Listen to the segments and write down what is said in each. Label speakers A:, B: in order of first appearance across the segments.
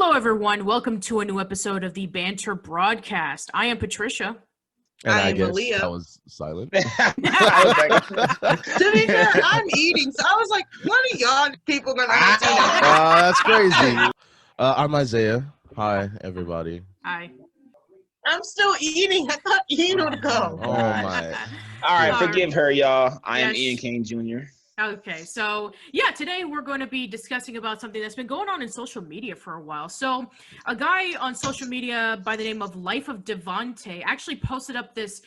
A: Hello, everyone. Welcome to a new episode of the Banter Broadcast. I am Patricia.
B: And I guess
C: Malia.
B: that was silent.
C: I was like, to be fair, I'm eating, so I was like, "What are y'all people gonna have to know?"
B: That's crazy. I'm Isaiah. Hi, everybody.
A: Hi.
C: I'm still eating. I thought Ian would go.
B: Oh my.
D: All right,
A: All
D: forgive her, y'all. I am
A: Yes.
D: Eian Kane Jr.
A: Okay, so yeah, today we're going to be discussing about something that's been going on in social media for a while. So a guy on social media by the name of Life of Devante actually posted up this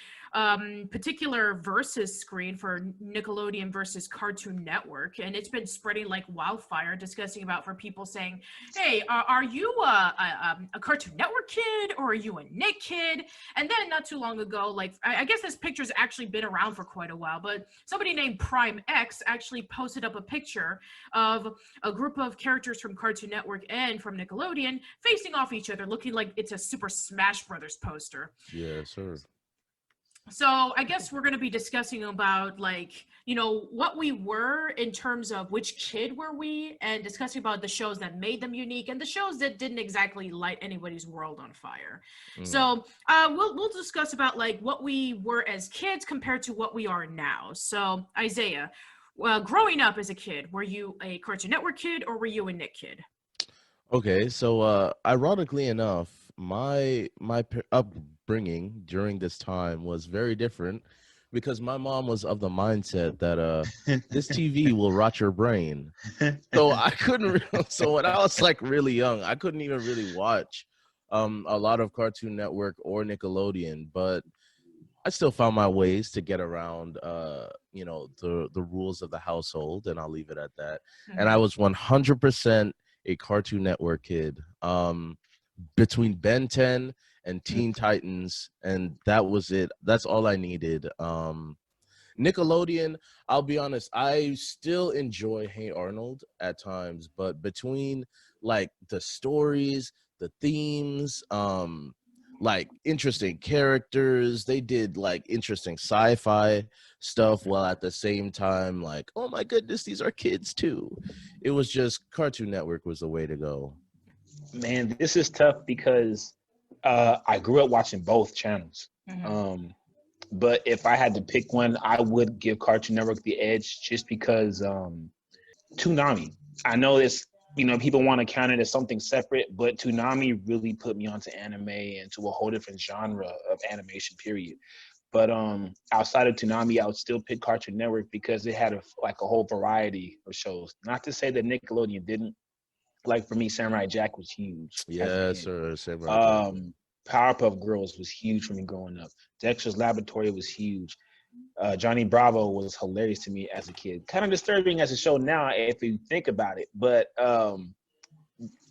A: particular versus screen for Nickelodeon versus Cartoon Network, and it's been spreading like wildfire, discussing about for people saying, hey, are you a Cartoon Network kid or are you a Nick kid? And then not too long ago, like I guess this picture's actually been around for quite a while, but somebody named Prime X actually posted up a picture of a group of characters from Cartoon Network and from Nickelodeon facing off each other, looking like it's a Super Smash Brothers poster.
B: Yeah, sir.
A: So I guess we're going to be discussing about like, you know, what we were in terms of which kid were we, and discussing about the shows that made them unique and the shows that didn't exactly light anybody's world on fire. So we'll discuss about like what we were as kids compared to what we are now. So Isaiah, growing up as a kid, were you a Cartoon Network kid or were you a Nick kid?
B: Okay, so ironically enough, my upbringing during this time was very different because my mom was of the mindset that this TV will rot your brain. So I couldn't. So when I was like really young, I couldn't even really watch a lot of Cartoon Network or Nickelodeon, but I still found my ways to get around, you know, the rules of the household, and I'll leave it at that. And I was 100% a Cartoon Network kid. Between Ben 10 and Teen Titans, and that was it. That's all I needed. Nickelodeon, I'll be honest, I still enjoy Hey Arnold at times, but between like the stories, the themes, like interesting characters, they did like interesting sci-fi stuff while at the same time like, oh my goodness, these are kids too. It was just Cartoon Network was the way to go.
D: Man, this is tough because I grew up watching both channels. But if I had to pick one, I would give Cartoon Network the edge just because Toonami. I know this, you know, people want to count it as something separate, but Toonami really put me onto anime and to a whole different genre of animation, period. But outside of Toonami, I would still pick Cartoon Network because it had a whole variety of shows. Not to say that Nickelodeon didn't. Like for me, Samurai Jack was huge.
B: Yes, sir. Samurai Jack.
D: Powerpuff Girls was huge for me growing up. Dexter's Laboratory was huge. Johnny Bravo was hilarious to me as a kid. Kind of disturbing as a show now if you think about it, but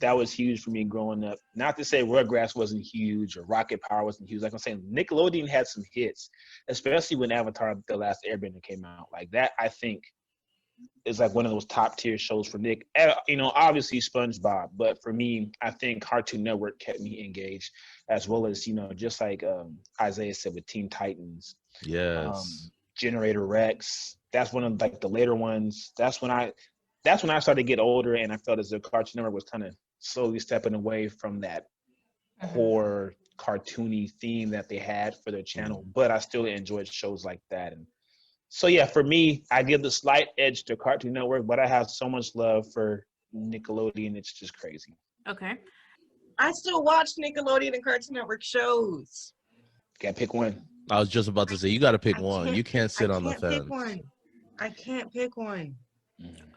D: that was huge for me growing up. Not to say Rugrats wasn't huge or Rocket Power wasn't huge. Like I'm saying, Nickelodeon had some hits, especially when Avatar: The Last Airbender came out. Like that, I think, is like one of those top tier shows for Nick. You know, obviously SpongeBob, but for me, I think Cartoon Network kept me engaged, as well as, you know, just like Isaiah said with Teen Titans.
B: Yes.
D: Generator Rex. That's one of like the later ones. That's when I started to get older, and I felt as if Cartoon Network was kind of slowly stepping away from that core cartoony theme that they had for their channel. But I still enjoyed shows like that. And so, yeah, for me, I give the slight edge to Cartoon Network, but I have so much love for Nickelodeon. It's just crazy.
A: Okay.
C: I still watch Nickelodeon and Cartoon Network shows.
D: Gotta pick one.
B: I was just about to say, you got to pick one. You can't sit on the fence.
C: I can't pick one.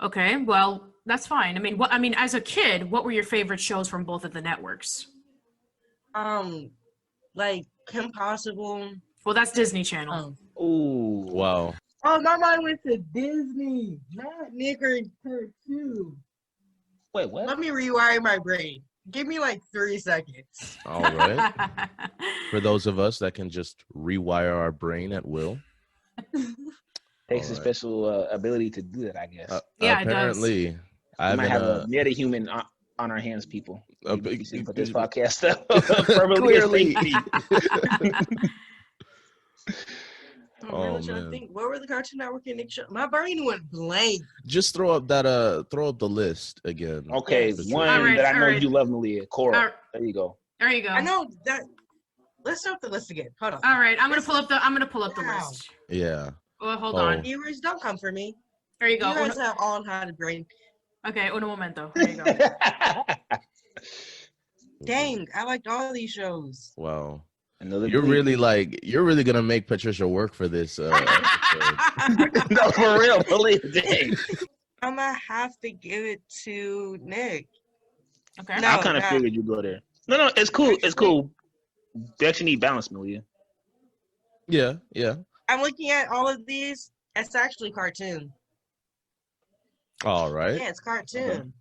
A: Okay, well, that's fine. I mean, as a kid, what were your favorite shows from both of the networks?
C: Like Kim Possible.
A: Well, that's Disney Channel.
D: Ooh.
B: Wow.
C: Oh, my mind went to Disney, not Nick or Cartoon.
D: Wait, what?
C: Let me rewire my brain. Give me like 3 seconds.
B: All right. For those of us that can just rewire our brain at will.
D: Takes a special ability to do that, I guess.
A: Yeah,
B: apparently,
A: it does.
D: We might have a meta-human on our hands, people. Put this podcast up.
B: Clearly.
C: I'm
B: Oh,
C: really trying to
B: man.
C: think. What were the Cartoon Network and Nick show? My brain went blank.
B: Just throw up the list again.
D: Okay,
C: Yes.
D: one
A: All right,
D: that I know
A: all right.
D: you love, Malia. Coral.
A: All right.
D: There you go.
A: There you go.
C: I know that. Let's start the list again. Hold on.
A: All right, I'm gonna pull up the
C: Wow.
A: list.
B: Yeah.
A: Oh, hold
B: Oh.
A: on.
C: Viewers, don't come for me.
A: There you
C: You
A: go.
C: guys have all had a brain.
A: Okay, un momento. There you go.
C: Dang, I liked all these shows.
B: Wow.
D: Another
B: You're
D: Glee.
B: you're really gonna make Patricia work for this. Episode.
D: No, for real, believe it.
C: I'm gonna have to give it to Nick.
A: Okay.
C: No,
D: I kind of
C: no.
D: figured you'd go there. No, it's cool. It's cool. You actually need balance, Malia.
B: Yeah, yeah.
C: I'm looking at all of these. It's actually cartoon.
B: All right.
C: Yeah, it's cartoon.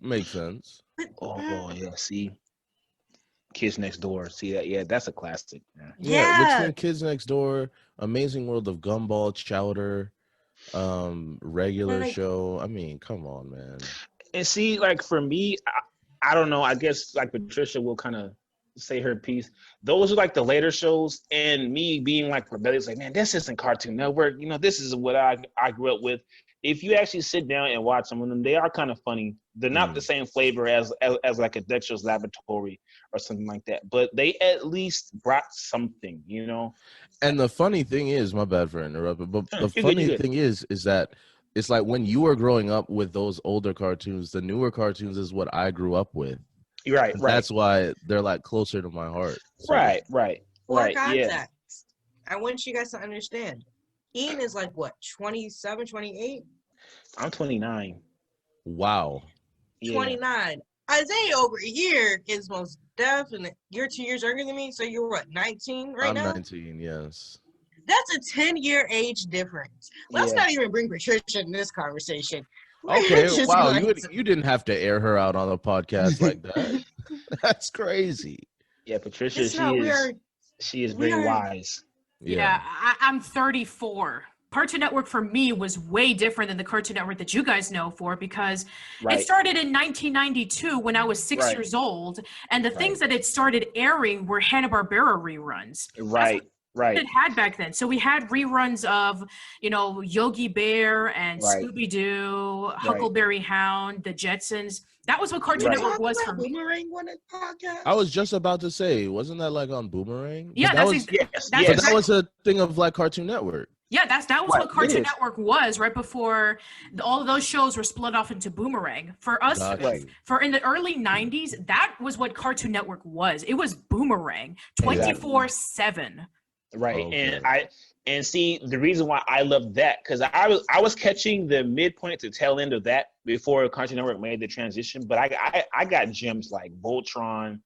B: Makes sense.
C: But,
D: Oh, yeah. See, Kids Next Door. See that? Yeah, that's a classic. Yeah.
C: yeah.
B: Between Kids Next Door, Amazing World of Gumball, Chowder, regular
C: Like-
B: show. I mean, come on, man.
D: And see, like for me, I don't know. I guess like Patricia will kind of say her piece. Those are like the later shows, and me being like rebellious, like, man, this isn't Cartoon Network. You know, this is what I grew up with. If you actually sit down and watch some of them, they are kind of funny. They're not the same flavor as like a Dexter's Laboratory or something like that, but they at least brought something, you know.
B: And the funny thing is, my bad for interrupting, but the
D: You're good,
B: funny
D: you're good.
B: thing is that it's like when you were growing up with those older cartoons, the newer cartoons is what I grew up with.
D: Right.
B: That's why they're like closer to my heart. So,
D: Right.
C: For
D: Yeah.
C: context, I want you guys to understand. Ian is like, what, 27, 28?
D: I'm 29.
B: Wow.
D: Yeah.
C: 29. Isaiah over here is most definite. You're 2 years younger than me, so you're what, 19 right
B: I'm
C: now?
B: 19, yes.
C: That's a 10-year age difference. Let's
D: Yeah.
C: not even bring Patricia in this conversation.
B: Okay,
C: Just
B: wow.
C: going
B: You didn't have to air her out on a podcast like that. That's crazy.
D: Yeah, Patricia,
C: It's not,
D: she is
C: we
D: very
C: are-
D: wise.
A: Yeah, I'm 34. Cartoon Network for me was way different than the Cartoon Network that you guys know for, because
D: Right.
A: it started in 1992 when I was 6
D: Right.
A: years old, and the things that it started airing were Hanna-Barbera reruns.
D: Right.
A: It had back then. So we had reruns of, you know, Yogi Bear and
D: Right.
A: Scooby-Doo, Huckleberry Hound, the Jetsons. That was what Cartoon
D: Right.
A: Network was for me.
C: Boomerang on a podcast?
B: I was just about to say, wasn't that like on Boomerang?
A: Yeah,
B: But
A: that's
B: was,
D: Yes.
A: That's
B: but
D: Yes.
B: that was a thing of like Cartoon Network.
A: Yeah, that was
D: Right,
A: what Cartoon
D: it is.
A: Network was right before all of those shows were split off into Boomerang. For us,
B: Gotcha.
D: Right.
A: for in the early 90s, that was what Cartoon Network was. It was Boomerang 24/7.
D: Right.
B: Okay.
D: And see the reason why I love that, because I was catching the midpoint to tail end of that before Cartoon Network made the transition. But I got gems like Voltron,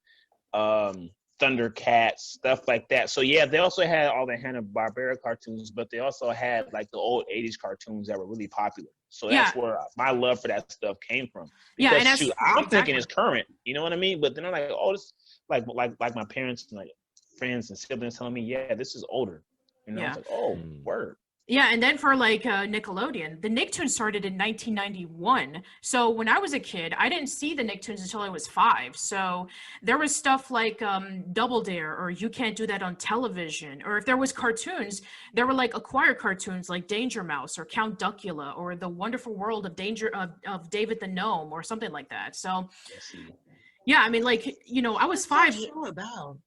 D: Thundercats, stuff like that. So yeah, they also had all the Hanna-Barbera cartoons, but they also had like the old 80s cartoons that were really popular. So that's where my love for that stuff came from.
A: Yeah,
D: Because,
A: and
D: shoot, I'm thinking it's current, you know what I mean? But then I'm like, oh, this like my parents and like friends and siblings telling me, yeah, this is older. You know,
A: Yeah.
D: it's like, oh, word.
A: Yeah, and then for like Nickelodeon, the Nicktoons started in 1991. So when I was a kid, I didn't see the Nicktoons until I was 5. So there was stuff like Double Dare, or You Can't Do That on Television. Or if there was cartoons, there were like acquired cartoons like Danger Mouse or Count Duckula or The Wonderful World of of David the Gnome or something like that. So yeah, I mean, like, you know, I was 5.
C: What's that show about?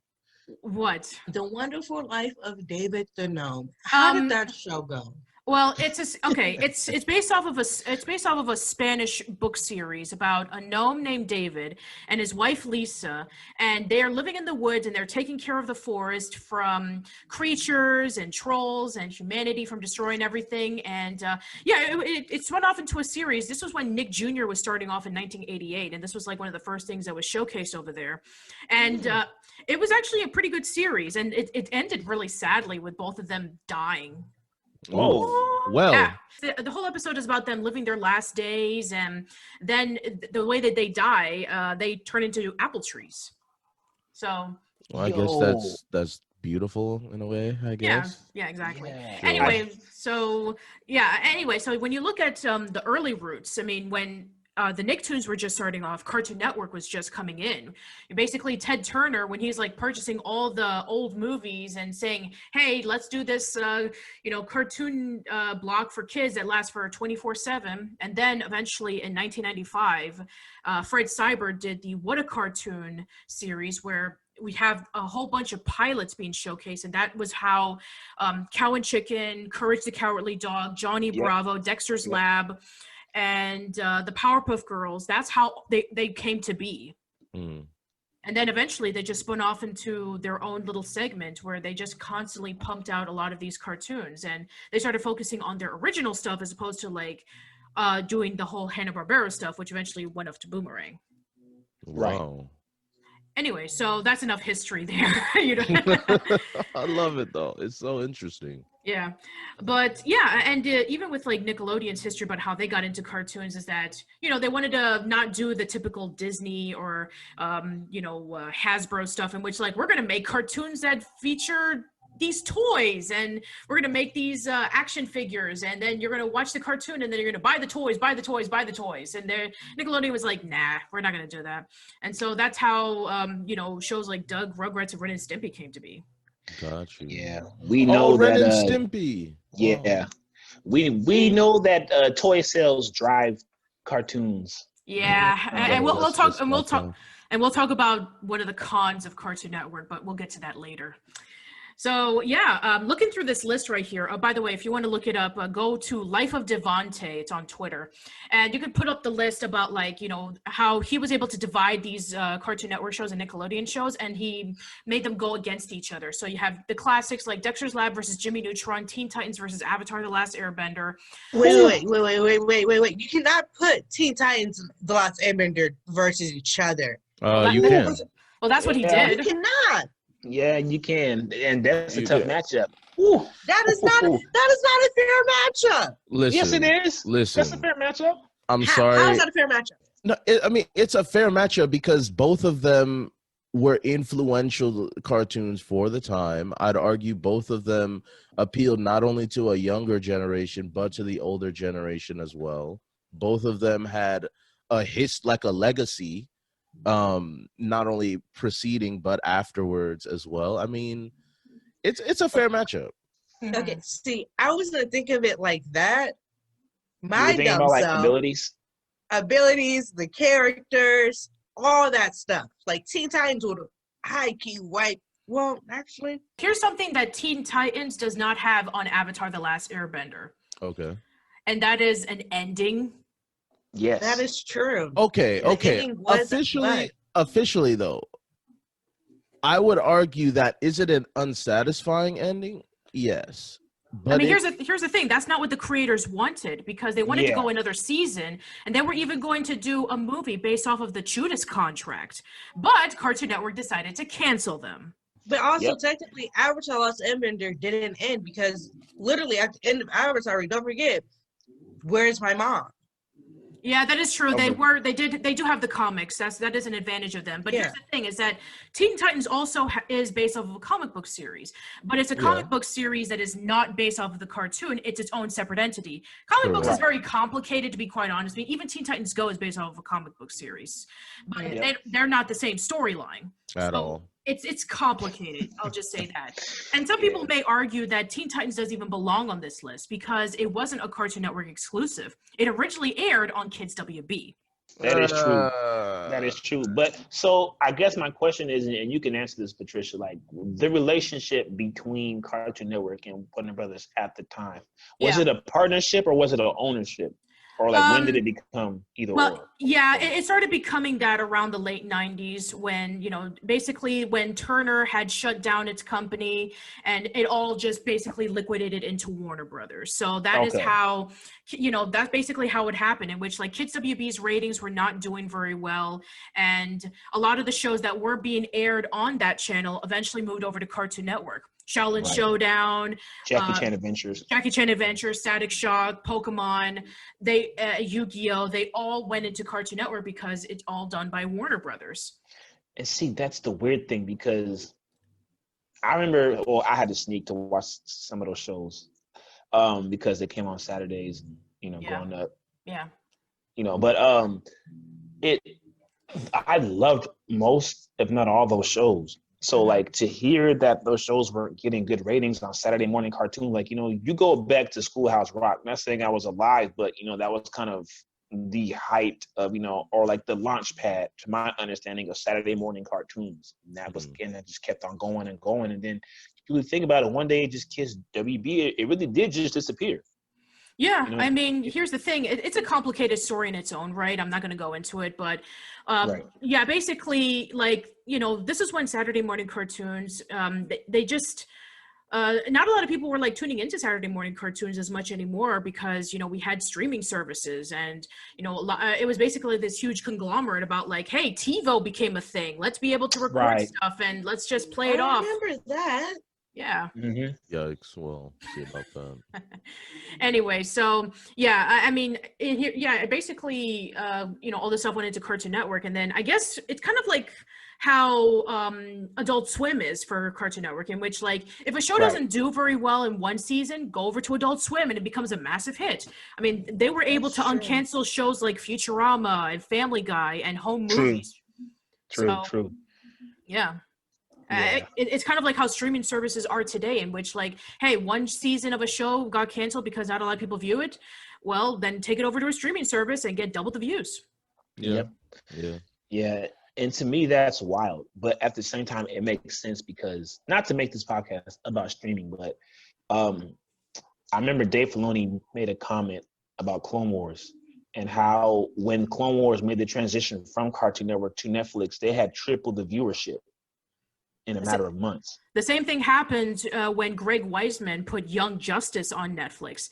A: What?
C: The Wonderful Life of David the Gnome. How did
A: Um,
C: that show go?
A: Well, it's based off of a Spanish book series about a gnome named David and his wife Lisa, and they are living in the woods and they're taking care of the forest from creatures and trolls and humanity from destroying everything. And it spun off into a series. This was when Nick Jr. was starting off in 1988, and this was like one of the first things that was showcased over there. And it was actually a pretty good series, and it ended really sadly with both of them dying.
D: Oh,
B: well.
A: Yeah, the whole episode is about them living their last days, and then the way that they die, they turn into apple trees. So
B: Well, I guess that's beautiful in a way, I guess.
A: yeah, exactly.
D: Yeah.
A: Anyway, so when you look at the early roots, I mean, when the Nicktoons were just starting off. Cartoon Network was just coming in. Basically, Ted Turner, when he's like purchasing all the old movies and saying, "Hey, let's do this, cartoon block for kids that lasts for 24/7." And then eventually in 1995, Fred Seibert did the What a Cartoon series, where we have a whole bunch of pilots being showcased, and that was how Cow and Chicken, Courage the Cowardly Dog, Johnny Bravo, Dexter's Lab, and the Powerpuff Girls, that's how they came to be. And then eventually they just spun off into their own little segment where they just constantly pumped out a lot of these cartoons, and they started focusing on their original stuff as opposed to like doing the whole Hanna-Barbera stuff, which eventually went off to Boomerang.
B: Wow.
A: Anyway, so that's enough history there.
B: I love it though. It's so interesting.
A: Yeah, but yeah, and even with like Nickelodeon's history about how they got into cartoons is that, they wanted to not do the typical Disney or, Hasbro stuff in which like, we're going to make cartoons that feature these toys, and we're going to make these action figures, and then you're going to watch the cartoon, and then you're going to buy the toys. And Nickelodeon was like, nah, we're not going to do that. And so that's how, shows like Doug, Rugrats, and Ren and Stimpy came to be.
B: Got you.
D: Yeah, we know
B: Ren
D: that.
B: and Stimpy.
D: Yeah, we know that toy sales drive cartoons.
A: Yeah, and we'll talk about one of the cons of Cartoon Network, but we'll get to that later. So yeah, looking through this list right here. Oh, by the way, if you want to look it up, go to Life of Devante. It's on Twitter, and you can put up the list about like how he was able to divide these Cartoon Network shows and Nickelodeon shows, and he made them go against each other. So you have the classics like Dexter's Lab versus Jimmy Neutron, Teen Titans versus Avatar: The Last Airbender.
C: Wait! You cannot put Teen Titans: The Last Airbender versus each other.
B: You can.
A: Well, that's what he did.
C: You cannot.
D: Yeah, you can, and that's a tough matchup.
C: Ooh. That is not a fair matchup.
B: Listen,
D: yes, it is.
B: Listen,
D: that's a fair matchup.
B: I'm sorry.
C: How is that a fair matchup?
B: No, it's a fair matchup because both of them were influential cartoons for the time. I'd argue both of them appealed not only to a younger generation but to the older generation as well. Both of them had a legacy. Not only preceding but afterwards as well. I mean, it's a fair matchup.
C: Okay, see, I was gonna think of it like that.
D: My dumb self, like
C: abilities, the characters, all that stuff. Like Teen Titans would high key wipe. Well, actually,
A: here's something that Teen Titans does not have on Avatar: The Last Airbender.
B: Okay.
A: And that is an ending.
D: Yes,
C: that is true.
B: Okay. Officially though, I would argue that is it an unsatisfying ending? Yes. But
A: here's the thing. That's not what the creators wanted, because they wanted to go another season, and they were even going to do a movie based off of the Judas contract. But Cartoon Network decided to cancel them.
C: But also, technically, Avatar: Lost Airbender didn't end because literally at the end of Avatar, don't forget, where's my mom?
A: Yeah, that is true. Okay. They do have the comics. That is an advantage of them. But here's the thing: is that Teen Titans also is based off of a comic book series, but it's a comic book series that is not based off of the cartoon. It's its own separate entity. Comic books is very complicated, to be quite honest. I mean, even Teen Titans Go is based off of a comic book series, but they're not the same storyline
B: at all.
A: It's complicated. I'll just say that. And some people may argue that Teen Titans doesn't even belong on this list because it wasn't a Cartoon Network exclusive. It originally aired on Kids WB.
D: That is true. That is true. But so I guess my question is, and you can answer this, Patricia, like the relationship between Cartoon Network and Warner Brothers at the time. Was it a partnership or was it an ownership? Or like when did it become either or?
A: Yeah, it started becoming that around the late 90s when, basically when Turner had shut down its company and it all just basically liquidated into Warner Brothers. So that is how, that's basically how it happened, in which like Kids WB's ratings were not doing very well. And a lot of the shows that were being aired on that channel eventually moved over to Cartoon Network. Shaolin Showdown,
D: Jackie Chan Adventures,
A: Static Shock, Pokemon, Yu-Gi-Oh! They all went into Cartoon Network because it's all done by Warner Brothers.
D: And see, that's the weird thing, because I remember, I had to sneak to watch some of those shows because they came on Saturdays, growing up.
A: Yeah.
D: But I loved most, if not all, those shows. So like to hear that those shows weren't getting good ratings on Saturday morning cartoon, like, you go back to Schoolhouse Rock, not saying I was alive, but that was kind of the height of, or like the launch pad to my understanding of Saturday morning cartoons. And that was, and that just kept on going and going. And then you would think about it, one day it just kissed WB, it really did just disappear.
A: Yeah, I mean, here's the thing. It's a complicated story in its own right. I'm not going to go into it, but yeah, basically, like, this is when Saturday morning cartoons, they just, not a lot of people were like tuning into Saturday morning cartoons as much anymore because, we had streaming services and, it was basically this huge conglomerate about like, hey, TiVo became a thing. Let's be able to record stuff and let's just play it off.
C: I remember that.
A: Yeah.
B: Yikes. Well, see about that.
A: Anyway, so yeah, I mean, basically, all this stuff went into Cartoon Network, and then I guess it's kind of like how Adult Swim is for Cartoon Network, in which like if a show doesn't do very well in one season, go over to Adult Swim and it becomes a massive hit. I mean, they were able to uncancel shows like Futurama and Family Guy and home movies.
D: True.
A: Yeah. It's kind of like how streaming services are today, in which like, hey, one season of a show got canceled because not a lot of people view it. Well, then take it over to a streaming service and get double the views.
B: Yeah.
D: And to me, that's wild. But at the same time, it makes sense because, not to make this podcast about streaming, but I remember Dave Filoni made a comment about Clone Wars and how when Clone Wars made the transition from Cartoon Network to Netflix, they had tripled the viewership in a matter of months.
A: The same thing happened when Greg Weisman put Young Justice on Netflix.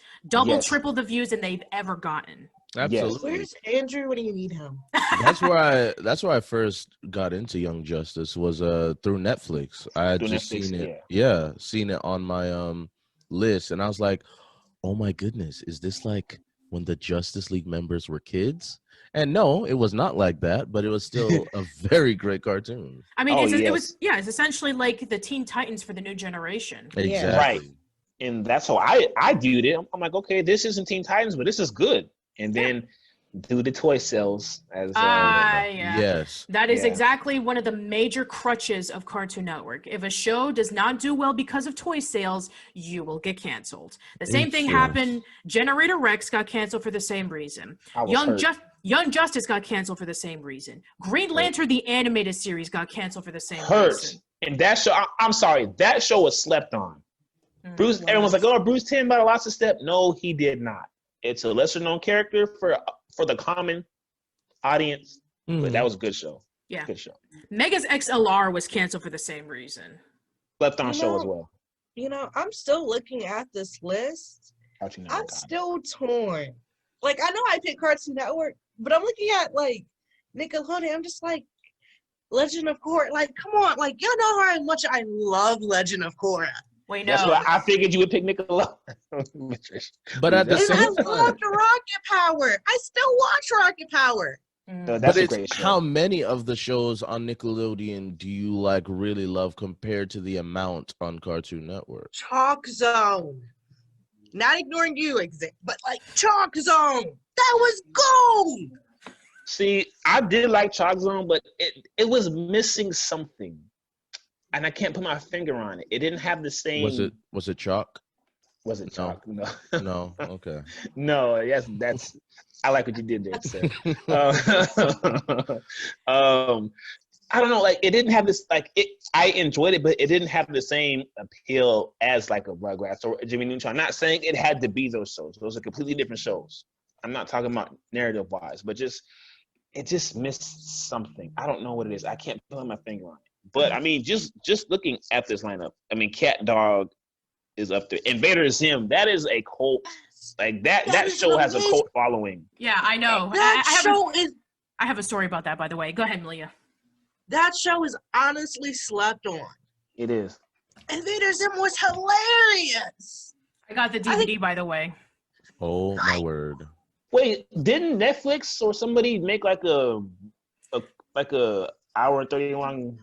A: Triple the views than they've ever gotten.
B: Absolutely.
C: Where's Andrew when you need him?
B: That's where I first got into Young Justice was through Netflix. I had just seen it. Yeah, seen it on my list, and I was like, "Oh my goodness, is this like when the Justice League members were kids?" And no, it was not like that, but it was still a very great cartoon.
A: I mean, it's essentially like the Teen Titans for the new generation.
B: Exactly.
D: Right. And that's how I viewed it. I'm like, okay, this isn't Teen Titans, but this is good. And then do the toy sales as
B: yes,
A: that is exactly one of the major crutches of Cartoon Network. If a show does not do well because of toy sales, you will get canceled. The same thing happened. Generator Rex got canceled for the same reason. Young Justice got canceled for the same reason. Green Lantern the animated series got canceled for the same reason.
D: And that show, I'm sorry, that show was slept on. Bruce, everyone's like, oh, Bruce Timm got a lot of step. No, he did not. It's a lesser known character for the common audience, but that was a good show.
A: Yeah,
D: good show.
A: Megas XLR was canceled for the same reason.
D: Slept on show as well.
C: I'm still looking at this list. I'm still torn. Like, I know I picked Cartoon Network, but I'm looking at like Nickelodeon. I'm just like, Legend of Korra. Like, come on, like, you know how much I love Legend of Korra.
A: Wait, no.
D: That's why I figured you would pick Nickelodeon.
B: But at the same
C: I
B: time,
C: loved Rocket Power. I still watch Rocket Power.
D: No, that's a great show.
B: How many of the shows on Nickelodeon do you like really love compared to the amount on Cartoon Network?
C: Chalk Zone. Not ignoring you, but like Chalk Zone. That was gold.
D: See, I did like Chalk Zone, but it was missing something. And I can't put my finger on it. It didn't have the same.
B: Was it chalk?
D: Was it chalk? No.
B: No. Okay.
D: No. Yes, that's. I like what you did there, sir. I don't know. Like, it didn't have this. Like, I enjoyed it, but it didn't have the same appeal as like a Rugrats or Jimmy Neutron. I'm not saying it had to be those shows. Those are completely different shows. I'm not talking about narrative wise, but it just missed something. I don't know what it is. I can't put my finger on it. But I mean, just looking at this lineup, I mean, Cat Dog is up there. Invader Zim, that is a cult. Like that show has a cult following.
A: Yeah, I know. I have a story about that, by the way. Go ahead, Malia.
C: That show is honestly slept on.
D: It is.
C: Invader Zim was hilarious.
A: I got the DVD, by the way.
B: Oh my word!
D: Wait, didn't Netflix or somebody make like a hour and 30 long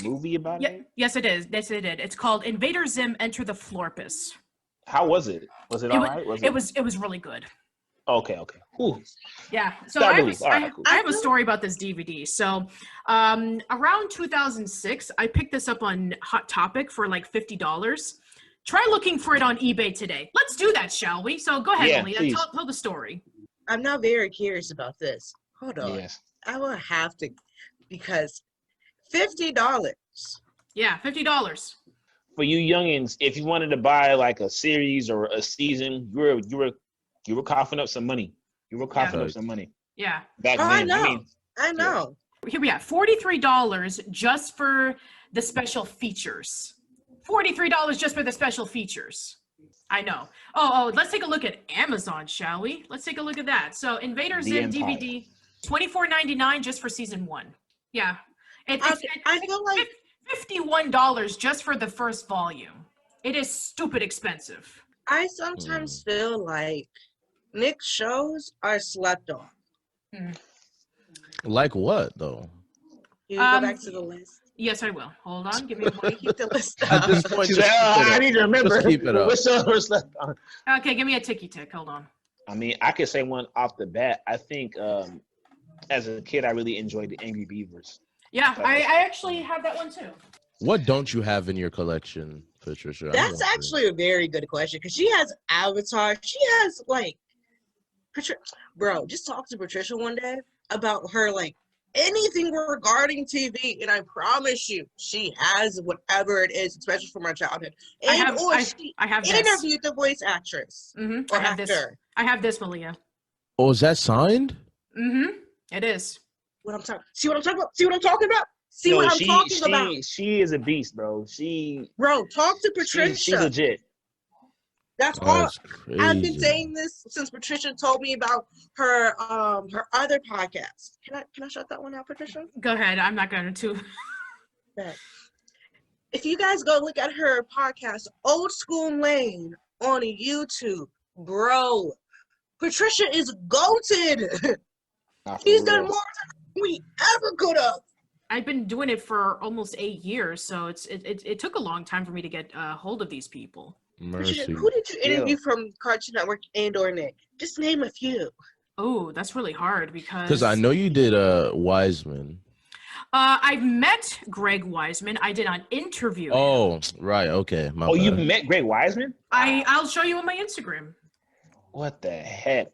D: movie about it?
A: Yes, it is. Yes, it did. It's called Invader Zim Enter the Florpus.
D: How was it? Was it all right?
A: It was really good.
D: Okay. Whew.
A: Yeah. So
D: Start
A: I
D: belief. All right, cool.
A: have a story about this DVD. So around 2006, I picked this up on Hot Topic for like $50. Try looking for it on eBay today. Let's do that, shall we? So go ahead,
D: Yeah,
A: Malia.
D: please.
A: Tell the story.
C: I'm now very curious about this. Hold on.
D: Yes.
C: I will have to, because $50.
A: Yeah, $50.
D: For you youngins, if you wanted to buy like a series or a season, you were coughing up some money. You were coughing up some money.
A: Yeah.
D: Back
C: Oh,
D: then.
C: I know.
A: Here we have $43 just for the special features. $43 just for the special features. I know. Oh, let's take a look at Amazon, shall we? Let's take a look at that. So Invader Zim DVD, $24.99 just for season 1. Yeah.
C: I feel like
A: $51 just for the first volume. It is stupid expensive.
C: I sometimes feel like Nick's shows are slept on.
B: Like what though?
C: You go back to the list.
A: Yes, I will. Hold on. Give me a moment.
C: Keep the list
B: At this
C: up.
B: point,
D: I need to remember.
B: Just keep it up.
D: Which show was left on.
A: Okay, give me a ticky tick. Hold on.
D: I mean, I could say one off the bat. I think as a kid, I really enjoyed the Angry Beavers.
A: Yeah, I actually have that one too.
B: What don't you have in your collection, Patricia?
C: That's actually a very good question because she has Avatar. She has like, bro, just talk to Patricia one day about her like anything regarding TV, and I promise you, she has whatever it is, especially from our childhood. And
A: I have this.
C: interviewed the voice actress or
A: I have
C: actor.
A: this. I have this, Malia.
B: Oh, is that signed?
A: It is.
C: What I'm talking. See what I'm talking about? See what I'm talking about? See what I'm talking about?
D: She is a beast, bro.
C: Bro, talk to Patricia.
D: She's legit.
C: That's all.
B: That's crazy.
C: I've been saying this since Patricia told me about her other podcast. Can I shut that one out, Patricia?
A: Go ahead. I'm not going to.
C: Okay. If you guys go look at her podcast, Old School Lane on YouTube, bro, Patricia is goated. She's done more than we ever could have.
A: I've been doing it for almost 8 years, so it took a long time for me to get hold of these people.
B: Mercy.
C: Who did you interview from Cartoon Network and or Nick? Just name a few.
A: Oh, that's really hard because
B: I know you did Wiseman.
A: I've met Greg Wiseman. I did an interview.
B: Oh, right. Okay. My bad.
D: You met Greg Wiseman?
A: I'll show you on my Instagram.
D: What the heck?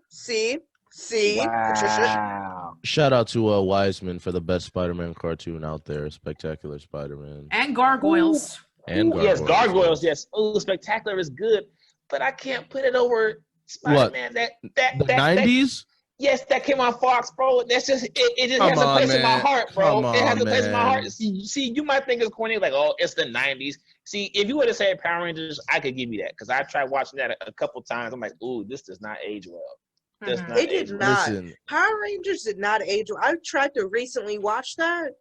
C: See,
D: Wow.
C: Patricia.
B: Shout out to Wiseman for the best Spider-Man cartoon out there, Spectacular Spider-Man.
A: And Gargoyles.
B: And
D: Yes, Gargoyles. Yes. Oh, Spectacular is good, but I can't put it over Spider-Man.
B: The 90s?
D: Yes, that came on Fox, bro. That's just it just has a place in my heart, bro. It has a place in my heart. See, you might think it's corny, like, oh, it's the 90s. See, if you would have said Power Rangers, I could give you that because I tried watching that a couple times. I'm like, ooh, this does not age well.
C: It did not.
B: Listen.
C: Power Rangers did not age well. I tried to recently watch that.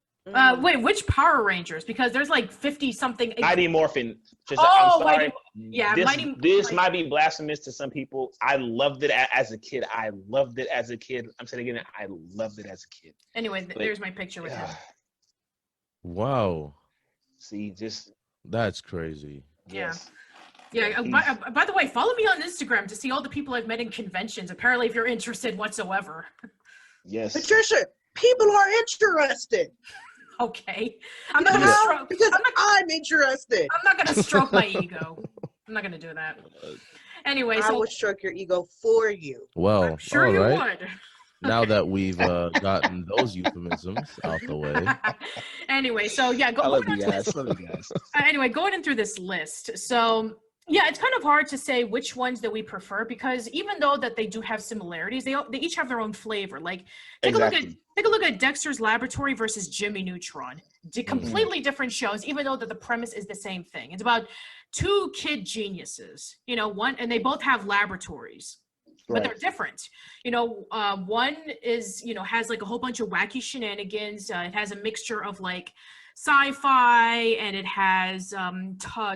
A: Wait, which Power Rangers? Because there's like 50 something.
D: Mighty Morphin.
A: Oh,
D: I'm sorry.
A: Mighty.
D: This might be blasphemous to some people. I loved it as a kid. I'm saying again, I loved it as a kid.
A: Anyway, there's my picture with him.
B: Wow.
D: See,
B: That's crazy.
D: yes.
A: Yeah. By the way, follow me on Instagram to see all the people I've met in conventions. Apparently, if you're interested whatsoever.
D: Yes.
C: Patricia, people are interested.
A: Okay.
C: I'm interested.
A: I'm not gonna stroke my ego. I'm not gonna do that. Anyway,
C: I would stroke your ego for you.
B: Well,
A: I'm sure
B: all
A: you
B: right.
A: would.
B: Now that we've gotten those euphemisms out the way.
A: Anyway, so yeah, anyway, going in through this list. So yeah, it's kind of hard to say which ones that we prefer because even though that they do have similarities, they each have their own flavor. Like take a look at Dexter's Laboratory versus Jimmy Neutron. Completely different shows, even though that the premise is the same thing. It's about two kid geniuses, and they both have laboratories. But they're different. One is, has like a whole bunch of wacky shenanigans. It has a mixture of like sci-fi, and it has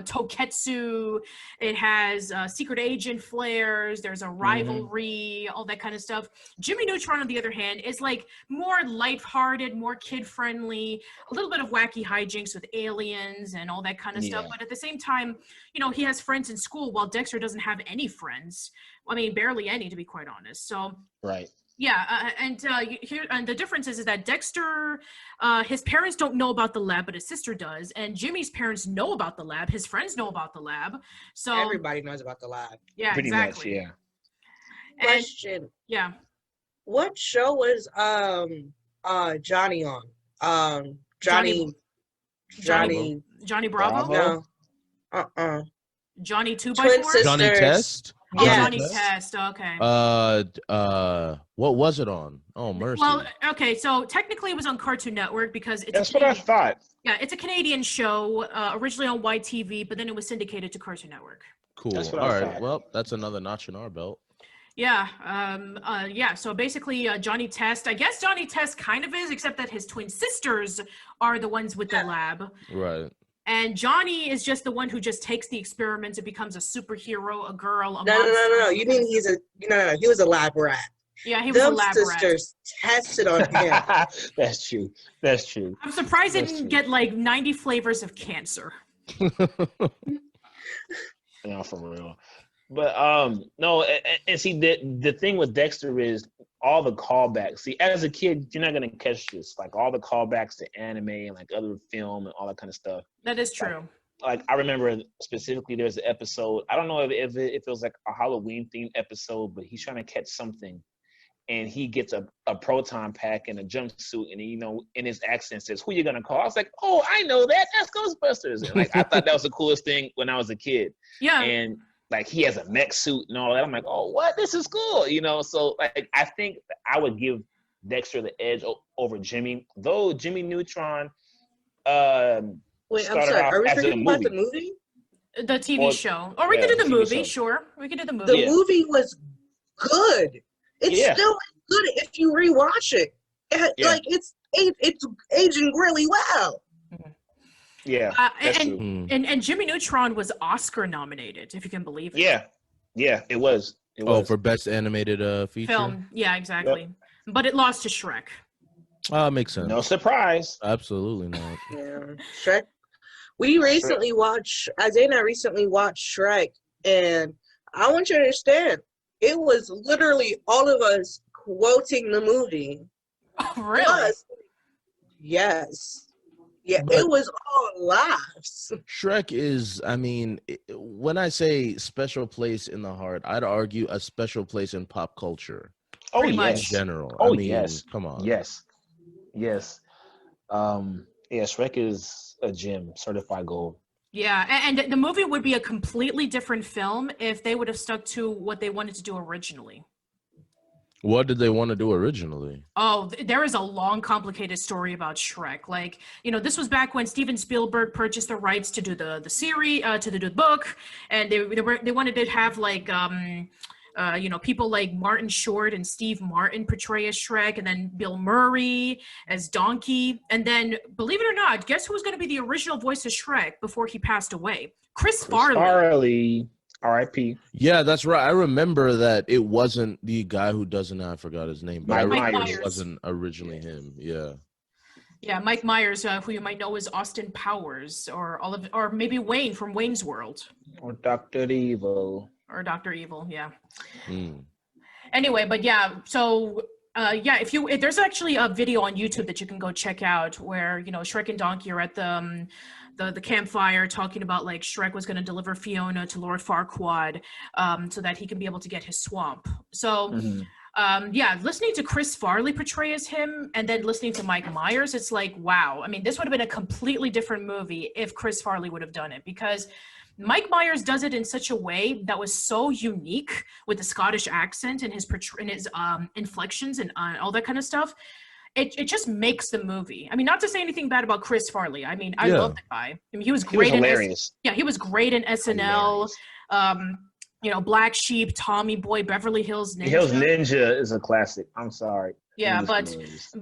A: toketsu, it has secret agent flares, there's a rivalry, all that kind of stuff. Jimmy Neutron, on the other hand, is like more lighthearted, more kid-friendly, a little bit of wacky hijinks with aliens and all that kind of stuff, but at the same time, you know, he has friends in school while Dexter doesn't have any friends. I mean, barely any, to be quite honest. So yeah, and the difference is that Dexter, his parents don't know about the lab, but his sister does. And Jimmy's parents know about the lab. His friends know about the lab. So
C: everybody knows about the lab.
A: Yeah,
D: pretty
A: exactly.
D: much,
A: And,
C: Question.
A: Yeah.
C: What show was Johnny on? Johnny
A: Bravo?
C: No.
A: Johnny 2x4?
C: Twin Sisters.
B: Johnny Test?
A: Oh,
C: Yes.
A: Johnny Test. Okay.
B: What was it on? Oh, mercy.
A: Well, okay, so technically it was on Cartoon Network because it's
D: That's what I thought.
A: Yeah, it's a Canadian show, originally on YTV, but then it was syndicated to Cartoon Network.
B: Cool.
D: That's what
B: All
D: I
B: right.
D: thought.
B: Well, that's another notch in our belt.
A: Yeah, yeah. So basically, Johnny Test. I guess Johnny Test kind of is, except that his twin sisters are the ones with the lab.
B: Right.
A: And Johnny is just the one who just takes the experiments and becomes a superhero, a girl, a
C: No.
A: monster.
C: You mean he was a lab rat.
A: Yeah, he was a
C: Them
A: lab
C: sisters tested on him.
D: That's true. That's true.
A: I'm surprised they
D: That's
A: didn't
D: true.
A: get like 90 flavors of cancer.
D: No, for real. But no, and see the thing with Dexter is all the callbacks. See, as a kid, you're not gonna catch this. Like all the callbacks to anime and like other film and all that kind of stuff.
A: That is true.
D: Like I remember specifically there's an episode. I don't know if it was like a Halloween themed episode, but he's trying to catch something. And he gets a proton pack and a jumpsuit, and you know, in his accent says, "Who you gonna call?" I was like, "Oh, I know that. That's Ghostbusters." And like I thought that was the coolest thing when I was a kid.
A: Yeah.
D: And like he has a mech suit and all that. I'm like, "Oh, what? This is cool," you know. So like I think I would give Dexter the edge over Jimmy, though Jimmy Neutron.
C: Wait, I'm sorry. Are we talking about the movie?
A: The TV show. Or we could do the movie, sure. We could do the movie.
C: The movie was good. It's still good if you rewatch it. Like it's aging really well.
D: Yeah,
A: and Jimmy Neutron was Oscar nominated, if you can believe it.
D: Yeah, it was.
B: Oh, for best animated feature
A: film. Yeah, exactly. Yep. But it lost to Shrek.
B: Makes sense.
D: No surprise.
B: Absolutely not.
C: Yeah, Shrek. We recently watched. Isaiah and I recently watched Shrek, and I want you to understand. It was literally all of us quoting the movie.
A: Oh, really?
C: Plus, yes. Yeah, but it was all laughs.
B: Shrek is, I mean, when I say special place in the heart, I'd argue a special place in pop culture.
D: Oh,
B: yes. In general.
D: Oh,
B: I mean,
D: yes.
B: Come on.
D: Yes. Yeah, Shrek is a gem, certified gold.
A: Yeah, and the movie would be a completely different film if they would have stuck to what they wanted to do originally.
B: What did they want to do originally?
A: Oh, there is a long, complicated story about Shrek. Like, you know, this was back when Steven Spielberg purchased the rights to do the series, to do the book, and they wanted to have like you know, people like Martin Short and Steve Martin portray as Shrek, and then Bill Murray as Donkey. And then, believe it or not, guess who was going to be the original voice of Shrek before he passed away? Chris
D: Farley. R.I.P.
B: Yeah, that's right. I remember that it wasn't the guy who doesn't. I forgot his name, but
A: Mike Myers.
B: It wasn't originally him. Yeah.
A: Yeah, Mike Myers, who you might know as Austin Powers, or maybe Wayne from Wayne's World,
D: or Dr. Evil.
A: Or Dr. Evil, yeah. Anyway, but yeah, so yeah, if there's actually a video on YouTube that you can go check out where, you know, Shrek and Donkey are at the campfire talking about like Shrek was going to deliver Fiona to Lord Farquaad so that he can be able to get his swamp. So yeah, listening to Chris Farley portray as him and then listening to Mike Myers, it's like, wow. I mean, this would have been a completely different movie if Chris Farley would have done it, because Mike Myers does it in such a way that was so unique with the Scottish accent and his inflections and all that kind of stuff. It just makes the movie. I mean, not to say anything bad about Chris Farley. I mean, I love the guy. I mean, he was great.
D: Hilarious.
A: He was great in SNL. You know, Black Sheep, Tommy Boy, Beverly Hills Ninja.
D: Hills Ninja is a classic. I'm sorry.
A: Yeah,
D: was
A: but
D: hilarious.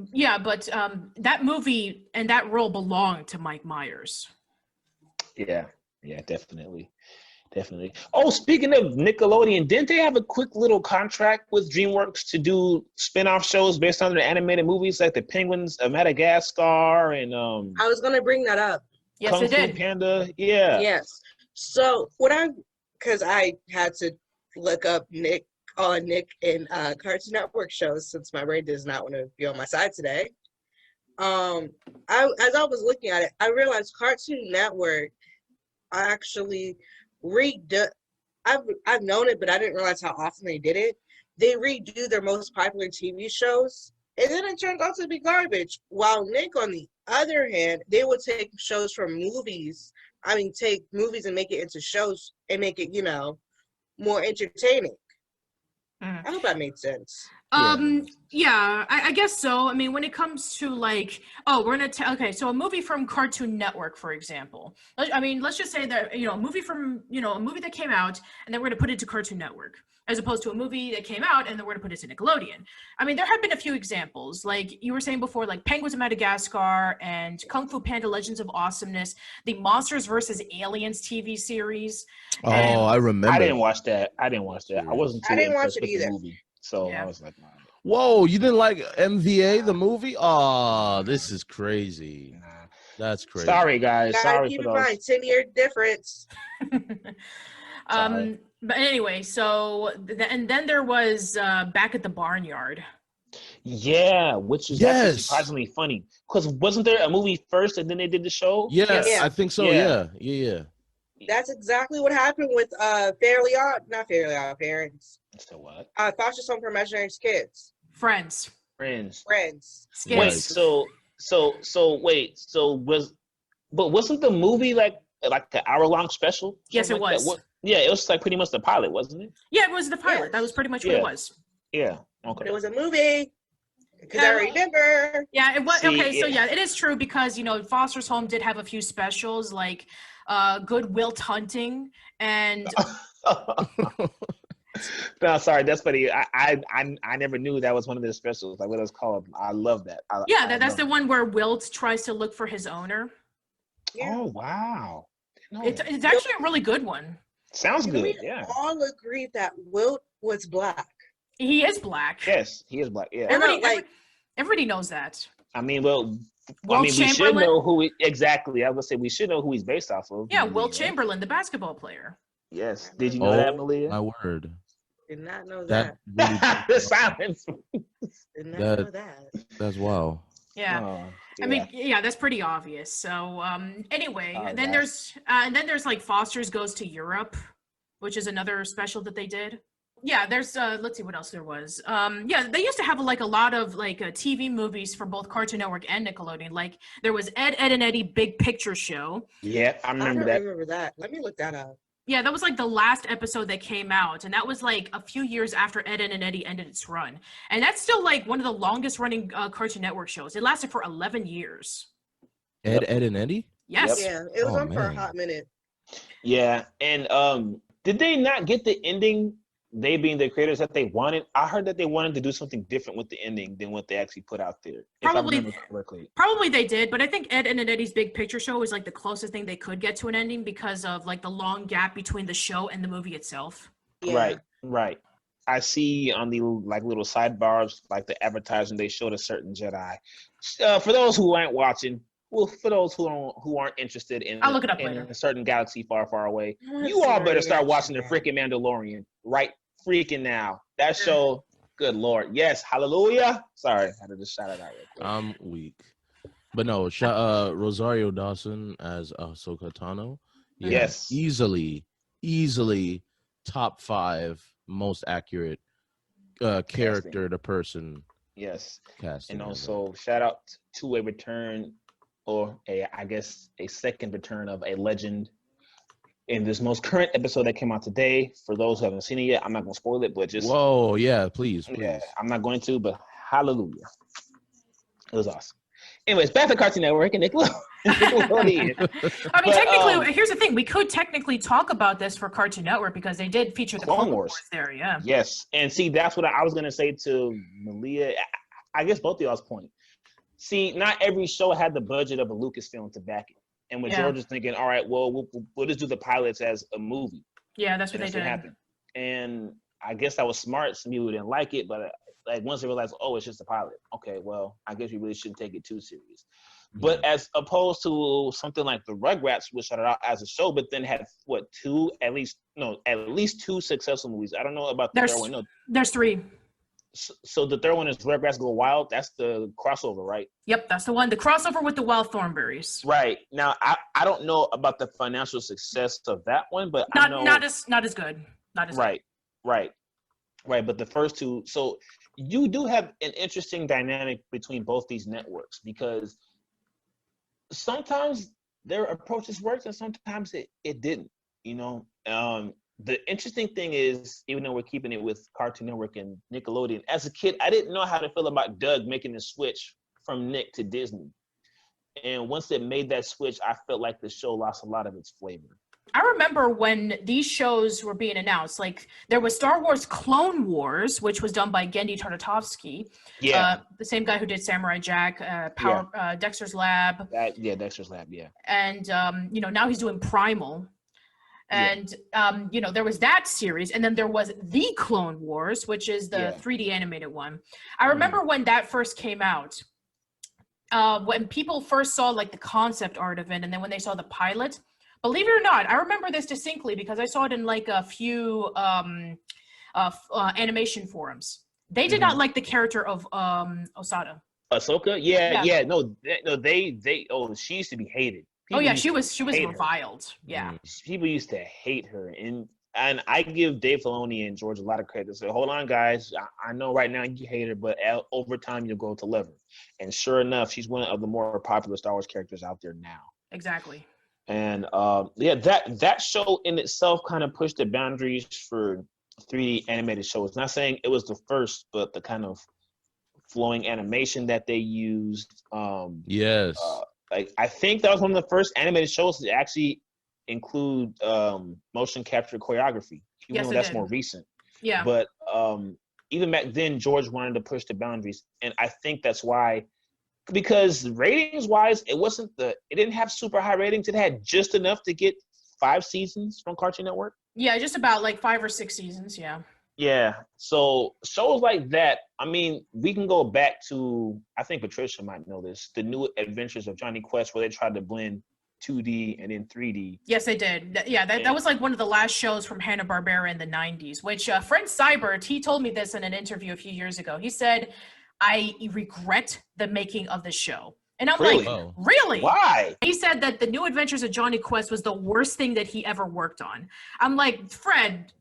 A: that movie and that role belonged to Mike Myers.
D: Yeah, definitely. Oh, speaking of Nickelodeon, didn't they have a quick little contract with DreamWorks to do spin-off shows based on their animated movies, like the Penguins of Madagascar and
C: I was gonna bring that up.
A: Yes,
D: Kung
A: they
D: Fu
A: did.
D: Panda? Yeah.
C: Yes. So because I had to look up Nick and Cartoon Network shows since my brain does not want to be on my side today. As I was looking at it, I realized Cartoon Network actually I've known it, but I didn't realize how often they did it. They redo their most popular TV shows, and then it turns out to be garbage. While Nick, on the other hand, they would take shows from movies. Take movies and make it into shows and make it, more entertaining. I hope that made sense.
A: Yeah, I guess so. I mean, when it comes to so a movie from Cartoon Network, for example. Let's just say that, a movie that came out and then we're going to put it to Cartoon Network, as opposed to a movie that came out and then we're going to put it to Nickelodeon. I mean, there have been a few examples, like you were saying before, like Penguins of Madagascar and Kung Fu Panda Legends of Awesomeness, the Monsters vs. Aliens TV series.
B: Oh, I remember.
D: I didn't watch that. I wasn't too
C: I didn't watch
D: impressed
C: it
D: with
C: either.
D: the movie. So
A: Yeah.
D: I was like, nah.
B: Whoa, you didn't like MVA, the movie? Oh, this is crazy.
D: Nah.
B: That's crazy.
D: Sorry, guys.
C: Gotta
D: Sorry
C: keep
D: for
C: in
D: those.
C: mind, 10-year difference.
D: Sorry.
A: But anyway, so and then there was Back at the Barnyard.
D: Yeah, which is actually surprisingly funny. Because wasn't there a movie first and then they did the show?
B: Yeah,
C: Yeah.
B: I think so. Yeah.
C: That's exactly what happened with not Fairly Odd Parents.
D: So what?
C: Foster Home for Imaginary Kids.
A: Friends.
D: Friends.
A: Skits.
D: Wait, but wasn't the movie like an hour-long special?
A: Yes, it was.
D: Yeah, it was like pretty much the pilot, wasn't it?
A: Yeah, it was the pilot.
C: Yes.
A: That was pretty much what it was.
D: Yeah.
C: But
D: Okay.
C: it was a movie. Because I remember.
A: Yeah, it was.
D: See,
A: Okay, so yeah, it is true because, Foster's Home did have a few specials like Good Will Hunting and
D: No, sorry, that's funny. I never knew that was one of the specials. Like what it was called. I love that.
A: that's the one where Wilt tries to look for his owner.
C: Yeah.
D: Oh wow. No.
A: It's actually a really good one.
D: Sounds good.
C: We
D: Yeah.
C: all agreed that Wilt was black.
A: He is black.
D: Yes, he is black. Yeah.
A: Everybody knows that.
D: I mean, well,
A: Wilt
D: we
A: Chamberlain?
D: should know who exactly. I would say we should know who he's based off of.
A: Yeah,
D: Maybe,
A: Wilt
D: right?
A: Chamberlain, the basketball player.
D: Yes. Did you know that,
B: Oh,
D: Malia?
B: my word.
C: Did not know that.
B: That
D: The
B: really,
D: silence.
C: Did not know that.
B: that's wow.
A: Yeah.
D: Oh,
A: I mean, yeah, that's pretty obvious. So, anyway, then there's like Foster's Goes to Europe, which is another special that they did. Yeah, there's let's see what else there was. Yeah, they used to have like a lot of like TV movies for both Cartoon Network and Nickelodeon. Like there was Ed, and Eddie Big Picture Show.
D: yeah, I
C: I
D: remember
C: don't
D: that.
C: remember that. Let me look that up.
A: Yeah, that was like the last episode that came out, and that was like a few years after Ed, and Eddie ended its run. And that's still like one of the longest running Cartoon Network shows. It lasted for 11 years.
B: Ed, and Eddie?
A: Yes.
C: Yeah, it was
B: Oh,
C: on for a
B: man.
C: hot minute.
D: Yeah, and did they not get the ending? They being the creators that they wanted. I heard that they wanted to do something different with the ending than what they actually put out there.
A: Probably-
D: if I remember correctly.
A: Probably they did, but I think Ed, and Eddie's Big Picture Show was like the closest thing they could get to an ending because of like the long gap between the show and the movie itself.
C: Yeah.
D: Right. I see on the like little sidebars, like the advertising, they showed a certain Jedi. For those who aren't watching, well, for those who aren't interested in,
A: I'll look it up
D: in
A: later.
D: a certain galaxy far, far away,
C: I
D: you all better start
C: see
D: watching the
C: that.
D: freaking Mandalorian right freaking now. That show, good Lord, yes, hallelujah. Sorry, I had to just shout it out real quick.
B: I'm weak. But no, Rosario Dawson as Ahsoka Tano. Yeah,
D: Yes.
B: Easily top 5 most accurate character to person
D: Yes,
B: casting.
D: and
B: ever.
D: also shout out to a return, or I guess a second return of a legend in this most current episode that came out today. For those who haven't seen it yet, I'm not gonna spoil it, but just
B: Whoa, yeah, please.
D: yeah, I'm not going to, but hallelujah, it was awesome. Anyways, back to Cartoon Network and Nickelodeon.
A: I mean,
D: But,
A: technically, here's the thing: we could technically talk about this for Cartoon Network because they did feature the
D: Clone
A: Clone
D: Wars.
A: Wars there. Yeah.
D: Yes, and see, that's what I was gonna say to Malia. I guess both of y'all's point. See, not every show had the budget of a Lucasfilm to back it. And when George is thinking, all right, well, we'll just do the pilots as a movie.
A: Yeah, that's what they did.
D: Happened. And I guess that was smart. Some people didn't like it, but like once they realized, oh, it's just a pilot. Okay, well, I guess we really shouldn't take it too serious. But as opposed to something like the Rugrats, which started out as a show, but then had at least two successful movies. I don't know about the third one. No,
A: there's 3.
D: So the third one is Rugrats Go Wild. That's the crossover, right?
A: Yep, that's the one. The crossover with the Wild Thornberrys.
D: Right. Now, I don't know about the financial success of that one, but
A: not
D: I know
A: not as good. Not as
D: right, good. Right. But the first two, so you do have an interesting dynamic between both these networks because sometimes their approaches worked and sometimes it didn't. You know, the interesting thing is, even though we're keeping it with Cartoon Network and Nickelodeon, as a kid, I didn't know how to feel about Doug making the switch from Nick to Disney. And once it made that switch, I felt like the show lost a lot of its flavor.
A: I remember when these shows were being announced, like there was Star Wars Clone Wars, which was done by Genndy Tartakovsky.
D: Yeah.
A: The same guy who did Samurai Jack, Dexter's Lab.
D: Dexter's Lab, yeah.
A: And, now he's doing Primal. And, there was that series. And then there was The Clone Wars, which is the 3D animated one. I remember when that first came out, when people first saw like the concept art of it, and then when they saw the pilot, believe it or not, I remember this distinctly because I saw it in like a few animation forums. They did not like the character of Osada.
D: Ahsoka? Yeah. No, she used to be hated.
A: She was reviled. Yeah.
D: People used to hate her. And I give Dave Filoni and George a lot of credit. So hold on, guys. I know right now you hate her, but over time you'll go to love her. And sure enough, she's one of the more popular Star Wars characters out there now.
A: Exactly.
D: And that show in itself kind of pushed the boundaries for 3D animated shows. Not saying it was the first, but the kind of flowing animation that they used.
B: Yes.
D: I think that was one of the first animated shows to actually include motion capture choreography. Even though that's more recent.
A: Yeah.
D: But even back then, George wanted to push the boundaries, and I think that's why. Because ratings-wise, it didn't have super high ratings. It had just enough to get 5 seasons from Cartoon Network.
A: Yeah, just about like 5 or 6 seasons. Yeah.
D: Yeah. So shows like that. I mean, we can go back to, I think Patricia might know this, the New Adventures of Johnny Quest, where they tried to blend 2D and then 3D.
A: Yes, they did. That was like one of the last shows from Hanna-Barbera in the 90s. Which friend Cybert, he told me this in an interview a few years ago. He said, I regret the making of the show. And I'm like, really?
D: Why?
A: He said that the New Adventures of Johnny Quest was the worst thing that he ever worked on. I'm like, Fred,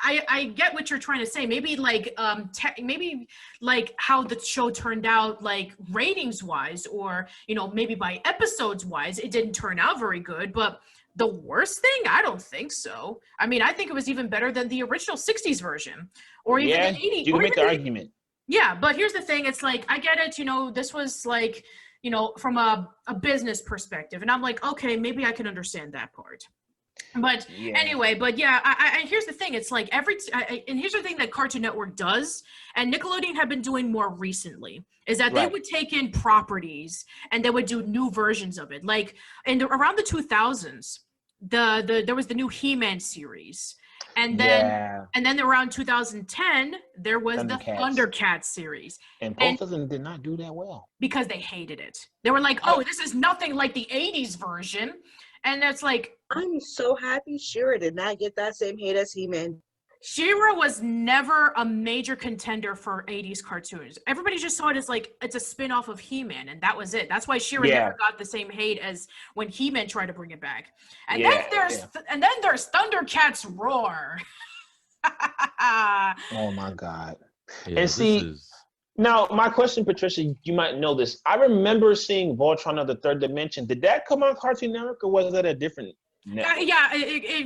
A: I get what you're trying to say. Maybe like how the show turned out, like ratings wise, or maybe by episodes wise, it didn't turn out very good. But the worst thing, I don't think so. I mean, I think it was even better than the original '60s version, or even the '80s.
D: You can make the argument.
A: Yeah, but here's the thing. It's like, I get it. This was like, from a business perspective. And I'm like, okay, maybe I can understand that part. But anyway, I here's the thing. It's like and here's the thing that Cartoon Network does, and Nickelodeon have been doing more recently, is that they would take in properties and they would do new versions of it. Like around the 2000s, there was the new He-Man series. And then around 2010, there was the Thundercats series.
D: And both of them did not do that well.
A: Because they hated it. They were like, oh, this is nothing like the 80s version. And that's like...
C: I'm so happy She-Ra did not get that same hate as He-Man.
A: She-Ra was never a major contender for 80s cartoons. Everybody just saw it as like, it's a spin-off of He-Man, and that was it. That's why She-Ra never got the same hate as when He-Man tried to bring it back. And then there's Thundercats Roar.
D: Oh my God. Yeah, and see, now my question, Patricia, you might know this. I remember seeing Voltron of the Third Dimension. Did that come on Cartoon Network, or was that a different network?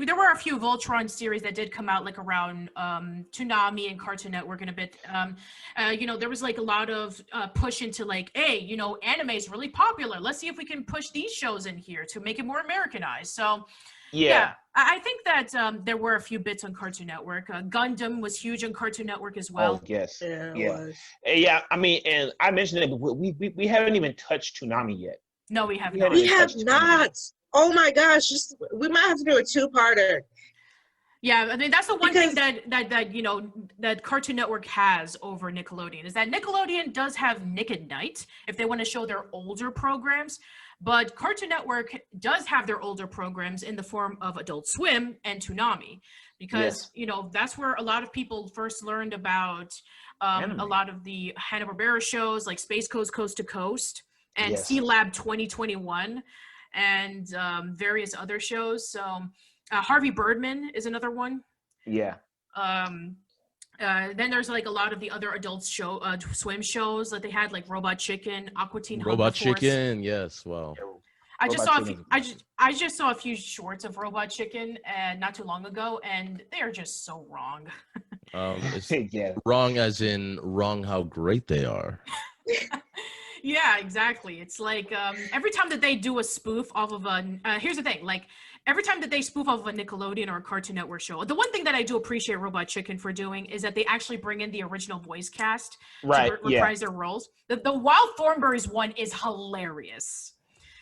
A: There were a few Voltron series that did come out like around Toonami and Cartoon Network and a bit. There was like a lot of push into like, hey, anime is really popular. Let's see if we can push these shows in here to make it more Americanized. So I think that there were a few bits on Cartoon Network. Gundam was huge on Cartoon Network as well.
D: Oh yes,
C: Yeah, it
D: yeah,
C: was.
D: yeah. I mean, and I mentioned it, but we haven't even touched Toonami yet.
A: No, we have
D: We
A: not.
D: haven't
C: We have
D: touched
C: not. Oh my gosh! We might have to do a two-parter.
A: Yeah, I mean that's the one thing
C: Because-
A: that you know that Cartoon Network has over Nickelodeon is that Nickelodeon does have Nick at Night if they want to show their older programs, but Cartoon Network does have their older programs in the form of Adult Swim and Toonami, because you know that's where a lot of people first learned about
D: Anime.
A: a lot of the Hanna-Barbera shows like Space Coast to Coast and
D: Yes.
A: Sea Lab 2021 and various other shows. So. Harvey Birdman is another one.
D: Yeah.
A: Then there's like a lot of the other adult swim shows that they had, like Robot Chicken, Aqua Teen Hunger
B: Robot
A: Force.
B: Chicken, yes. Well,
A: I just
D: Robot
A: saw a
D: Chicken
A: few, I just saw a few shorts of Robot Chicken and not too long ago, and they are just so wrong.
B: it's
D: Yeah.
B: wrong as in wrong how great they are.
A: Yeah, exactly. It's like every time that they do a spoof off of a here's the thing, like every time that they spoof off of a Nickelodeon or a Cartoon Network show, the one thing that I do appreciate Robot Chicken for doing is that they actually bring in the original voice cast
D: Right.
A: to reprise their roles. The Wild Thornberrys one is hilarious.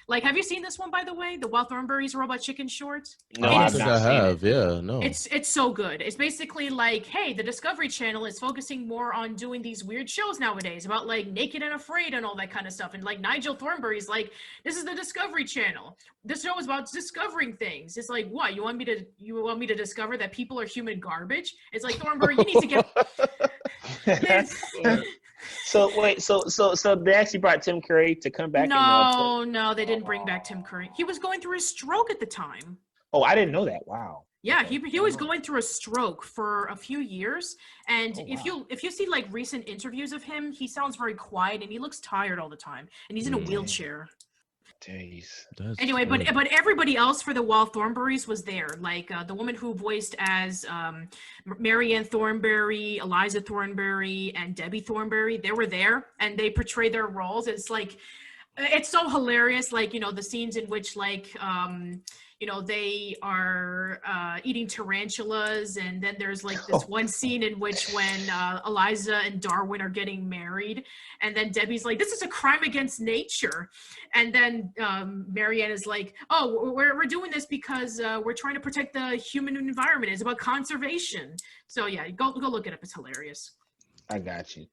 A: Like, have you seen this one, by the way? The Wild Thornberrys Robot Chicken short?
D: No,
B: I
A: It
B: don't
A: is-
B: think
D: not
B: I
D: seen
B: have. Yeah, no.
A: It's so good. It's basically like, hey, the Discovery Channel is focusing more on doing these weird shows nowadays about like Naked and Afraid and all that kind of stuff. And like Nigel Thornberry's like, this is the Discovery Channel. This show is about discovering things. It's like, what? You want me to discover that people are human garbage? It's like, Thornberry, you need to get
D: So wait, so they actually brought Tim Curry to come back.
A: No, they didn't bring back Tim Curry. He was going through a stroke at the time.
D: Oh, I didn't know that. Wow.
A: Yeah,
D: Okay.
A: he was going through a stroke for a few years, and
D: Oh,
A: if you see like recent interviews of him, he sounds very quiet and he looks tired all the time, and he's in a
B: Mm.
A: wheelchair.
D: Jeez.
B: That's
A: Anyway, but
B: good.
A: but everybody else for the Wild Thornberrys was there, like the woman who voiced as Marianne Thornberry, Eliza Thornberry, and Debbie Thornberry. They were there, and they portrayed their roles. It's like, it's so hilarious, like, you know, the scenes in which like you know, they are eating tarantulas, and then there's like this one scene in which when Eliza and Darwin are getting married, and then Debbie's like, this is a crime against nature, and then Marianne is like, oh, we're doing this because we're trying to protect the human environment. It's about conservation. So yeah, go look it up. It's hilarious.
D: I got you.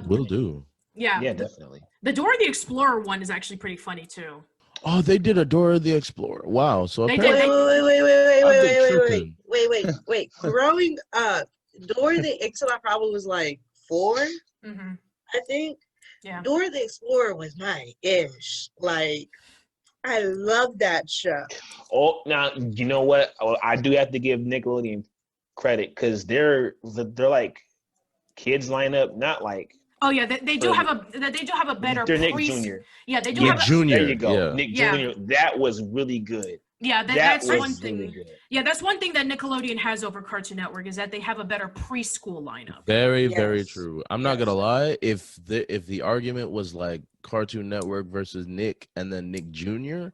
B: Will do.
A: Yeah,
D: Yeah, definitely.
A: the Dora the Explorer one is actually pretty funny too.
B: Oh, they did a Dora the Explorer. Wow. So
A: They
B: apparently,
A: did.
C: Wait. Growing up, Dora the Explorer probably was like 4,
A: Hmm.
C: I think.
A: Yeah.
C: Dora the Explorer was my ish. Like, I love that show.
D: Oh, now you know what? Oh, I do have to give Nickelodeon credit because they're like kids lineup, not like
A: Oh yeah, they do have a better.
D: they're Nick Jr.
A: Yeah, they do
B: Nick
A: have.
B: Junior.
D: There you go,
B: Yeah.
D: Nick
A: Yeah.
D: Jr. That was really good.
A: Yeah,
D: That
A: that's
D: was
A: one thing.
D: really good.
A: Yeah, that's one thing that Nickelodeon has over Cartoon Network is that they have a better preschool lineup.
B: Very, very
C: Yes.
B: true. I'm not gonna lie. If the argument was like Cartoon Network versus Nick and then Nick Jr.,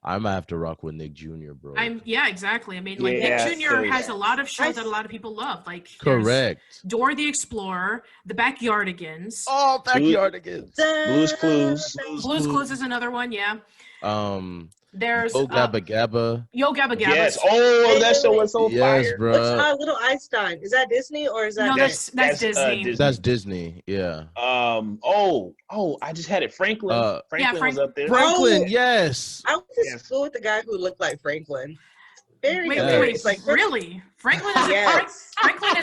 B: I might have to rock with Nick Jr., bro.
A: Yeah, exactly. I mean, like
D: Yeah,
A: Nick Jr.
D: so-
A: has a lot of shows that a lot of people love. Like there's
B: Correct.
A: Dora the Explorer, The Backyardigans,
B: Oh, Backyardigans.
D: Blue's Clues.
A: Blue's Clues is another one. Yeah, there's
B: Oh, Gabba Gabba.
A: Yo Gabba Gabba.
D: Yes. Oh, that show was so
B: Yes,
D: fire.
B: bro.
C: What's Little Einstein? Is that Disney or is that
A: No, that's Disney.
B: That's Disney. Yeah.
D: Oh, I just had it. Franklin. Franklin
A: Frank-
D: was up there.
B: Franklin.
C: Oh.
B: Yes.
C: I went to
D: Yes.
C: school with the guy who looked like Franklin. Very
A: Wait,
C: hilarious.
A: wait,
C: Like
A: really? Franklin is
C: Yes.
A: Franklin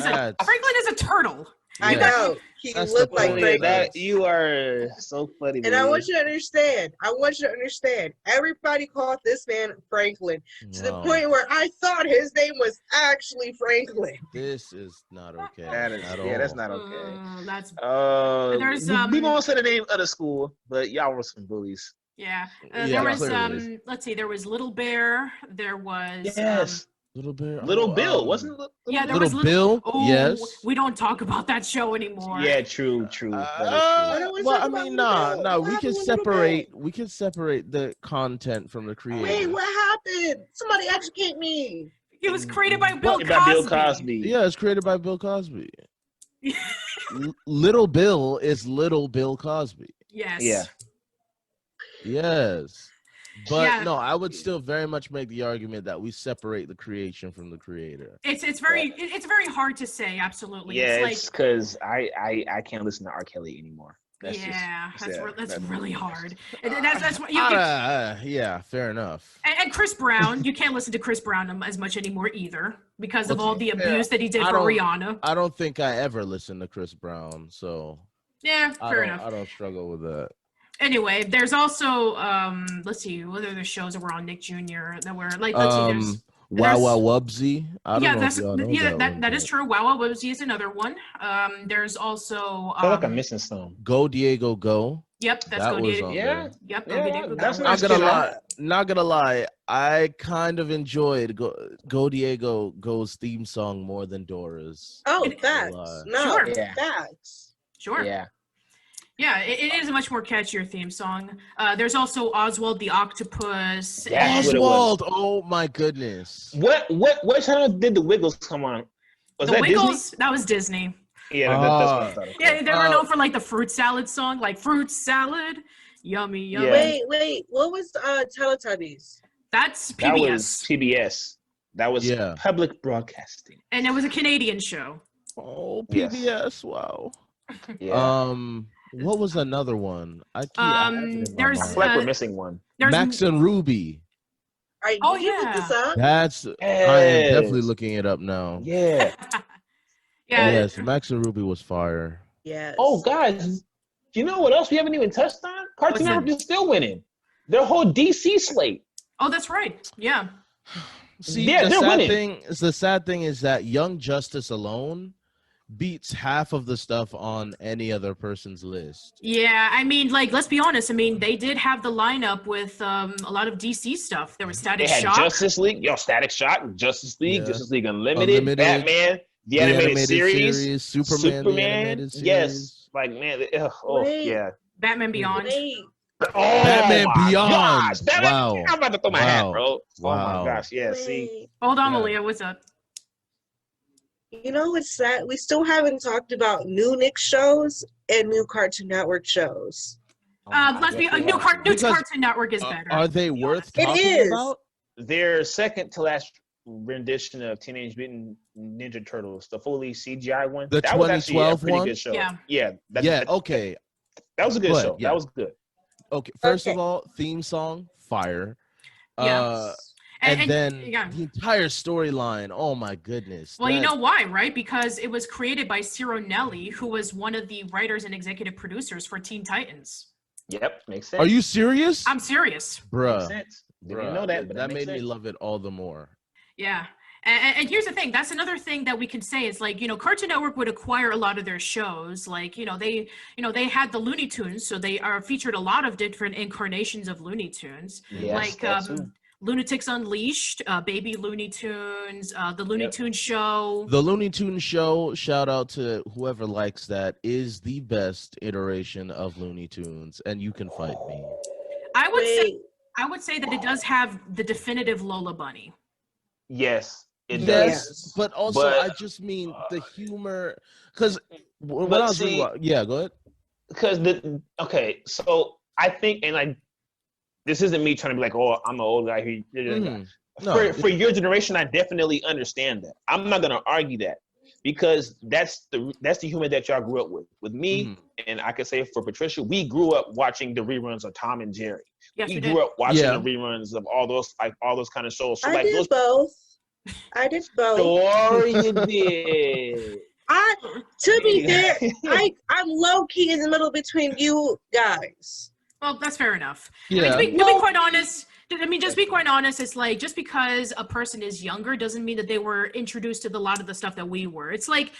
A: is a turtle.
C: I
B: Yeah.
C: know. He
B: That's
C: looked
B: the
C: like
B: point.
C: Franklin.
D: That you are so funny.
C: And I
D: man.
C: want you to understand. Everybody called this man Franklin to the
B: Wow.
C: point where I thought his name was actually Franklin.
B: This is not okay.
D: That is,
B: at
D: yeah, that's
B: all.
D: not okay.
A: That's
D: There's
A: There's,
D: we won't say the name of the school, but y'all were some bullies.
A: yeah.
B: Yeah,
A: There was
B: clearly.
A: let's see, there was Little Bear. There was
D: Yes,
B: Little Bear.
D: Little Bill, wasn't it?
A: yeah, there
B: Little
A: was
B: Bill.
A: Oh,
B: Yes.
A: we don't talk about that show anymore.
D: Yeah, true. That is true.
C: don't we
B: Well,
C: talk
B: I
C: about
B: mean,
C: Little Bill?
B: nah.
C: What
B: We
C: happened
B: can
C: with Little Bill?
B: separate the content from the creator.
C: Wait, what happened? Somebody educate me.
A: It was created by Bill Cosby.
D: By Bill Cosby.
B: Yeah, it's created by Bill Cosby. Little Bill is Little Bill Cosby.
A: Yes.
D: Yeah.
B: Yes. But
A: Yeah.
B: no, I would still very much make the argument that we separate the creation from the creator.
A: It's very hard to say. Absolutely.
D: Yeah,
A: it's like,
D: because I can't listen to R. Kelly anymore. That's
A: really hard. And that's what you.
B: Yeah, fair enough.
A: And Chris Brown, you can't listen to Chris Brown as much anymore either because of all the abuse that he did for Rihanna.
B: I don't think I ever listened to Chris Brown, so
A: yeah, fair enough.
B: I don't struggle with that.
A: Anyway, there's also let's see, what other shows that were on Nick Jr. that were like
B: Wow Wow Wubsy.
A: That is true. Wow Wow Wubsy is another one. There's also
D: I feel like I'm missing some.
B: Go Diego Go.
A: Yep, that's Go Diego.
D: Yeah.
A: Yep, Go Diego.
D: That's
B: not gonna lie. I kind of enjoyed Go Diego Go's theme song more than Dora's.
C: Oh, facts. No,
A: sure.
C: Facts.
A: Sure.
D: Yeah.
A: Yeah, it is a much more catchier theme song. There's also Oswald the Octopus.
B: Oswald! Oh my goodness!
D: What channel did the Wiggles come on? Was
A: the
D: that
A: Wiggles?
D: Disney?
A: That was Disney.
D: Yeah, that's what I thought.
A: Yeah, they were known for like the fruit salad song, like fruit salad, yummy, yummy.
D: Yeah.
C: Wait, what was Teletubbies?
A: That's PBS.
D: That was PBS. That was public broadcasting,
A: and it was a Canadian show.
B: Oh, PBS! Yes. Wow.
D: Yeah.
B: What was another one?
A: There's
D: like we're missing one.
B: Max and Ruby.
C: Oh yeah. This up?
B: That's I am definitely looking it up now.
D: Yeah.
B: Yes, Max and Ruby was fire.
C: Yes.
D: Oh guys, you know what else we haven't even touched on? Cartoon Network is still winning. Their whole DC slate.
A: Oh, that's right. Yeah.
B: See, the sad thing is that Young Justice alone beats half of the stuff on any other person's list.
A: Yeah, I mean, like, let's be honest. I mean, they did have the lineup with a lot of DC stuff. There was Static Shock.
D: Justice League, Static Shock, Justice League, Justice League Unlimited, Batman, the animated series,
B: Superman, the animated series.
D: Yes, like man,
A: Batman Beyond.
B: Batman Beyond.
D: Wow. I'm about to throw my hat, bro.
B: Wow.
D: Oh my gosh, yeah. See,
A: hold on, Malia, what's up?
C: You know what's sad? We still haven't talked about new Nick shows and new Cartoon Network shows.
A: Let's be new Cartoon Network is better.
B: Are they worth talking about?
D: Their second to last rendition of Teenage Mutant Ninja Turtles, the fully CGI one.
B: The 2012 one?
D: Good show.
B: Yeah. Okay.
D: That was a good show. That was good.
B: Okay. First of all, theme song, fire.
A: Yes.
B: And then the entire storyline, oh my goodness.
A: Well, you know why, right? Because it was created by Ciro Nelli, who was one of the writers and executive producers for Teen Titans.
D: Yep, makes sense.
B: Are you serious?
A: I'm serious.
B: Bruh.
D: Didn't know that, but
B: that made me love it all the more.
A: Yeah. And here's the thing. That's another thing that we can say is like, Cartoon Network would acquire a lot of their shows. Like, they had the Looney Tunes, so they are featured a lot of different incarnations of Looney Tunes.
D: Yes,
A: like Lunatics Unleashed, Baby Looney Tunes, the Looney Tunes Show.
B: The Looney Tunes Show, shout out to whoever likes that, is the best iteration of Looney Tunes, and you can fight me.
A: I would say that it does have the definitive Lola Bunny.
D: Yes, it does.
B: But also, I just mean the humor, because when I was go ahead.
D: Because so I think, and like, this isn't me trying to be like, oh, I'm an old guy who. For your generation, I definitely understand that. I'm not gonna argue that because that's the humor that y'all grew up with. With me, and I can say for Patricia, we grew up watching the reruns of Tom and Jerry.
A: Yes,
D: we grew up watching the reruns of all those kind of shows. So I did
C: both.
D: Sure, you did.
C: To be fair, I'm low key in the middle between you guys.
A: Well, that's fair enough.
B: Yeah.
A: To be quite honest, just be quite honest, it's like, just because a person is younger doesn't mean that they were introduced to a lot of the stuff that we were. It's like,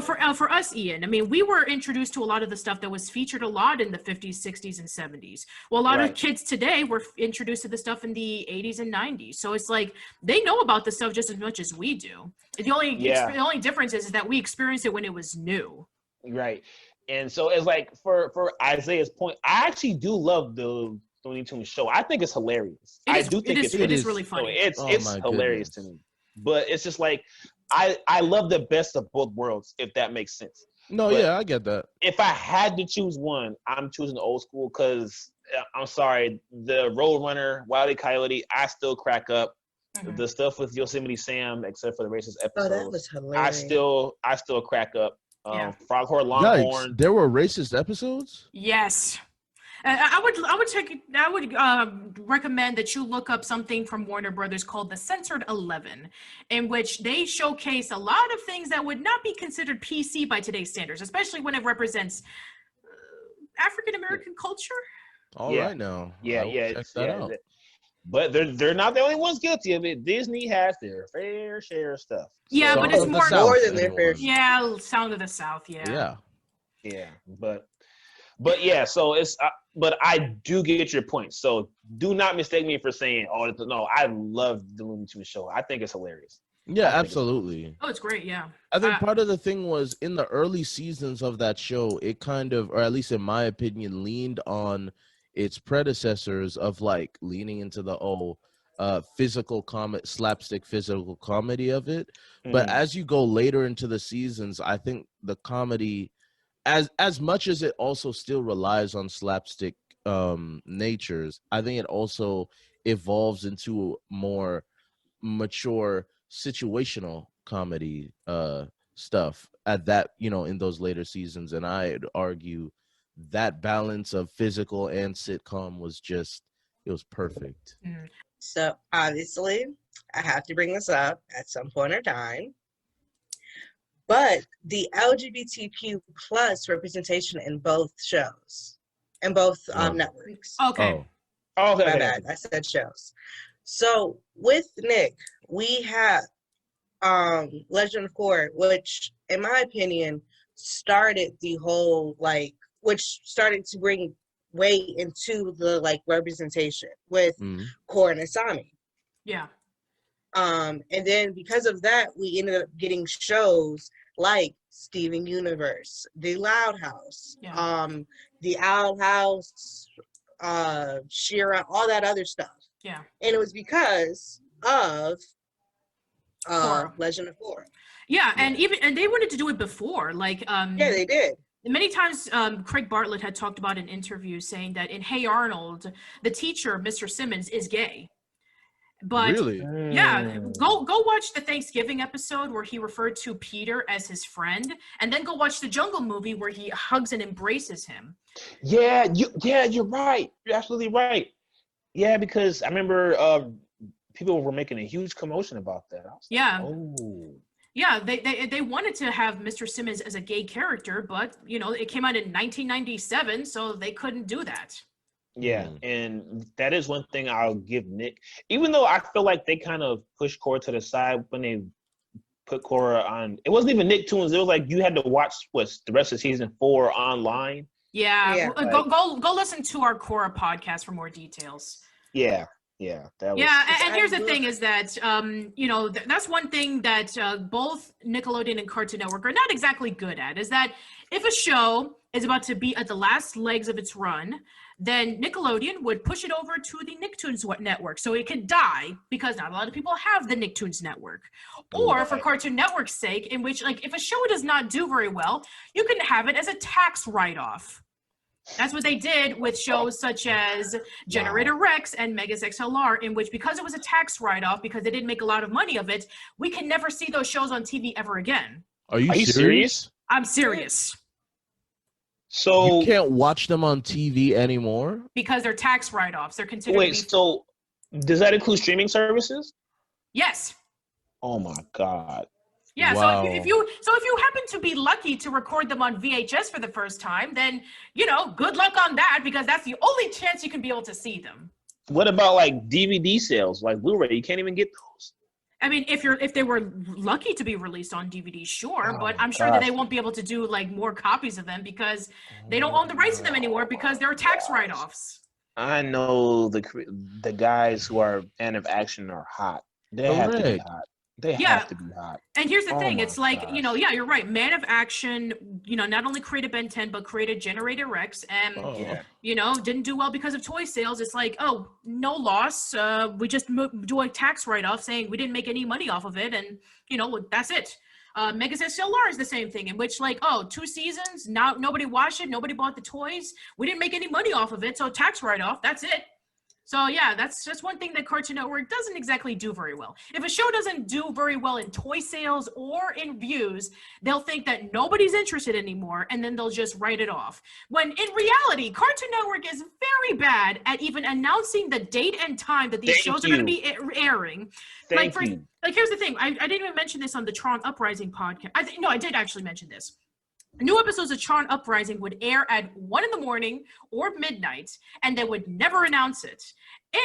A: for us, Eian, I mean, we were introduced to a lot of the stuff that was featured a lot in the 50s, 60s, and 70s. Well, a lot of kids today were introduced to the stuff in the 80s and 90s. So it's like, they know about the stuff just as much as we do. The only difference is that we experienced it when it was new.
D: Right. And so it's like, for Isaiah's point, I actually do love the Looney Tunes show. I think it's hilarious. I do think
A: it is really funny.
D: It's hilarious to me. but it's just like I love the best of both worlds, if that makes sense.
B: No,
D: But
B: yeah, I get that.
D: if I had to choose one, I'm choosing the old school because I'm sorry, the Roadrunner, Wile E. Coyote, I still crack up.
A: Mhm.
D: The stuff with Yosemite Sam, except for the racist
C: Oh,
D: episodes,
C: that was hilarious.
D: I still crack up.
A: Yeah.
D: Froghorn
B: Yikes!
D: Longhorn.
B: There were racist episodes.
A: Yes. I would recommend that you look up something from Warner Brothers called the Censored 11, in which they showcase a lot of things that would not be considered PC by today's standards, especially when it represents African American culture.
B: All
D: Yeah.
B: right now.
D: Yeah,
B: I will
D: yeah,
B: check that out.
D: But they're not the only ones guilty of it. Disney has their fair share of stuff.
A: Yeah,
B: Song
A: but it's
B: of the
A: more
B: South,
C: more than their fair
B: everyone.
A: Yeah, Sound of the South. Yeah.
B: Yeah.
D: But yeah, so it's but I do get your point. So do not mistake me for saying, oh no, I love the Looney Tunes show. I think it's hilarious.
B: Yeah,
D: I think
B: absolutely.
A: Oh, it's great. Yeah.
B: I think part of the thing was in the early seasons of that show, it kind of, or at least in my opinion, leaned on its predecessors of like leaning into the slapstick physical comedy of it. But as you go later into the seasons, I think the comedy, as much as it also still relies on slapstick natures, I think it also evolves into more mature situational comedy stuff at that, in those later seasons. And I'd argue that balance of physical and sitcom was it was perfect.
C: So obviously, I have to bring this up at some point in time. But the LGBTQ plus representation in both shows, in both networks.
A: Okay.
D: Oh,
C: My bad. I said shows. So with Nick, we have Legend of Korra, which, in my opinion, started the whole which started to bring weight into the representation with Korra and Asami.
A: Yeah.
C: And then because of that, we ended up getting shows like Steven Universe, The Loud House, The Owl House, She-Ra, all that other stuff.
A: Yeah.
C: And it was because of
A: Korra.
C: Legend of Korra.
A: Yeah, and they wanted to do it before.
C: Yeah, they did.
A: Many times, Craig Bartlett had talked about in interviews saying that in Hey Arnold, the teacher, Mr. Simmons, is gay. But
B: really?
A: Yeah, go watch the Thanksgiving episode where he referred to Peter as his friend, and then go watch the Jungle movie where he hugs and embraces him.
D: Yeah, you're right. You're absolutely right. Yeah, because I remember people were making a huge commotion about that.
A: Yeah.
D: Oh.
A: Yeah, they wanted to have Mr. Simmons as a gay character, but it came out in 1997, so they couldn't do that.
D: Yeah, and that is one thing I'll give Nick. Even though I feel like they kind of pushed Korra to the side when they put Korra on. It wasn't even Nicktoons. It was like you had to watch the rest of season 4 online.
A: Yeah. Go listen to our Korra podcast for more details.
D: Yeah. And
A: here's the thing is that, that's one thing that both Nickelodeon and Cartoon Network are not exactly good at, is that if a show is about to be at the last legs of its run, then Nickelodeon would push it over to the Nicktoons network so it could die, because not a lot of people have the Nicktoons network. Or for Cartoon Network's sake, in which, if a show does not do very well, you can have it as a tax write-off. That's what they did with shows such as Generator Rex and Megas XLR, in which, because it was a tax write-off, because they didn't make a lot of money of it, we can never see those shows on TV ever again.
B: Are you serious?
A: I'm serious.
D: So
B: you can't watch them on TV anymore?
A: Because they're tax write-offs. They're considered
D: Wait, so does that include streaming services?
A: Yes.
D: Oh my God.
A: Yeah,
B: wow.
A: So if you happen to be lucky to record them on VHS for the first time, then good luck on that, because that's the only chance you can be able to see them.
D: What about DVD sales, like Blu-ray? You can't even get those.
A: I mean, if they were lucky to be released on DVD, sure, but I'm sure that they won't be able to do more copies of them because they don't own the rights to them anymore because they're tax write-offs.
D: I know the guys who are fan of action are hot. They have to be hot. They
A: Yeah.
D: have to be hot.
A: And here's the
D: Oh
A: thing,
D: my
A: it's like,
D: gosh.
A: yeah, you're right. Man of Action, not only created Ben 10, but created Generator Rex, and
B: Oh.
A: didn't do well because of toy sales. It's like, oh, no loss. We just do a tax write-off saying we didn't make any money off of it, and that's it. Megas SLR is the same thing, in which, like, 2 seasons, now nobody watched it, nobody bought the toys, we didn't make any money off of it, so tax write-off, that's it. So yeah, that's just one thing that Cartoon Network doesn't exactly do very well. If a show doesn't do very well in toy sales or in views, they'll think that nobody's interested anymore, and then they'll just write it off. When in reality, Cartoon Network is very bad at even announcing the date and time that these shows are going to be airing.
D: Thank you.
A: Like, here's the thing. I didn't even mention this on the Tron Uprising podcast. I did actually mention this. New episodes of Tron Uprising would air at 1 a.m. or midnight, and they would never announce it.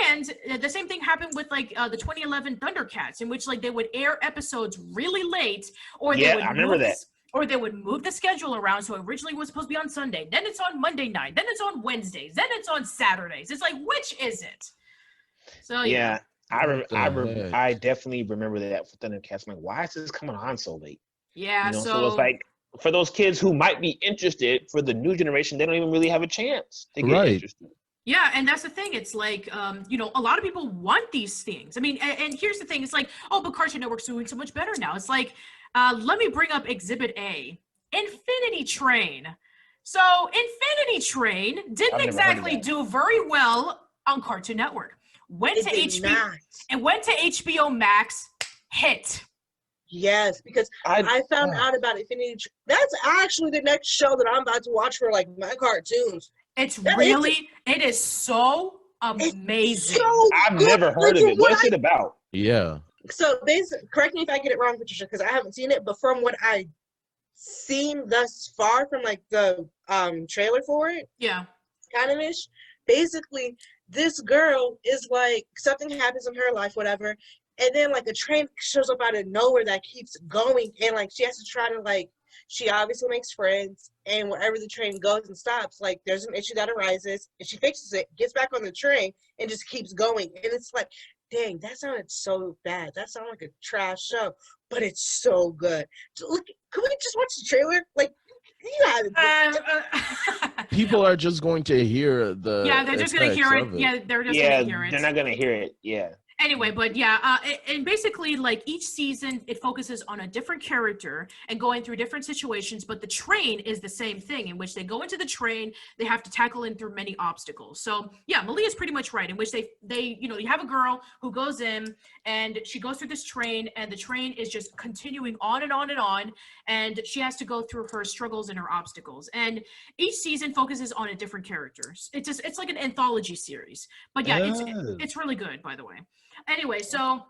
A: And the same thing happened with the 2011 Thundercats, in which they would air episodes really late, or they would
D: I remember that.
A: Or they would move the schedule around. So originally it was supposed to be on Sunday, then it's on Monday night, then it's on Wednesdays, then it's on Saturdays. It's like, which is it? So
D: yeah. I definitely remember that for Thundercats. I'm like, why is this coming on so late?
A: Yeah,
D: so it's like, for those kids who might be interested, for the new generation, they don't even really have a chance to get interested.
A: Yeah, and that's the thing. It's like, a lot of people want these things. I mean, and here's the thing. It's like, oh, but Cartoon Network's doing so much better now. It's like, let me bring up Exhibit A, Infinity Train. So Infinity Train didn't exactly do very well on Cartoon Network. Went to HBO Max, hit.
C: Yes, because I found out about Infinity. That's actually the next show that I'm about to watch for my cartoons.
A: It is so amazing.
D: I've never heard of it. What's it about?
B: Yeah.
C: So basically, correct me if I get it wrong, Patricia, because I haven't seen it, but from what I've seen thus far from the trailer for it, kind of ish. Basically, this girl is something happens in her life, whatever. And then a train shows up out of nowhere that keeps going, and she has to try to she obviously makes friends, and wherever the train goes and stops, there's an issue that arises, and she fixes it, gets back on the train, and just keeps going. And it's like, dang, that sounded so bad. That sounded like a trash show, but it's so good. So look, can we just watch the trailer?
B: People are just going to hear the.
A: Yeah, they're just going to hear it. Yeah, they're just going to hear it.
D: They're not going to hear it. Yeah.
A: Anyway, but and basically, each season, it focuses on a different character and going through different situations, but the train is the same thing, in which they go into the train, they have to tackle in through many obstacles. So, yeah, Malia's pretty much right, in which they you have a girl who goes in, and she goes through this train, and the train is just continuing on and on and on, and she has to go through her struggles and her obstacles. And each season focuses on a different character. It's like an anthology series. But yeah, it's really good, by the way. Anyway, so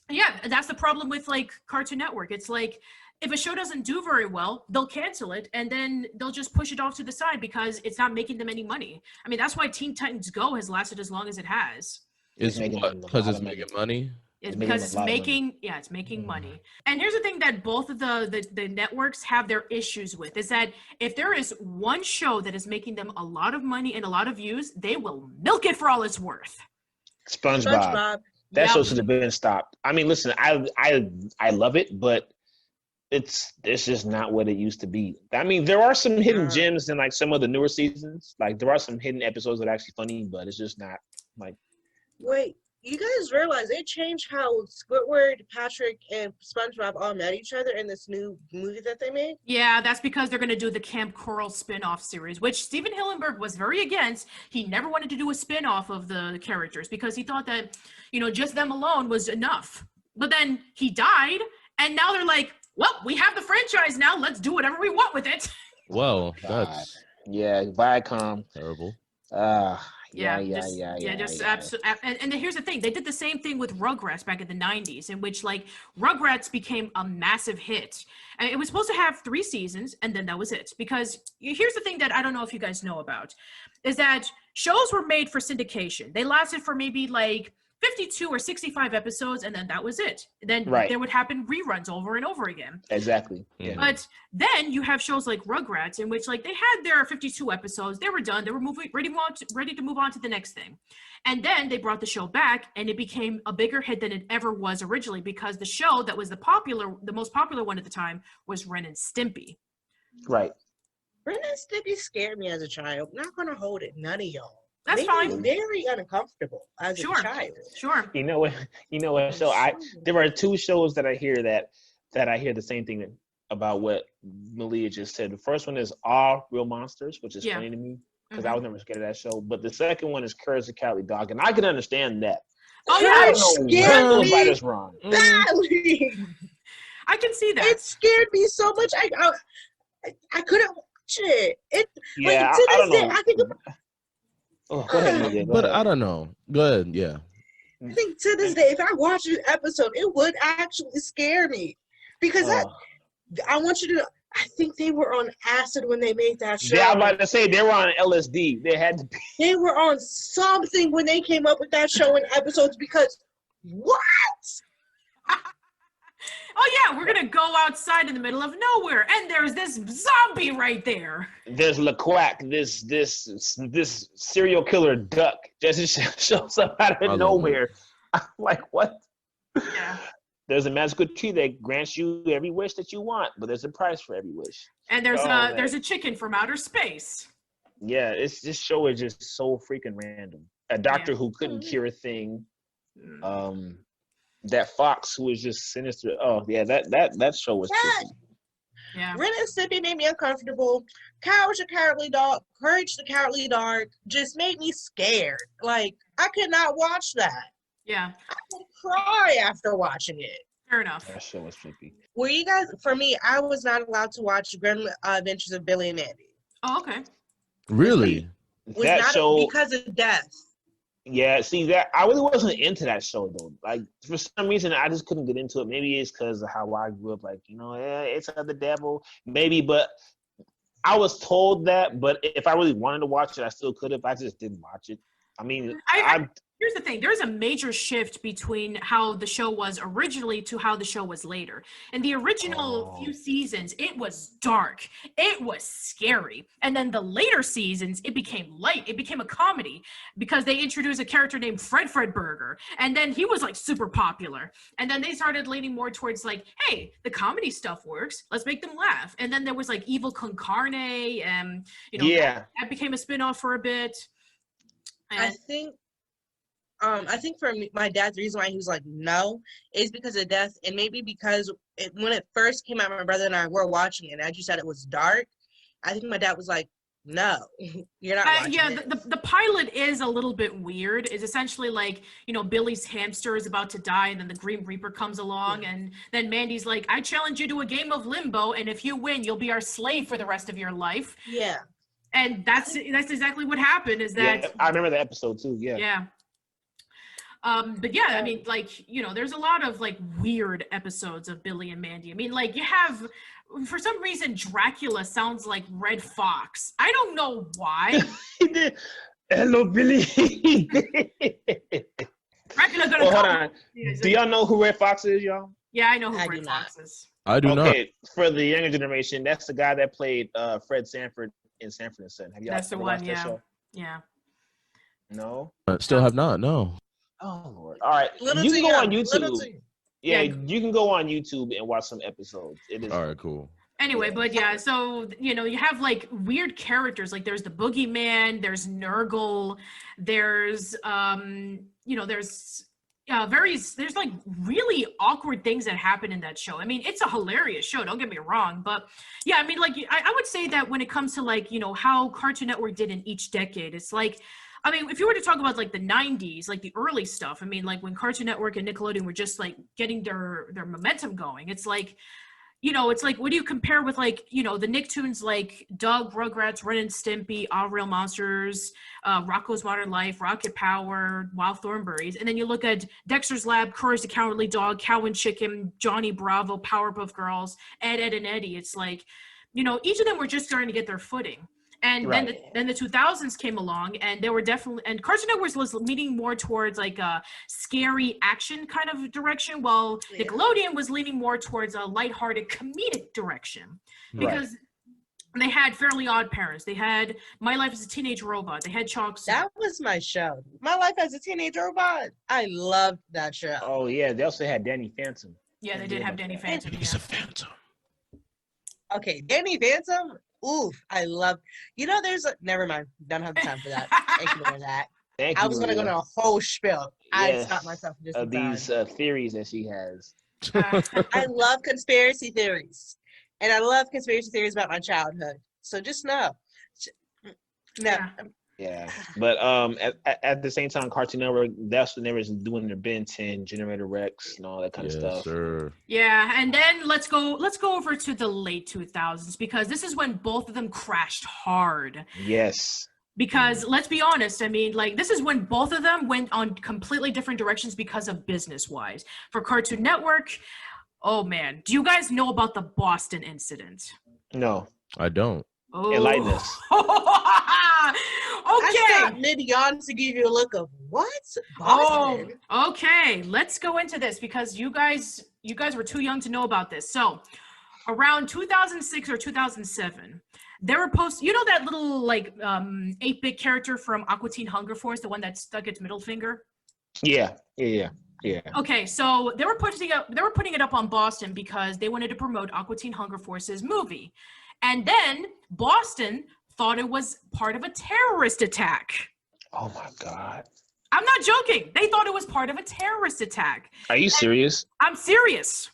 A: yeah, that's the problem with Cartoon Network. It's like, if a show doesn't do very well, they'll cancel it, and then they'll just push it off to the side because it's not making them any money. I mean, that's why Teen Titans Go has lasted as long as it has.
B: Because it's making money?
A: It's because it's making money. And here's the thing that both of the networks have their issues with, is that if there is one show that is making them a lot of money and a lot of views, they will milk it for all it's worth.
D: SpongeBob. That show should have been stopped. I mean, listen, I love it, but it's just not what it used to be. I mean, there are some hidden gems in some of the newer seasons. There are some hidden episodes that are actually funny, but it's just not
C: Wait, you guys realize they changed how Squidward, Patrick, and SpongeBob all met each other in this new movie that they made?
A: Yeah, that's because they're going to do the Camp Coral spin-off series, which Steven Hillenburg was very against. He never wanted to do a spin-off of the characters because he thought that, just them alone was enough. But then he died, and now they're like, well, we have the franchise now. Let's do whatever we want with it.
B: Well, that's...
D: Yeah, Viacom.
B: Terrible.
A: Absolutely. And here's the thing. They did the same thing with Rugrats back in the 90s, in which Rugrats became a massive hit. And it was supposed to have 3 seasons, and then that was it. Because here's the thing that I don't know if you guys know about, is that shows were made for syndication. They lasted for maybe 52 or 65 episodes, and then that was it. Then
D: Right.
A: there would happen reruns over and over again.
D: Exactly. Yeah.
A: But then you have shows like Rugrats, in which like they had their 52 episodes, they were done, they were ready to move on to the next thing. And then they brought the show back, and it became a bigger hit than it ever was originally, because the show that was the most popular one at the time was Ren and Stimpy.
D: Right.
C: Ren and Stimpy scared me as a child. Not gonna hold it, none of y'all.
A: That's
C: Made
A: fine.
C: me very uncomfortable as a child.
A: Sure.
D: You know what? So there are two shows that I hear that I hear the same thing about what Malia just said. The first one is All Real Monsters, which is funny to me because I was never scared of that show. But the second one is Courage the Cowardly Dog, and I can understand that.
A: Oh yeah,
C: It scared me badly.
A: I can see that.
C: It scared me so much. I couldn't watch it.
D: Yeah,
C: like, to
D: I
C: this
D: don't
C: day,
D: know.
C: I think
D: Go ahead, Malia. Go
B: But
D: ahead.
B: I don't know. Go ahead. Yeah.
C: I think to this day, if I watch an episode, it would actually scare me because I want you to know. I think they were on acid when they made that show.
D: Yeah, I'm about to say they were on LSD. They had to be.
C: They were on something when they came up with that show and episodes because what?
A: Oh yeah, we're gonna go outside in the middle of nowhere, and there's this zombie right there.
D: There's LaQuack, this serial killer duck just shows up out of nowhere. I'm like, what?
A: Yeah.
D: There's a magical tree that grants you every wish that you want, but there's a price for every wish.
A: And there's a chicken from outer space.
D: Yeah, this show is just so freaking random. A doctor who couldn't cure a thing. That fox who was just sinister. Oh yeah, that show was trippy.
A: Yeah.
C: Ren and Stimpy made me uncomfortable. Courage the Cowardly Dog, Courage the Cowardly Dog just made me scared. Like I could not watch that.
A: Yeah.
C: I would cry after watching it.
A: Fair enough.
D: That show was trippy.
C: Were you guys? For me, I was not allowed to watch Grim Adventures of Billy and Mandy.
A: Oh, okay.
B: Really?
D: That show
C: because of death.
D: Yeah, see that I really wasn't into that show though. Like for some reason, I just couldn't get into it. Maybe it's because of how I grew up. Like it's of the devil, maybe. But I was told that. But if I really wanted to watch it, I still could have. I just didn't watch it. I mean,
A: here's the thing. There's a major shift between how the show was originally to how the show was later. In the original few seasons, it was dark. It was scary. And then the later seasons, it became light. It became a comedy because they introduced a character named Fred Burger. And then he was like super popular. And then they started leaning more towards like, hey, the comedy stuff works. Let's make them laugh. And then there was like Evil Con Carne. And, that became a spinoff for a bit. And
C: I think for me, my dad, the reason why he was like, no, is because of death. And maybe because when it first came out, my brother and I were watching it. And as you said, it was dark. I think my dad was like, no, you're not watching it.
A: The pilot is a little bit weird. It's essentially like, Billy's hamster is about to die. And then the Grim Reaper comes along. And then Mandy's like, I challenge you to a game of limbo. And if you win, you'll be our slave for the rest of your life.
C: Yeah.
A: And that's exactly what happened is that.
D: Yeah, I remember the episode too. Yeah.
A: Yeah. But yeah, I mean, like, there's a lot of like weird episodes of Billy and Mandy. I mean, like you have, for some reason, Dracula sounds like Red Fox. I don't know why.
D: Hello, Billy.
A: Dracula gonna
D: hold
A: come.
D: on. Do y'all know who Red Fox is, y'all?
A: Yeah, I know who Red Fox is.
B: I do not.
D: Okay, for the younger generation, that's the guy that played Fred Sanford in Sanford and Son. Have y'all
A: That's the one,
D: watched that
A: yeah.
D: show?
A: Yeah.
D: No?
B: Still have not, no.
D: Oh, Lord. All right. You can go on YouTube. Yeah, you can go on YouTube and watch some episodes. It is.
B: All right, cool.
A: Anyway, but yeah, so, you have like weird characters. Like there's the Boogeyman, there's Nurgle, there's, there's like really awkward things that happen in that show. I mean, it's a hilarious show, don't get me wrong, but yeah, I mean, like, I would say that when it comes to like, how Cartoon Network did in each decade, it's like, I mean, if you were to talk about like the 90s, like the early stuff, I mean, like when Cartoon Network and Nickelodeon were just like getting their momentum going, it's like, it's like, what do you compare with like, the Nicktoons like Doug, Rugrats, Ren and Stimpy, All Real Monsters, Rocko's Modern Life, Rocket Power, Wild Thornberries. And then you look at Dexter's Lab, Courage the Cowardly Dog, Cow and Chicken, Johnny Bravo, Powerpuff Girls, Ed, Ed and Eddie. It's like, each of them were just starting to get their footing. And then the 2000s came along, and there were definitely, and Cartoon Network was leaning more towards like a scary action kind of direction, while Nickelodeon was leaning more towards a lighthearted comedic direction, because they had Fairly Odd Parents, they had My Life as a Teenage Robot, they had Chalk Zone.
C: That was my show. My Life as a Teenage Robot. I loved that show.
D: Oh yeah, they also had Danny Phantom.
A: Yeah, they did have Danny Phantom.
B: He's a phantom.
C: Okay, Danny Phantom. Oof, I love. You know, there's a. Never mind. Don't have the time for that. Ignore that.
D: Thank
C: I
D: you,
C: was gonna go
D: Maria.
C: to a whole spiel. I
D: Yes,
C: stopped myself just
D: of
C: in
D: these
C: time.
D: theories that she has.
C: I love conspiracy theories, and I love conspiracy theories about my childhood. So just know. No.
D: Yeah, but at the same time, Cartoon Network, that's when they was doing their Ben 10, Generator Rex, and all that kind of stuff.
B: Sir.
A: Yeah, and then let's go over to the late 2000s, because this is when both of them crashed hard.
D: Yes.
A: Because let's be honest, I mean, like, this is when both of them went on completely different directions because of business-wise. For Cartoon Network, oh man, do you guys know about the Boston incident?
D: No.
B: I don't.
A: Oh.
D: Enlighten us.
A: Okay.
C: I stopped mid-yawn to give you a look of what? Boston?
A: Oh, okay. Let's go into this, because you guys were too young to know about this. So, around 2006 or 2007, there were you know that little like 8-bit character from Aqua Teen Hunger Force, the one that stuck its middle finger?
D: Yeah.
A: Okay, so they were putting it up on Boston because they wanted to promote Aqua Teen Hunger Force's movie. And then Boston thought it was part of a terrorist attack.
D: Oh my God.
A: I'm not joking. They thought it was part of a terrorist attack.
D: Are you serious?
A: I'm serious.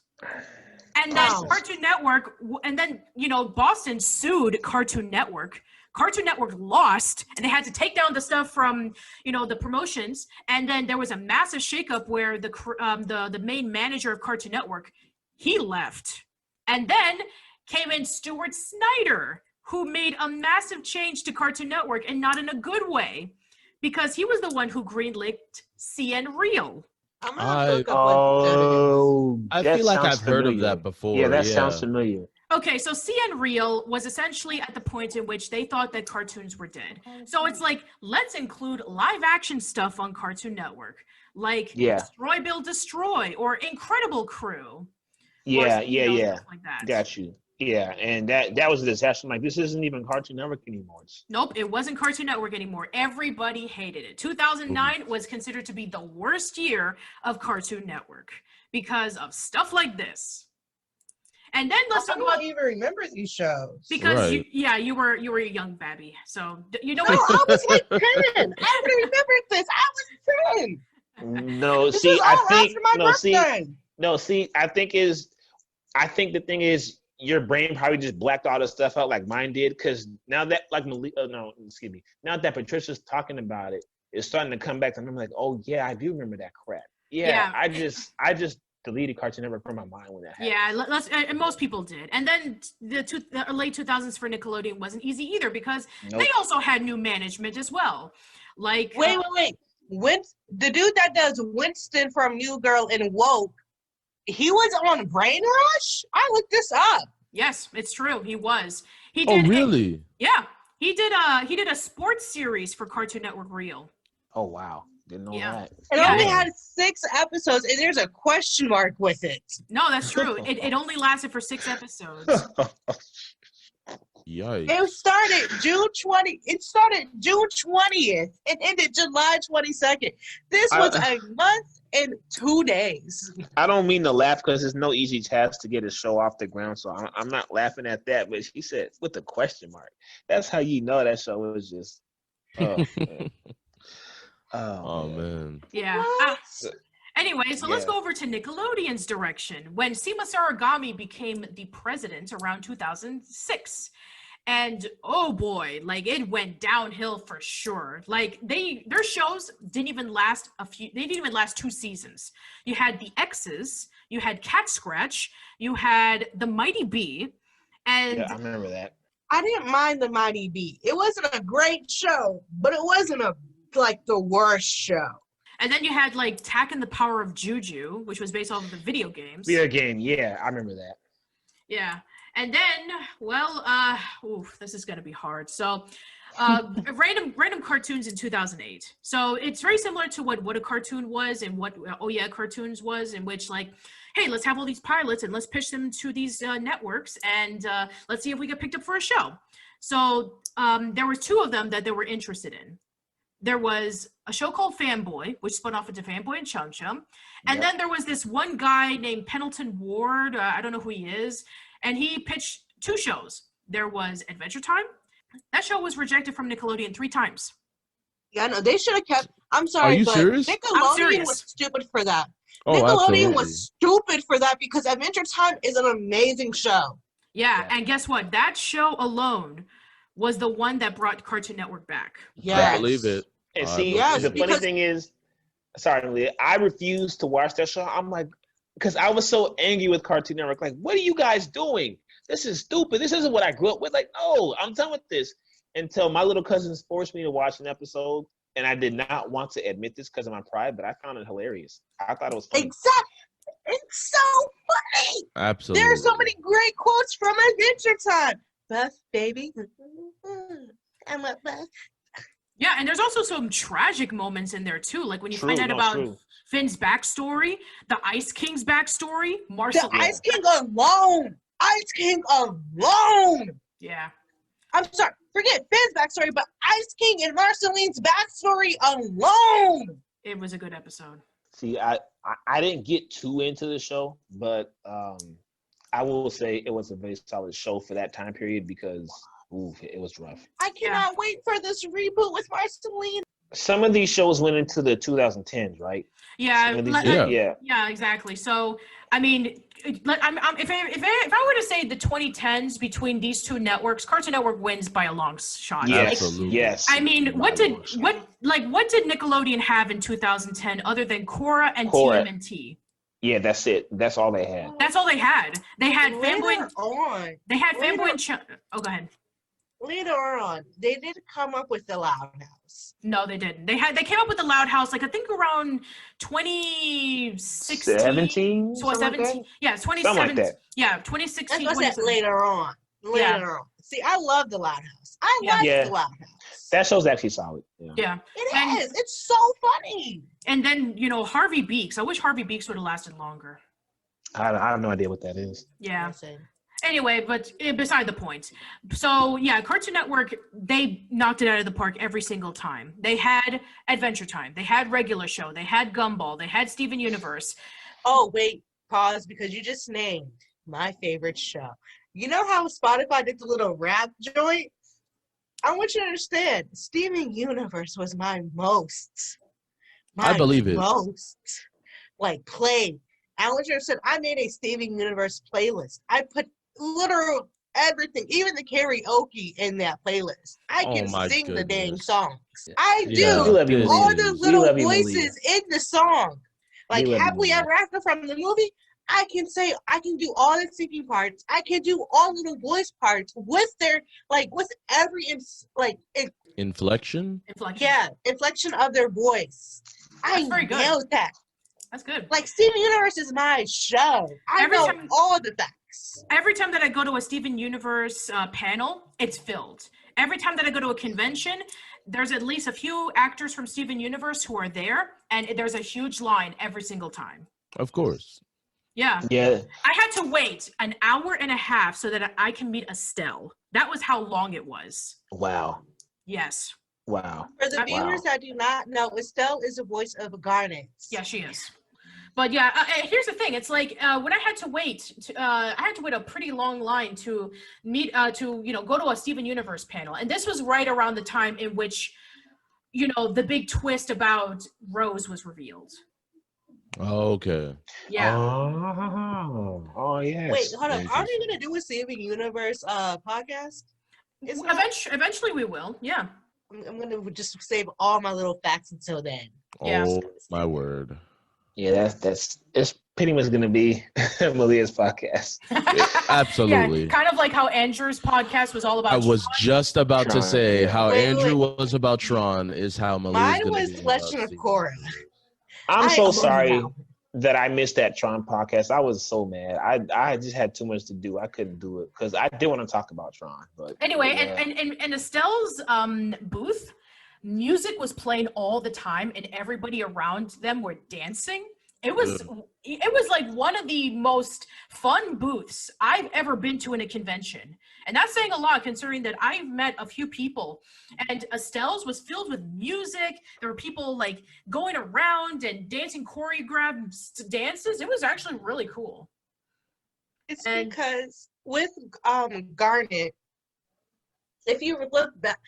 A: And then
C: Oh.
A: Cartoon Network, and then, you know, Boston sued Cartoon Network. Cartoon Network lost, and they had to take down the stuff from, you know, the promotions. And then there was a massive shakeup where the main manager of Cartoon Network, he left. And then came in Stuart Snyder, who made a massive change to Cartoon Network, and not in a good way, because he was the one who greenlit CN Real.
C: I'm gonna look up what that is.
D: Oh,
B: I
D: that
B: feel like
D: sounds
B: I've heard of
D: familiar.
B: that before.
D: Yeah, that sounds familiar.
A: Okay, so CN Real was essentially at the point in which they thought that cartoons were dead. So it's like, let's include live action stuff on Cartoon Network, like Destroy Build Destroy or Incredible Crew.
D: Yeah.
A: Stuff like that.
D: Got you. Yeah, and that was a disaster. I'm like, this isn't even Cartoon Network anymore.
A: Nope, it wasn't Cartoon Network anymore. Everybody hated it. 2009 was considered to be the worst year of Cartoon Network because of stuff like this. And then let's talk about.
C: I don't even remember these shows.
A: Because you were a young babby, so you know.
C: No, I was like 10. I remember this. I was 10.
D: No,
C: This
D: see,
C: was
D: I
C: all
D: think
C: after my birthday.
D: I think the thing is your brain probably just blacked all this stuff out like mine did, because now that now that Patricia's talking about it, it's starting to come back. I'm like, oh yeah, I do remember that crap. Yeah. I just deleted Cartoon Network from my mind when that happened.
A: Yeah, and most people did. And then the late 2000s for Nickelodeon wasn't easy either, because they also had new management as well. Like
C: wait. The dude that does Winston from New Girl and Woke, he was on Brain Rush? I looked this up.
A: Yes, it's true. He was. He did.
B: Oh, really?
A: He did a sports series for Cartoon Network Real.
D: Oh wow. Didn't know that.
C: It only had 6 episodes, and there's a question mark with it.
A: No, that's true. It only lasted for 6 episodes.
B: Yikes.
C: It started June 20th and ended July 22nd. This was a month and 2 days.
D: I don't mean to laugh because it's no easy task to get a show off the ground, so I'm not laughing at that. But she said with a question mark. That's how you know that show was just. Oh, man.
B: Oh man.
A: Yeah. Anyway, so let's go over to Nickelodeon's direction. When Seema Saragami became the president around 2006. And oh boy, like it went downhill for sure. Like their shows didn't even last 2 seasons. You had the X's, you had Cat Scratch, you had the Mighty Bee, and
D: yeah, I remember that.
C: I didn't mind the Mighty Bee. It wasn't a great show, but it wasn't like the worst show.
A: And then you had like Tack and the Power of Juju, which was based off of the video games.
D: Video game, yeah, I remember that.
A: Yeah. And then, well, this is gonna be hard. So, random cartoons in 2008. So it's very similar to what a cartoon was and what Oh Yeah Cartoons was, in which like, hey, let's have all these pilots and let's pitch them to these networks and let's see if we get picked up for a show. So there were two of them that they were interested in. There was a show called Fanboy, which spun off into Fanboy and Chum Chum. And then there was this one guy named Pendleton Ward. I don't know who he is. And he pitched two shows. There was Adventure Time. That show was rejected from Nickelodeon 3 times.
C: Yeah, no, they should have kept. I'm sorry,
B: Are you
C: but
B: serious?
C: Nickelodeon was stupid for that.
B: Oh,
C: Nickelodeon
B: absolutely.
C: was stupid for that because Adventure Time is an amazing show.
A: Yeah, and guess what? That show alone was the one that brought Cartoon Network back.
C: Yes.
B: I believe it.
D: And see,
C: Yes,
D: the funny thing is, sorry, Malia, I refused to watch that show. I'm like, because I was so angry with Cartoon Network. Like, what are you guys doing? This is stupid. This isn't what I grew up with. Like, no, I'm done with this. Until my little cousins forced me to watch an episode, and I did not want to admit this because of my pride, but I found it hilarious. I thought it was funny.
C: Exactly. It's so funny.
B: Absolutely.
C: There are so many great quotes from Adventure Time. Buff, baby. I'm a buff.
A: Yeah, and there's also some tragic moments in there too, like when you find out about Finn's backstory, the Ice King's backstory, Marceline.
C: The Ice King alone. Ice King alone.
A: Yeah.
C: I'm sorry, forget Finn's backstory, but Ice King and Marceline's backstory alone.
A: It was a good episode.
D: See, I didn't get too into the show, but I will say it was a very solid show for that time period because it was rough.
C: I cannot wait for this reboot with Marceline. Some
D: of these shows went into the 2010s, right?
A: Yeah,
D: yeah,
A: exactly. So, I mean, if I were to say the 2010s between these two networks, Cartoon Network wins by a long shot.
D: Yes,
B: absolutely.
D: Yes.
A: I mean, what did Nickelodeon have in 2010 other than Korra and TMNT?
D: Yeah, that's it. That's all they had.
A: That's all they had. They had Fanboy.
C: They
A: had Fanboy and Oh, go ahead.
C: Later on, they didn't come up with the Loud House.
A: No, they didn't. They came up with the Loud House, like I think around 2016.
D: 17?
A: So 17. Yeah, 2017.
D: Something like that.
A: Yeah, 2016.
C: That's what's that later on. Later on. See, I love the Loud House. I like the Loud House.
D: That show's actually solid.
A: Yeah.
C: It is. It's so funny.
A: And then, Harvey Beaks. I wish Harvey Beaks would have lasted longer.
D: I have no idea what that is.
A: Yeah. Anyway, but beside the point. So, yeah, Cartoon Network, they knocked it out of the park every single time. They had Adventure Time. They had Regular Show. They had Gumball. They had Steven Universe.
C: Oh, wait. Pause, because you just named my favorite show. You know how Spotify did the little rap joint? I want you to understand, Steven Universe was my most.
B: I believe it.
C: Most, play. I want you to understand, I made a Steven Universe playlist. I put literal everything, even the karaoke in that playlist. I can sing the dang songs. I do all the little voices in the song. Like Happily Ever After from the movie, I can do all the singing parts. I can do all little voice parts with their with every
B: inflection.
C: Yeah, inflection of their voice. I nailed that.
A: That's good.
C: Steven Universe is my show. I know all the facts.
A: Every time that I go to a Steven Universe panel, it's filled. Every time that I go to a convention, there's at least a few actors from Steven Universe who are there, and there's a huge line every single time.
B: Of course.
A: Yeah. I had to wait an hour and a half so that I can meet Estelle. That was how long it was.
D: Wow.
A: Yes.
D: Wow.
C: For the viewers that do not know, Estelle is the voice of Garnet.
A: Yeah, she is. But yeah, here's the thing. It's when I had to wait, I had to wait a pretty long line to meet, go to a Steven Universe panel. And this was right around the time in which, the big twist about Rose was revealed.
B: Oh, okay.
A: Yeah.
D: Oh, yes.
C: Wait, hold on. Are we going to do a Steven Universe podcast?
A: Eventually we will, yeah.
C: I'm going to just save all my little facts until then.
B: Oh, my word.
D: Yeah, it's pretty much going to be Malia's podcast.
B: Absolutely.
A: Yeah, kind of like how Andrew's podcast was all about
B: Tron. Was just about to say how Andrew was about Tron is how Malia's going to be.
C: Mine was Legend of Korra.
D: I'm so sorry. that I missed that Tron podcast. I was so mad. I just had too much to do. I couldn't do it because I did want to talk about Tron. But
A: Anyway,
D: yeah.
A: and Estelle's booth, music was playing all the time, and everybody around them were dancing. It was like one of the most fun booths I've ever been to in a convention. And that's saying a lot considering that I've met a few people and Estelle's was filled with music. There were people like going around and dancing choreographed dances. It was actually really cool.
C: It's because with Garnet, if you look back,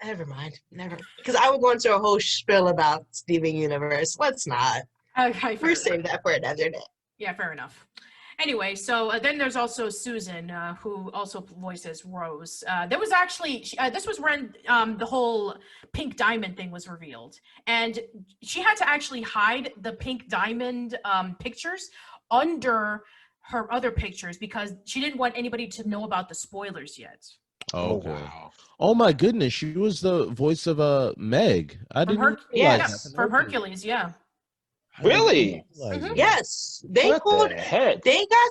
C: never mind, because I would go into a whole spiel about Steven Universe. Let's not.
A: Okay,
C: we'll save that for another day.
A: Yeah, fair enough. Anyway, so then there's also Susan, who also voices Rose. There was actually, this was when the whole Pink Diamond thing was revealed. And she had to actually hide the Pink Diamond pictures under her other pictures because she didn't want anybody to know about the spoilers yet.
B: Oh, okay. Wow. Oh my goodness, she was the voice of Meg. I didn't.
A: From Hercules, yeah.
D: Really?
C: Mm-hmm. Yes, they got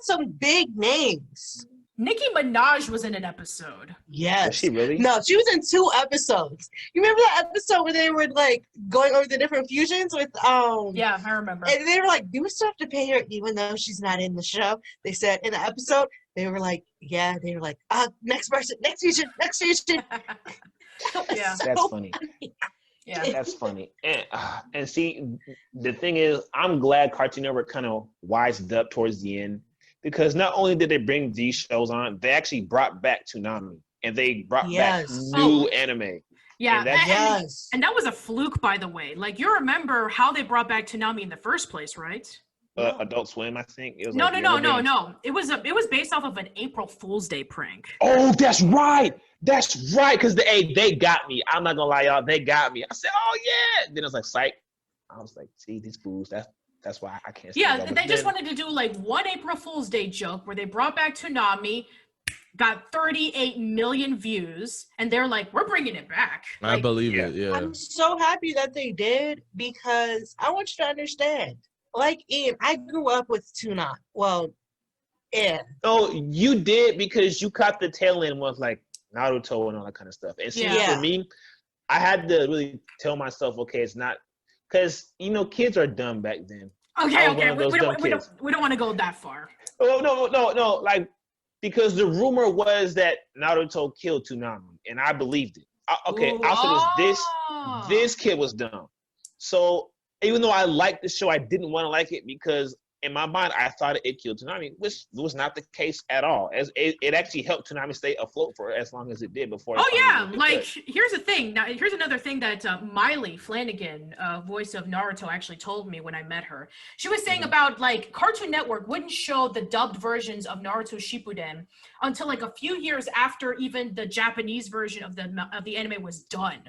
C: some big names.
A: Nicki Minaj was in an episode.
C: Yes.
D: Was she really?
C: No, she was in 2 episodes. You remember that episode where they were like going over the different fusions with
A: Yeah, I remember.
C: And they were like, do we still have to pay her even though she's not in the show? They said in the episode, they were like, yeah, they were like, next person, next fusion.
A: Yeah.
D: That's funny.
A: Yeah,
D: that's funny. And see, the thing is, I'm glad Cartoon Network kind of wised up towards the end because not only did they bring these shows on, they actually brought back Toonami and they brought back new anime.
A: Yeah, and that was a fluke, by the way. Like, you remember how they brought back Toonami in the first place, right?
D: Adult Swim, I think. It was
A: no. It was based off of an April Fool's Day prank.
D: Oh, that's right. That's right. Because they got me. I'm not gonna lie, y'all. They got me. I said, oh yeah. Then I was like, psych. I was like, see these fools. That's why I can't.
A: Yeah, they just wanted to do like one April Fool's Day joke where they brought back Toonami, got 38 million views, and they're like, we're bringing it back.
B: I believe it. Yeah.
C: I'm so happy that they did because I want you to understand. Like Ian, I grew up with Toonami. Well, yeah.
D: Oh, you did because you caught the tail end was like Naruto and all that kind of stuff. And see, for me, I had to really tell myself, okay, it's not because kids are dumb back then.
A: Okay. We don't want to go that far.
D: Oh no. Like because the rumor was that Naruto killed Toonami, and I believed it. I'll say this kid was dumb. So even though I liked the show, I didn't want to like it because in my mind, I thought it killed Toonami, which was not the case at all. As it actually helped Toonami stay afloat for as long as it did before.
A: Oh yeah, like here's the thing. Now here's another thing that Miley Flanagan, voice of Naruto, actually told me when I met her. She was saying about like Cartoon Network wouldn't show the dubbed versions of Naruto Shippuden until like a few years after even the Japanese version of the anime was done.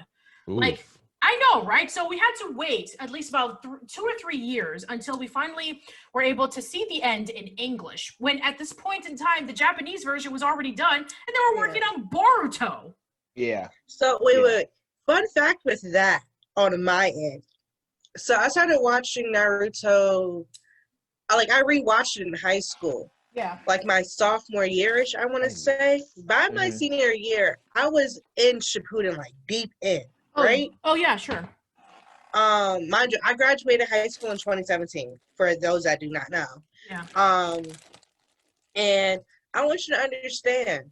A: Oof. Like. I know, right? So we had to wait at least about 2 or 3 years until we finally were able to see the end in English. When at this point in time, the Japanese version was already done, and they were working on Boruto.
D: Yeah.
C: So wait. Fun fact with that on my end. So I started watching Naruto. I rewatched it in high school.
A: Yeah.
C: Like my sophomore yearish, I want to say. By my senior year, I was in Shippuden, like deep in. Right?
A: Oh yeah, sure.
C: Mind you, I graduated high school in 2017. For those that do not know.
A: Yeah.
C: And I want you to understand.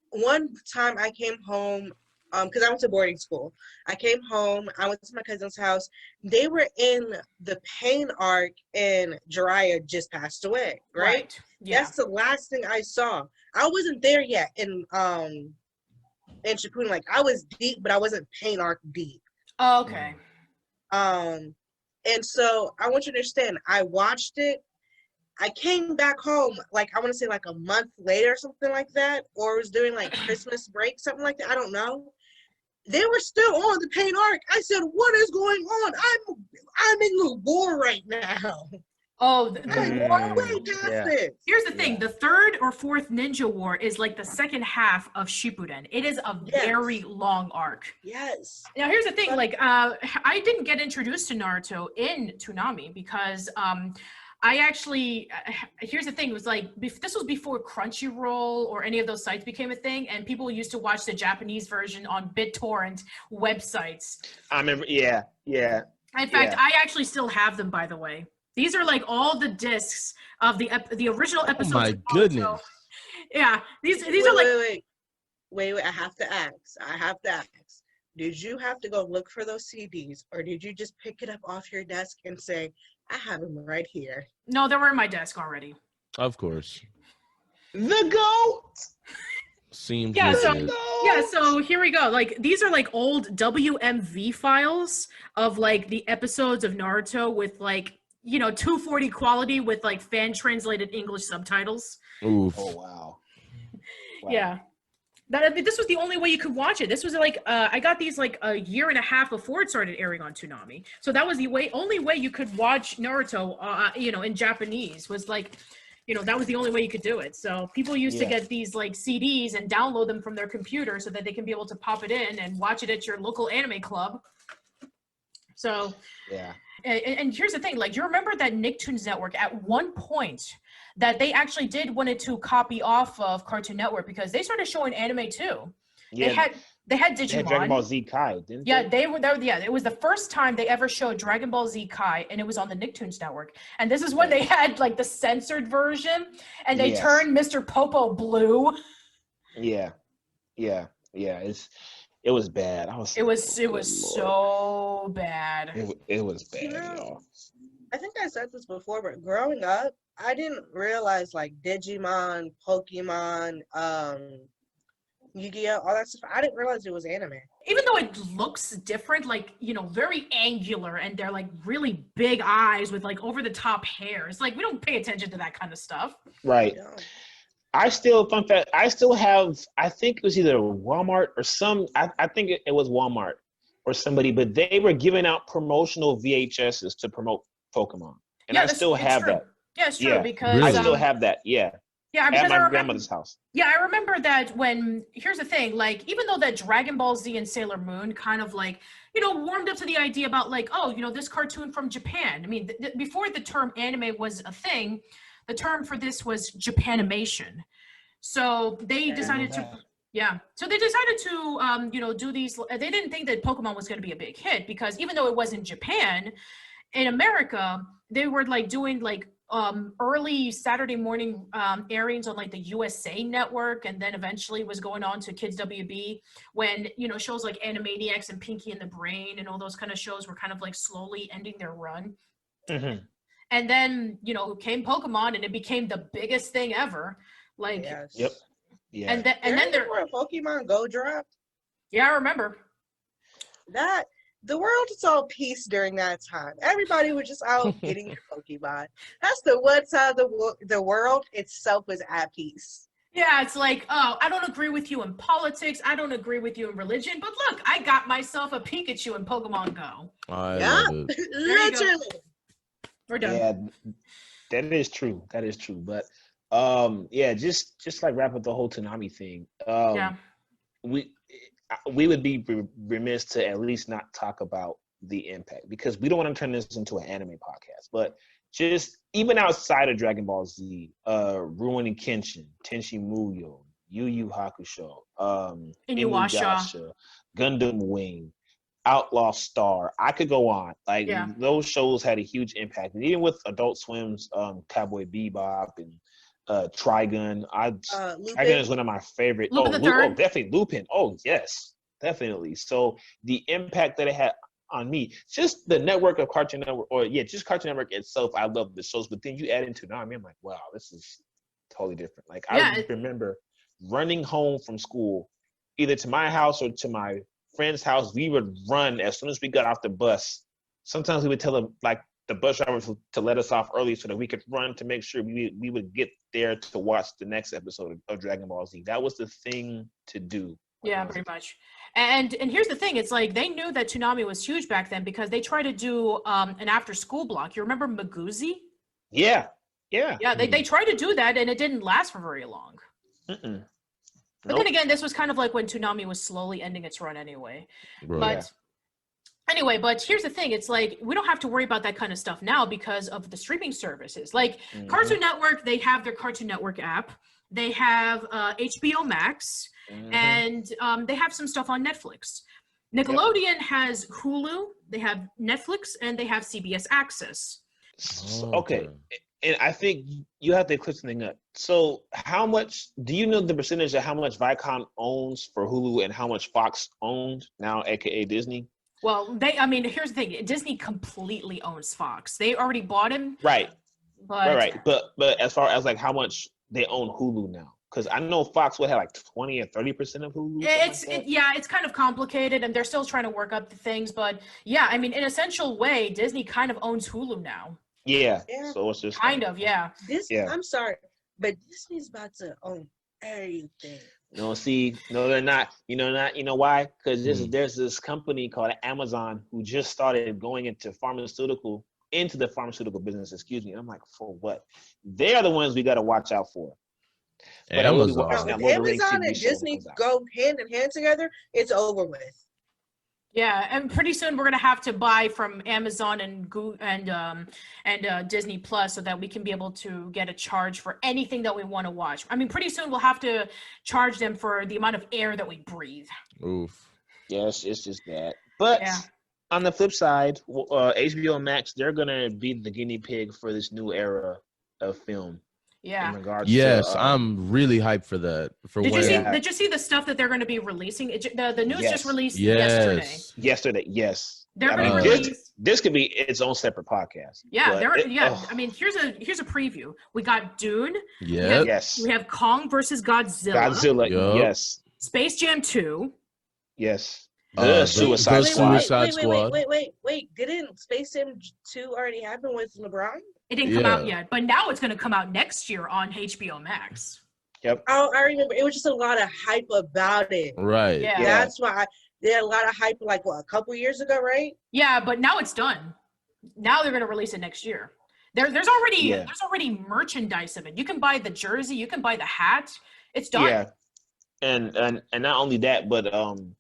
C: One time I came home, because I went to boarding school. I came home. I went to my cousin's house. They were in the pain arc, and Jiraiya just passed away. Right?
A: Yeah.
C: That's the last thing I saw. I wasn't there yet in Shippuden, like I was deep, but I wasn't pain arc deep.
A: Oh, okay.
C: And so I want you to understand, I watched it. I came back home, like I want to say like a month later or something like that, or it was during like Christmas break, something like that. I don't know. They were still on the pain arc. I said, what is going on? I'm in the war right now.
A: Oh,
C: Way past this.
A: Here's the thing: the third or fourth Ninja War is like the second half of Shippuden. It is a very long arc.
C: Yes.
A: Now, here's the thing: like, I didn't get introduced to Naruto in Toonami because I actually. Here's the thing: it was like this was before Crunchyroll or any of those sites became a thing, and people used to watch the Japanese version on BitTorrent websites.
D: I remember. Yeah.
A: In fact, I actually still have them, by the way. These are like all the discs of the original episodes.
B: Oh my goodness!
A: Yeah, these are like.
C: Wait! I have to ask. Did you have to go look for those CDs, or did you just pick it up off your desk and say, "I have them right here"?
A: No, they were in my desk already.
B: Of course.
D: The GOAT.
B: Seems
A: so here we go. Like these are like old WMV files of like the episodes of Naruto with like 240 quality with like fan translated English subtitles.
B: Oof.
D: Oh wow.
A: Yeah. This was the only way you could watch it. This was like I got these like a year and a half before it started airing on Toonami. So that was the only way you could watch Naruto in Japanese was like that was the only way you could do it. So people used to get these like CDs and download them from their computer so that they can be able to pop it in and watch it at your local anime club. So
D: yeah.
A: And here's the thing, like, do you remember that Nicktoons Network at one point that they actually wanted to copy off of Cartoon Network because they started showing anime too.
D: Yeah.
A: They had Digimon.
D: They had Dragon Ball Z Kai, didn't
A: they?
D: They
A: were there. Yeah, it was the first time they ever showed Dragon Ball Z Kai, and it was on the Nicktoons Network. And this is when they had like the censored version, and they turned Mr. Popo blue.
D: Yeah. It was bad. It was
A: so bad.
D: It was bad, y'all.
C: I think I said this before, but growing up, I didn't realize like Digimon, Pokemon, Yu-Gi-Oh, all that stuff. I didn't realize it was anime.
A: Even though it looks different, like, very angular, and they're like really big eyes with like over the top hair. It's like we don't pay attention to that kind of stuff.
D: Right.
C: Yeah.
D: Fun fact, I still have, I think it was either Walmart or I think it was Walmart or somebody, but they were giving out promotional VHSs to promote Pokemon. And I still have that.
A: Yeah, it's true because
D: I still have that. Yeah.
A: Yeah,
D: at my grandmother's house.
A: Yeah, I remember that here's the thing, like, even though that Dragon Ball Z and Sailor Moon kind of like, warmed up to the idea about like, this cartoon from Japan. I mean, before the term anime was a thing, the term for this was Japanimation. So they decided to do these. They didn't think that Pokemon was going to be a big hit because even though it was in Japan, in America, they were like doing like early Saturday morning airings on like the USA Network, and then eventually was going on to Kids WB when shows like Animaniacs and Pinky and the Brain and all those kind of shows were kind of like slowly ending their run.
D: Mm-hmm.
A: And then came Pokemon, and it became the biggest thing ever. Like,
C: Yep.
D: Yeah.
C: And then there were Pokemon Go dropped.
A: Yeah, I remember
C: that. The world saw peace during that time. Everybody was just out getting your Pokemon. That's the one side of the world itself was at peace.
A: Yeah, it's like, oh, I don't agree with you in politics. I don't agree with you in religion. But look, I got myself a Pikachu in Pokemon Go.
B: I love it.
C: Literally.
A: We're done.
D: Yeah, that is true. But just like wrap up the whole Toonami thing. We would be remiss to at least not talk about the impact, because we don't want to turn this into an anime podcast, but just even outside of Dragon Ball Z, Rurouni Kenshin, Tenchi Muyo, Yu Yu Hakusho,
A: Inuyasha,
D: Gundam Wing, Outlaw Star. I could go on. Like, those shows had a huge impact. And even with Adult Swim's Cowboy Bebop and Trigun. Trigun is one of my favorite. Definitely Lupin. Oh, yes, definitely. So the impact that it had on me, just the network of Cartoon Network, just Cartoon Network itself, I love the shows. But then you add into Toonami, I'm like, wow, this is totally different. Like, I remember running home from school, either to my house or to my friend's house. We would run as soon as we got off the bus. Sometimes we would tell them, like, the bus driver to let us off early so that we could run to make sure we would get there to watch the next episode of Dragon Ball Z. That was the thing to do.
A: Yeah, pretty much. And here's the thing. It's like they knew that Toonami was huge back then because they tried to do an after-school block. You remember Maguzi?
D: Yeah. Yeah.
A: Yeah, they tried to do that, and it didn't last for very long.
D: Mm-mm.
A: But then again, this was kind of like when Toonami was slowly ending its run anyway.
B: Bro.
A: But anyway, but here's the thing. It's like, we don't have to worry about that kind of stuff now because of the streaming services. Like Cartoon Network, they have their Cartoon Network app. They have HBO Max, and they have some stuff on Netflix. Nickelodeon has Hulu, they have Netflix, and they have CBS Access.
D: Okay. And I think you have to clear something up. So how much, do you know the percentage of how much Viacom owns for Hulu and how much Fox owned now, aka Disney?
A: Well, here's the thing. Disney completely owns Fox. They already bought him.
D: Right.
A: But,
D: right. But as far as like how much they own Hulu now, because I know Fox would have like 20 or 30% of Hulu.
A: It's kind of complicated, and they're still trying to work up the things. But yeah, I mean, in an essential way, Disney kind of owns Hulu now.
D: Yeah. So it's just
A: kind of, yeah.
C: I'm sorry, but Disney's about to own everything.
D: No, they're not. You know why? Because there's this company called Amazon who just started going into the pharmaceutical business. Excuse me. And I'm like, for what? They are the ones we got to watch out for. But
C: Amazon and Disney go hand in hand together, it's over with.
A: Yeah, and pretty soon we're gonna have to buy from Amazon and Google and Disney Plus so that we can be able to get a charge for anything that we want to watch. I mean, pretty soon we'll have to charge them for the amount of air that we breathe.
B: Oof.
D: Yes, it's just that. But on the flip side, HBO Max, they're gonna be the guinea pig for this new era of film.
A: Yeah.
D: In regards
B: to, I'm really hyped for that.
A: Did you see the stuff that they're going to be releasing? The news just released yesterday.
D: Yesterday, yes.
A: They're going to release.
D: This could be its own separate podcast.
A: Yeah, I mean, here's a preview. We got Dune.
B: Yeah.
D: Yes.
A: We have Kong versus Godzilla.
D: Yes.
A: Space Jam 2.
D: Yes.
B: The
D: Suicide
B: Squad.
C: Wait. Didn't Space Jam 2 already happen with LeBron?
A: It didn't come out yet, but now it's going to come out next year on HBO Max.
D: Yep.
C: I remember it was just a lot of hype about it.
B: Right.
A: Yeah.
C: That's why they had a lot of hype like a couple years ago, right?
A: Yeah, but now it's done. Now they're going to release it next year. There's already merchandise of it. You can buy the jersey, you can buy the hat. It's done.
D: Yeah. And not only that, but the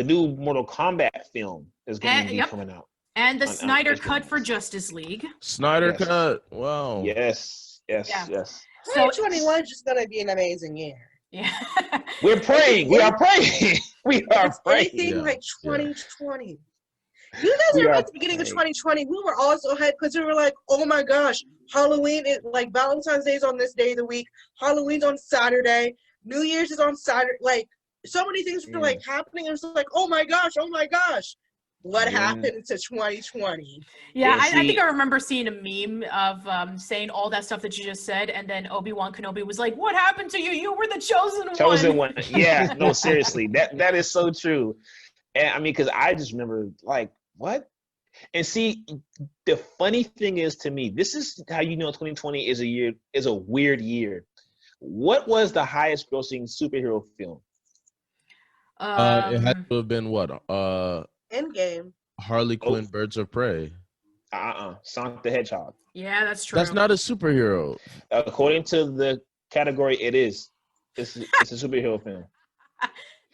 D: new Mortal Kombat film is going to be coming out.
A: And the Snyder Cut for Justice League.
B: Snyder Cut. Wow.
D: Yes.
C: 2021 is just gonna be an amazing year.
A: Yeah.
D: We're praying. We are praying. We are praying.
C: Anything like 2020. You guys remember at the beginning of 2020, we were all so hyped because we were like, oh my gosh, Halloween is like Valentine's Day is on this day of the week. Halloween's on Saturday. New Year's is on Saturday. Like so many things were like happening. It was like, oh my gosh. What happened to 2020?
A: Yeah, I think I remember seeing a meme of saying all that stuff that you just said, and then Obi-Wan Kenobi was like, "What happened to you? You were the chosen one."
D: Chosen one. Yeah, no, seriously, that is so true. And I mean, because I just remember like, what? And see, the funny thing is to me, this is how you know 2020 is a weird year. What was the highest grossing superhero film?
B: It had to have been what?
C: Endgame.
B: Harley Quinn, Birds of Prey.
D: Sonic the Hedgehog.
A: Yeah, that's true.
B: That's not a superhero.
D: According to the category, it is. It's a superhero film.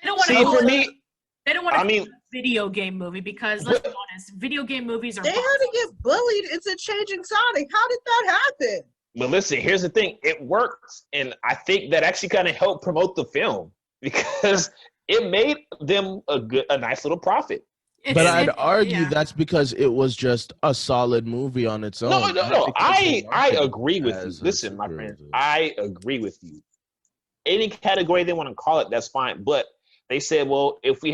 A: They don't want to.
D: See, for me,
A: they don't want to. A video game movie because let's be honest, video game movies are.
C: They had to get bullied into changing Sonic. How did that happen?
D: But listen, here's the thing: it worked, and I think that actually kind of helped promote the film because it made them a nice little profit.
B: But I'd argue that's because it was just a solid movie on its own.
D: No. I agree with you. Listen, my friend, I agree with you. Any category they want to call it, that's fine. But they said, well, if we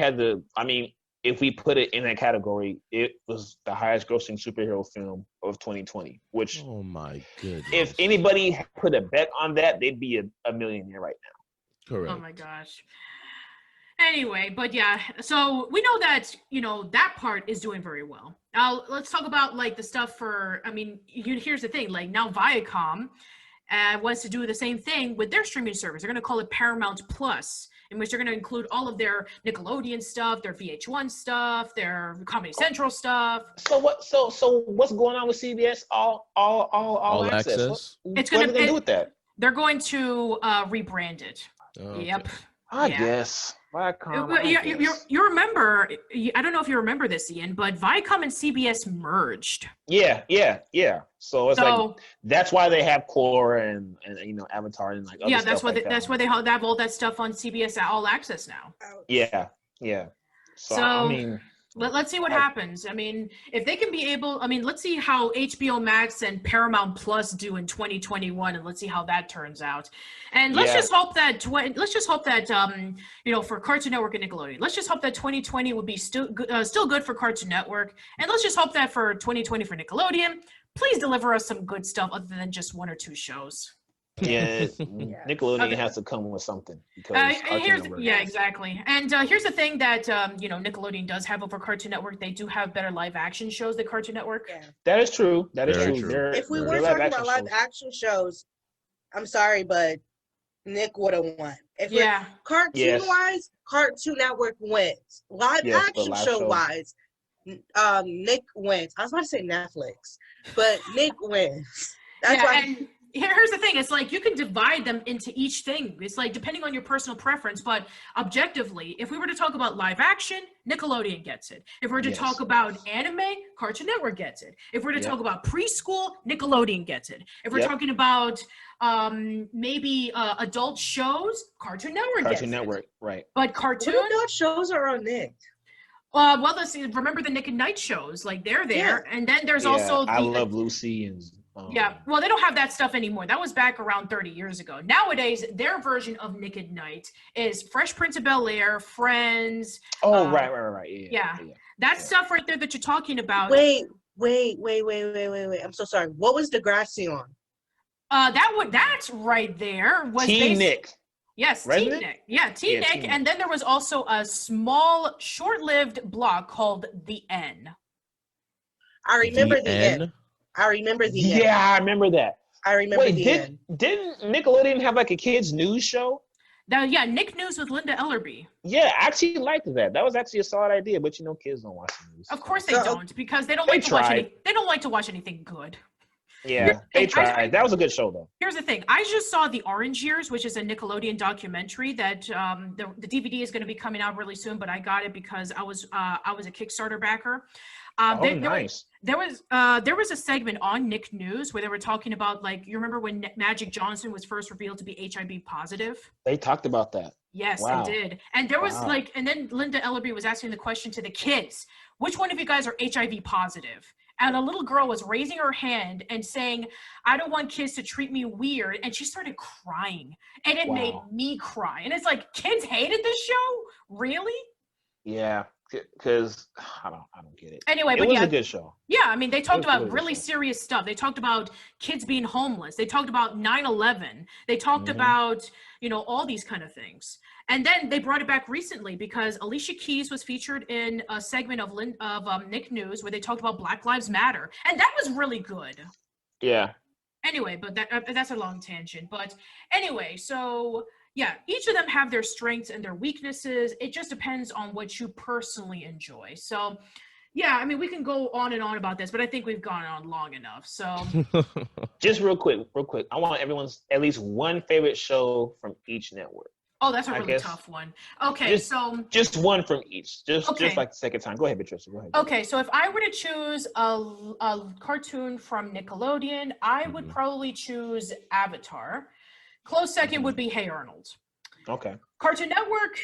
D: put it in that category, it was the highest grossing superhero film of 2020, which,
B: oh my goodness.
D: If anybody put a bet on that, they'd be a millionaire right now.
B: Correct.
A: Oh my gosh. Anyway, but yeah, so we know that, that part is doing very well. Now, let's talk about, like, the stuff for, here's the thing, like, now Viacom wants to do the same thing with their streaming service. They're going to call it Paramount Plus. in which they're going to include all of their Nickelodeon stuff, their VH1 stuff, their Comedy Central stuff.
D: So what's going on with CBS all access?
A: It's
D: What are they going to do with that?
A: They're going to rebrand it.
B: Okay.
A: Yep.
D: I guess. Viacom,
A: you remember, I don't know if you remember this, Ian, but Viacom and CBS merged.
D: Yeah. So it's like that's why they have Core and Avatar and like other
A: that's
D: stuff
A: that's why they have all that stuff on CBS All Access now.
D: Yeah. So I mean,
A: let's see what happens. I mean, if they can be able, let's see how HBO Max and Paramount Plus do in 2021, and let's see how that turns out. And let's just hope that for Cartoon Network and Nickelodeon, let's just hope that 2020 will be still good for Cartoon Network, and let's just hope that for 2020 for Nickelodeon, please deliver us some good stuff other than just 1 or 2 shows.
D: Yeah, Nickelodeon has to come with something because
A: exactly. And here's the thing that Nickelodeon does have over Cartoon Network. They do have better live action shows than Cartoon Network.
C: Yeah.
D: That is true.
B: Very
D: true.
C: If we were talking about live action shows, I'm sorry, but Nick would have won. Cartoon wise, Cartoon Network wins. Live action show wise, Nick wins. I was about to say Netflix, but Nick wins. That's why.
A: Here's the thing. It's like you can divide them into each thing. It's like depending on your personal preference. But objectively, if we were to talk about live action, Nickelodeon gets it. If we're to talk about anime, Cartoon Network gets it. If we're to talk about preschool, Nickelodeon gets it. If we're talking about maybe adult shows, Cartoon Network gets it.
D: Cartoon Network, right.
A: But cartoon
C: adult shows are on Nick.
A: Let's see. Remember the Nick at Night shows? Like they're there. Yeah. And then there's also
D: I Love Lucy and
A: well, they don't have that stuff anymore. That was back around 30 years ago. Nowadays, their version of Nick at Night is Fresh Prince of Bel-Air, Friends.
D: Right.
A: Yeah. That stuff right there that you're talking about.
C: Wait. I'm so sorry. What was Degrassi on?
A: That's right there. Was
D: Teen Nick.
A: Yes, Teen Nick. Yeah, Teen Nick. And then there was also a small, short-lived block called The N.
C: I remember The N. I remember the end.
D: Yeah, I remember that.
C: I remember the end.
D: Didn't Nickelodeon have like a kids news show?
A: Nick News with Linda Ellerby.
D: Yeah, I actually liked that. That was actually a solid idea, but kids don't watch the news.
A: Of course they don't, because they don't like to watch anything good.
D: Yeah, they tried. That was a good show though.
A: Here's the thing. I just saw The Orange Years, which is a Nickelodeon documentary that the DVD is going to be coming out really soon, but I got it because I was a Kickstarter backer.
D: Nice.
A: There was a segment on Nick News where they were talking about, like, you remember when Magic Johnson was first revealed to be HIV positive?
D: They talked about that.
A: Yes, they did. And there was and then Linda Ellerby was asking the question to the kids, which one of you guys are HIV positive? And a little girl was raising her hand and saying, I don't want kids to treat me weird. And she started crying. And it made me cry. And it's like, kids hated this show? Really?
D: Yeah. Because I don't get it.
A: Anyway,
D: it was a good show.
A: Yeah, they talked about really serious stuff. They talked about kids being homeless. They talked about 9/11. They talked about all these kind of things. And then they brought it back recently because Alicia Keys was featured in a segment of Nick News where they talked about Black Lives Matter, and that was really good.
D: Yeah.
A: Anyway, but that's a long tangent. But anyway, so. Yeah, each of them have their strengths and their weaknesses. It just depends on what you personally enjoy. So, yeah, we can go on and on about this, but I think we've gone on long enough. So,
D: just real quick. I want everyone's at least one favorite show from each network.
A: Oh, that's a really tough one. Okay,
D: just one from each. Just like the second time. Go ahead, Patricia. Go ahead.
A: Okay, so if I were to choose a cartoon from Nickelodeon, I would probably choose Avatar. Close second would be Hey Arnold.
D: Okay.
A: Cartoon Network,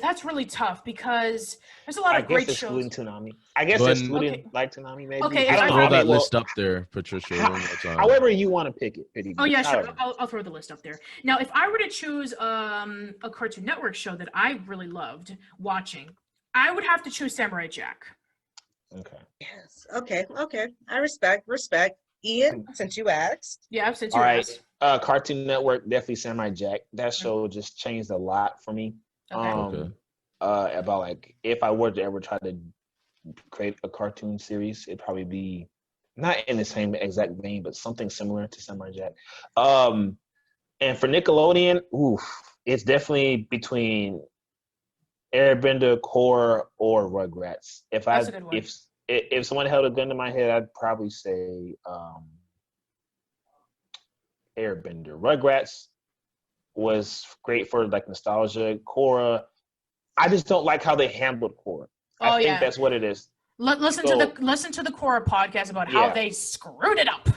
A: that's really tough because there's a lot of great shows.
D: I guess excluding like Toonami, maybe.
A: Okay,
B: throw that list up there, Patricia.
D: However you want to pick it.
A: Oh yeah, sure. I'll throw the list up there. Now, if I were to choose a Cartoon Network show that I really loved watching, I would have to choose Samurai Jack.
D: Okay.
C: Yes. Okay. I respect. Ian, since you asked.
A: Yeah, since you asked.
D: Cartoon Network, definitely Samurai Jack. That show just changed a lot for me.
A: Okay.
D: About like if I were to ever try to create a cartoon series, it'd probably be not in the same exact vein, but something similar to Samurai Jack. And for Nickelodeon, it's definitely between Airbender, Korra, or Rugrats.
A: That's a good one.
D: If someone held a gun to my head, I'd probably say Airbender. Rugrats was great for like nostalgia. Korra, I just don't like how they handled Korra. I think that's what it is.
A: Listen to the Korra podcast about how they screwed it up.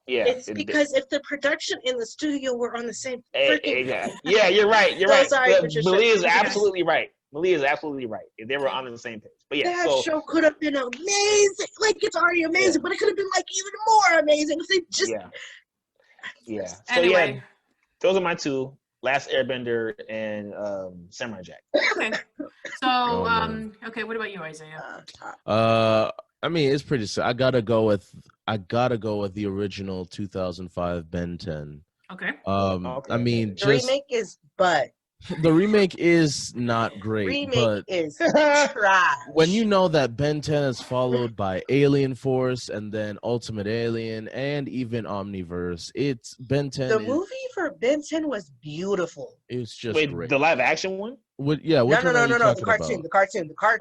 D: Yeah,
C: it's because if the production and the studio were on the same freaking
D: yeah, you're right. You're right.
C: Sorry,
D: Malia is absolutely right. Malia is absolutely right. If they were on the same page. But yeah,
C: that show could have been amazing. Like it's already amazing, but it could have been like even more amazing if they just
D: So
A: anyway.
D: Those are my two. Last Airbender and Samurai Jack.
A: Okay. So okay, what about you, Isaiah?
B: I mean, it's pretty. I gotta go with the original 2005 Ben 10.
A: Okay.
B: I mean,
C: the remake is
B: the remake is not great.
C: Remake is trash.
B: When you know that Ben 10 is followed by Alien Force and then Ultimate Alien and even Omniverse, it's Ben 10.
C: The movie for Ben 10 was beautiful.
B: It's just great.
D: The live action one?
B: No.
C: The cartoon.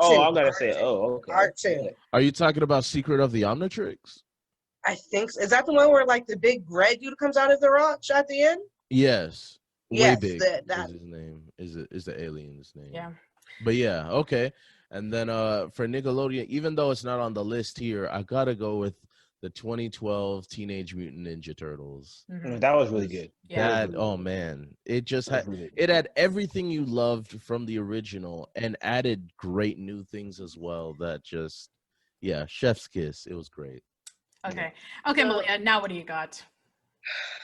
D: Oh, I'm gonna say. Oh, okay.
C: Cartoon.
B: Are you talking about Secret of the Omnitrix?
C: I think so. Is that the one where like the big red dude comes out of the rock at the end?
B: Yes.
C: Yes,
B: Way big
C: that
B: is his name. Is the alien's name.
A: Yeah.
B: But yeah, okay. And then for Nickelodeon, even though it's not on the list here, I gotta go with the 2012 Teenage Mutant Ninja Turtles.
A: Mm-hmm.
D: That was really good.
A: Yeah.
B: Oh man, it just had everything you loved from the original and added great new things as well. That just chef's kiss. It was great.
A: Okay, Malia. Now what do you got?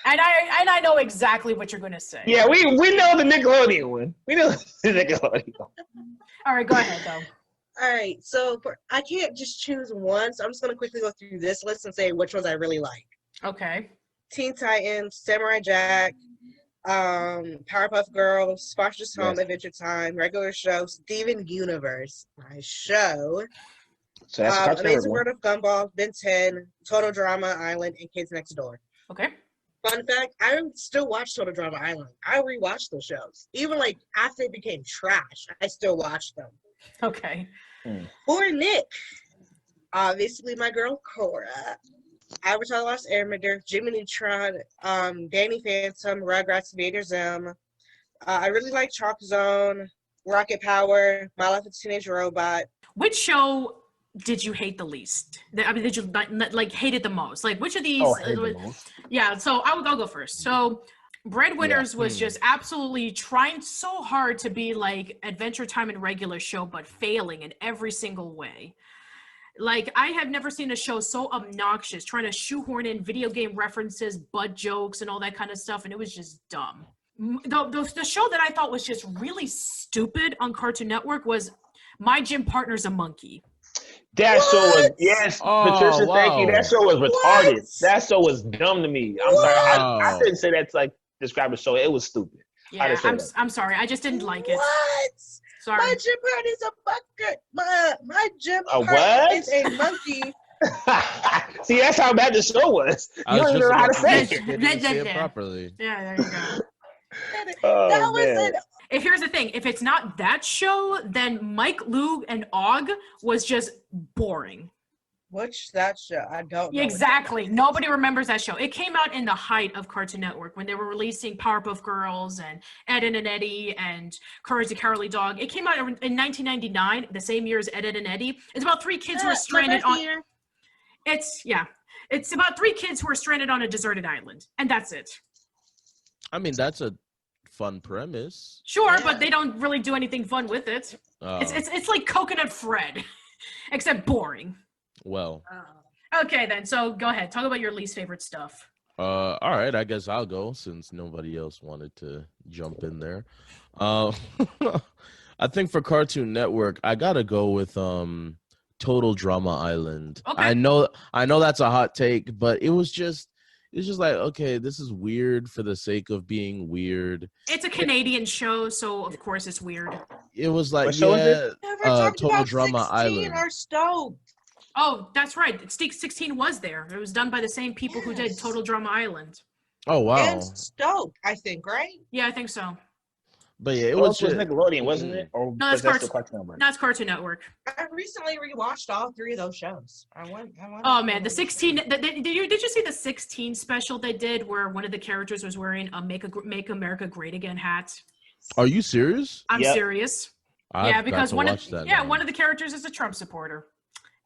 A: And I know exactly what you're gonna say.
D: Yeah, we know the Nickelodeon one. We know the Nickelodeon.
A: All right, go ahead though.
C: All right, so I can't just choose one, so I'm just gonna quickly go through this list and say which ones I really like.
A: Okay.
C: Teen Titans, Samurai Jack, Powerpuff Girls, Spartacus Home, Adventure Time, Regular Show, Steven Universe, my show.
D: So that's
C: Amazing World of Gumball, Ben 10, Total Drama Island, and Kids Next Door.
A: Okay.
C: Fun fact, I still watch Total Drama Island. I rewatch those shows. Even like after they became trash, I still watch them.
A: Okay.
C: For Nick, obviously my girl Korra, Avatar: The Last Airbender, Jimmy Neutron, Danny Phantom, Rugrats, Vader Zim. I really like Chalk Zone, Rocket Power, My Life as a Teenage Robot.
A: Which show did you hate the least? I mean, did you like hate it the most? Like, which of these? Yeah, so I'll go first. So, Breadwinners was just absolutely trying so hard to be like Adventure Time and Regular Show, but failing in every single way. Like, I have never seen a show so obnoxious, trying to shoehorn in video game references, butt jokes, and all that kind of stuff, and it was just dumb. The show that I thought was just really stupid on Cartoon Network was My Gym Partner's a Monkey.
D: That show was Patricia, thank you. That show was retarded. That show was dumb to me. I'm sorry. I didn't say that to like describe the show. It was stupid.
A: Yeah, I'm sorry. I just didn't like it.
C: What?
A: Sorry.
C: My gym partner is a bucket. My gym partner
D: what?
C: is a monkey.
D: See, that's how bad the show was. You don't even know how to say
B: it properly.
A: Yeah, there you go.
C: That was it.
A: If here's the thing, if it's not that show, then Mike, Lou, and Og was just boring.
C: What's that show? I don't know.
A: Exactly. Nobody remembers that show. It came out in the height of Cartoon Network when they were releasing Powerpuff Girls and Ed, Edd and Eddy and Courage the Cowardly Dog. It came out in 1999, the same year as Ed, Edd and Eddy. It's about three kids who are stranded on... It's about three kids who are stranded on a deserted island. And that's it.
B: I mean, that's a fun premise.
A: Sure, but they don't really do anything fun with it. It's like Coconut Fred, except boring.
B: Well.
A: Okay, then. So go ahead. Talk about your least favorite stuff.
B: All right. I guess I'll go since nobody else wanted to jump in there. I think for Cartoon Network, I gotta go with Total Drama Island. Okay. I know that's a hot take, but it's just like, okay, this is weird for the sake of being weird.
A: It's a Canadian show, so of course it's weird.
B: It was like,
C: Total
B: Drama Island.
C: Are stoked.
A: Oh, that's right. 16 was there. It was done by the same people who did Total Drama Island.
B: Oh wow.
C: and stoked, I think, right?
A: Yeah, I think so.
B: But yeah, it
D: Was
B: was
D: Nickelodeon, wasn't it? Or
A: No,
D: was
A: that's
D: that still Cartoon Network?
A: That's Cartoon Network.
C: I recently rewatched all 3 of those shows.
A: Oh man, the 16. Did you see the 16 special they did where one of the characters was wearing a Make America Great Again hat?
B: Are you serious?
A: I'm
D: Yep.
A: serious.
B: I've
A: Yeah,
B: got
A: because
B: to
A: one
B: watch
A: of
B: that
A: yeah
B: now.
A: one of the characters is a Trump supporter.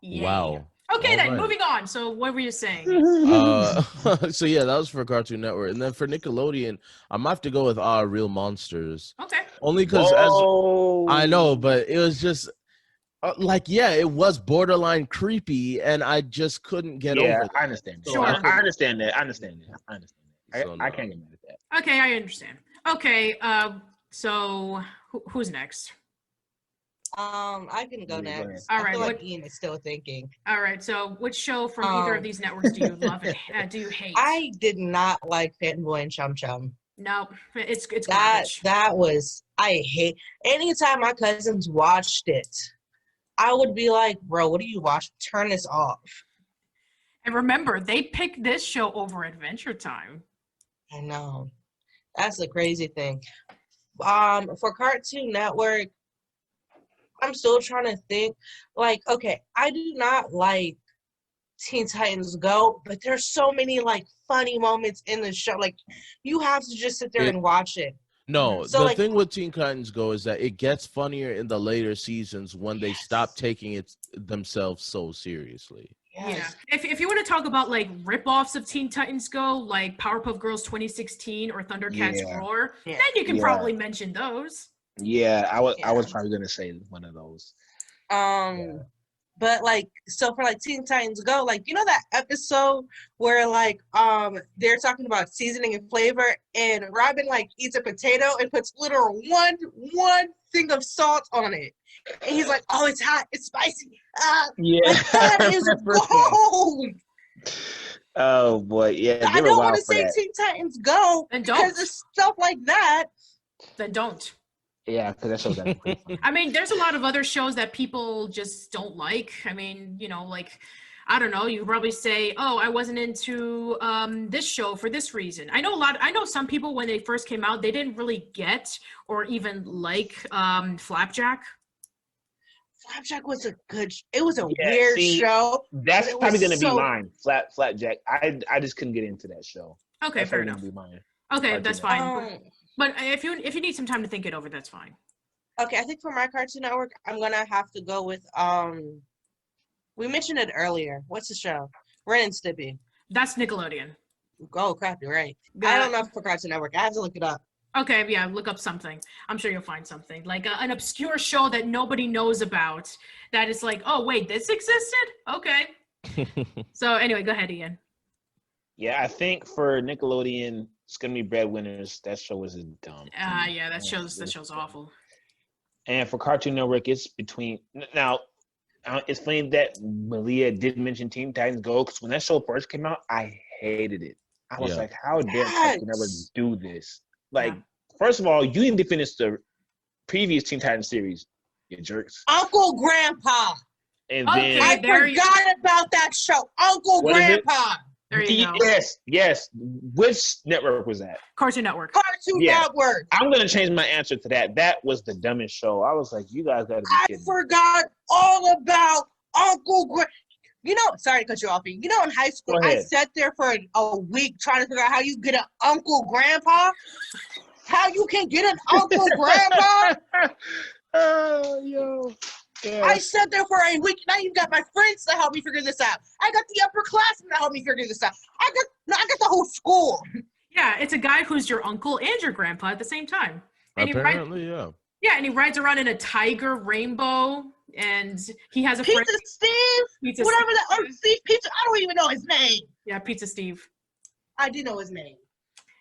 A: Yay.
B: Wow.
A: Okay,
B: All
A: then
B: right.
A: moving on. So what were you saying?
B: So yeah, that was for Cartoon Network, and then for Nickelodeon, I'm gonna have to go with Real Monsters.
A: Okay.
B: Only because I know, but it was just it was borderline creepy, and I just couldn't get over that.
D: I understand.
A: Sure.
D: I understand that. I can't get mad at that.
A: Okay, I understand. Okay, so who's next?
C: I can go next.
A: All
C: I
A: right,
C: feel like Ian is still thinking.
A: All right, so which show from either of these networks do you love and do you hate?
C: I did not like Fanboy and Chum Chum.
A: No, it's
C: that
A: garbage.
C: was I hate. Anytime my cousins watched it, I would be like, "Bro, what do you watch? Turn this off."
A: And remember, they picked this show over Adventure Time.
C: I know, that's the crazy thing. For Cartoon Network, I'm still trying to think. Like, okay, I do not like Teen Titans Go, but there's so many like funny moments in the show. Like, you have to just sit there and watch it.
B: No,
C: So,
B: the
C: like,
B: thing with Teen Titans Go is that it gets funnier in the later seasons when they stop taking it themselves so seriously.
C: Yes.
A: Yeah. If you want to talk about like rip-offs of Teen Titans Go, like Powerpuff Girls 2016 or Thundercats Roar, then you can probably mention those.
D: Yeah, I was probably gonna say one of those.
C: But like, so for like Teen Titans Go, like, you know that episode where like they're talking about seasoning and flavor, and Robin like eats a potato and puts literal one thing of salt on it, and he's like, "Oh, it's hot, it's spicy." Like, that is gold.
D: Oh boy, yeah.
C: I don't want to say Teen Titans Go because of stuff like that.
A: Then don't.
D: Yeah, because that show's actually
A: I mean, there's a lot of other shows that people just don't like. I mean, you know, like, I don't know, you probably say, oh, I wasn't into this show for this reason. I know some people when they first came out, they didn't really get or even like Flapjack.
C: Flapjack was a good it was a weird show.
D: That's probably gonna be mine. Flapjack. I just couldn't get into that show.
A: Okay, fair enough. Okay, that's fine. But if you need some time to think it over, that's fine.
C: Okay, I think for my Cartoon Network, I'm gonna have to go with we mentioned it earlier. What's the show? Ren and Stimpy.
A: That's Nickelodeon.
C: Oh crap, you're right. I don't know for Cartoon Network. I have to look it up.
A: Okay, yeah, look up something. I'm sure you'll find something. Like an obscure show that nobody knows about that is like, oh wait, this existed? Okay. So anyway, go ahead, Ian.
D: Yeah, I think for Nickelodeon, it's gonna be Breadwinners. That show was dumb.
A: Yeah, that show's awful.
D: And for Cartoon Network, it's between now. It's funny that Malia did mention Teen Titans Go, because when that show first came out, I hated it. I was like, how dare Cartoon Network do this? Like, first of all, you didn't finish the previous Teen Titans series, you jerks.
C: Uncle Grandpa.
D: And then
C: I forgot about that show. Uncle Grandpa.
A: There you go.
D: Yes. Which network was that?
A: Cartoon Network.
C: Cartoon Network.
D: I'm gonna change my answer to that. That was the dumbest show. I was like, you guys gotta be kidding.
C: I forgot all about Uncle Grandpa. You know, sorry to cut you off. You know, in high school, I sat there for a week trying to figure out how you get an Uncle Grandpa. How you can get an Uncle Grandpa?
D: Oh, yo.
C: Yes. I sat there for a week. Now you got my friends to help me figure this out. I got the upperclassmen to help me figure this out. I got the whole school.
A: Yeah, it's a guy who's your uncle and your grandpa at the same time. And
B: apparently,
A: Yeah, and he rides around in a tiger rainbow, and he has a
C: Pizza
A: friend.
C: Steve, whatever that, or Steve Pizza. I don't even know his name.
A: Yeah, Pizza Steve.
C: I do know his name.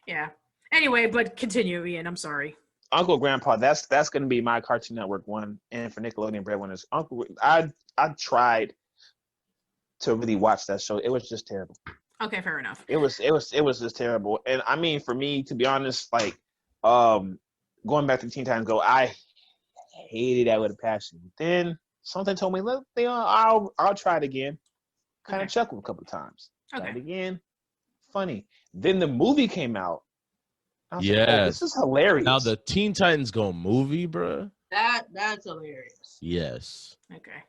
A: Yeah. Anyway, but continue, Ian. I'm sorry.
D: Uncle Grandpa, that's gonna be my Cartoon Network one, and for Nickelodeon Breadwinners, I tried to really watch that show. It was just terrible.
A: Okay, fair enough.
D: It was just terrible, and I mean, for me, to be honest, like, going back to Teen Titans Go, I hated that with a passion. Then something told me, look, I'll try it again. Kind of chuckled a couple of times. Tried it again. funny. Then the movie came out. I was like, oh,
B: Yes.
D: this is hilarious.
B: Now the Teen Titans Go movie, bruh.
C: That's hilarious.
B: Yes.
A: Okay.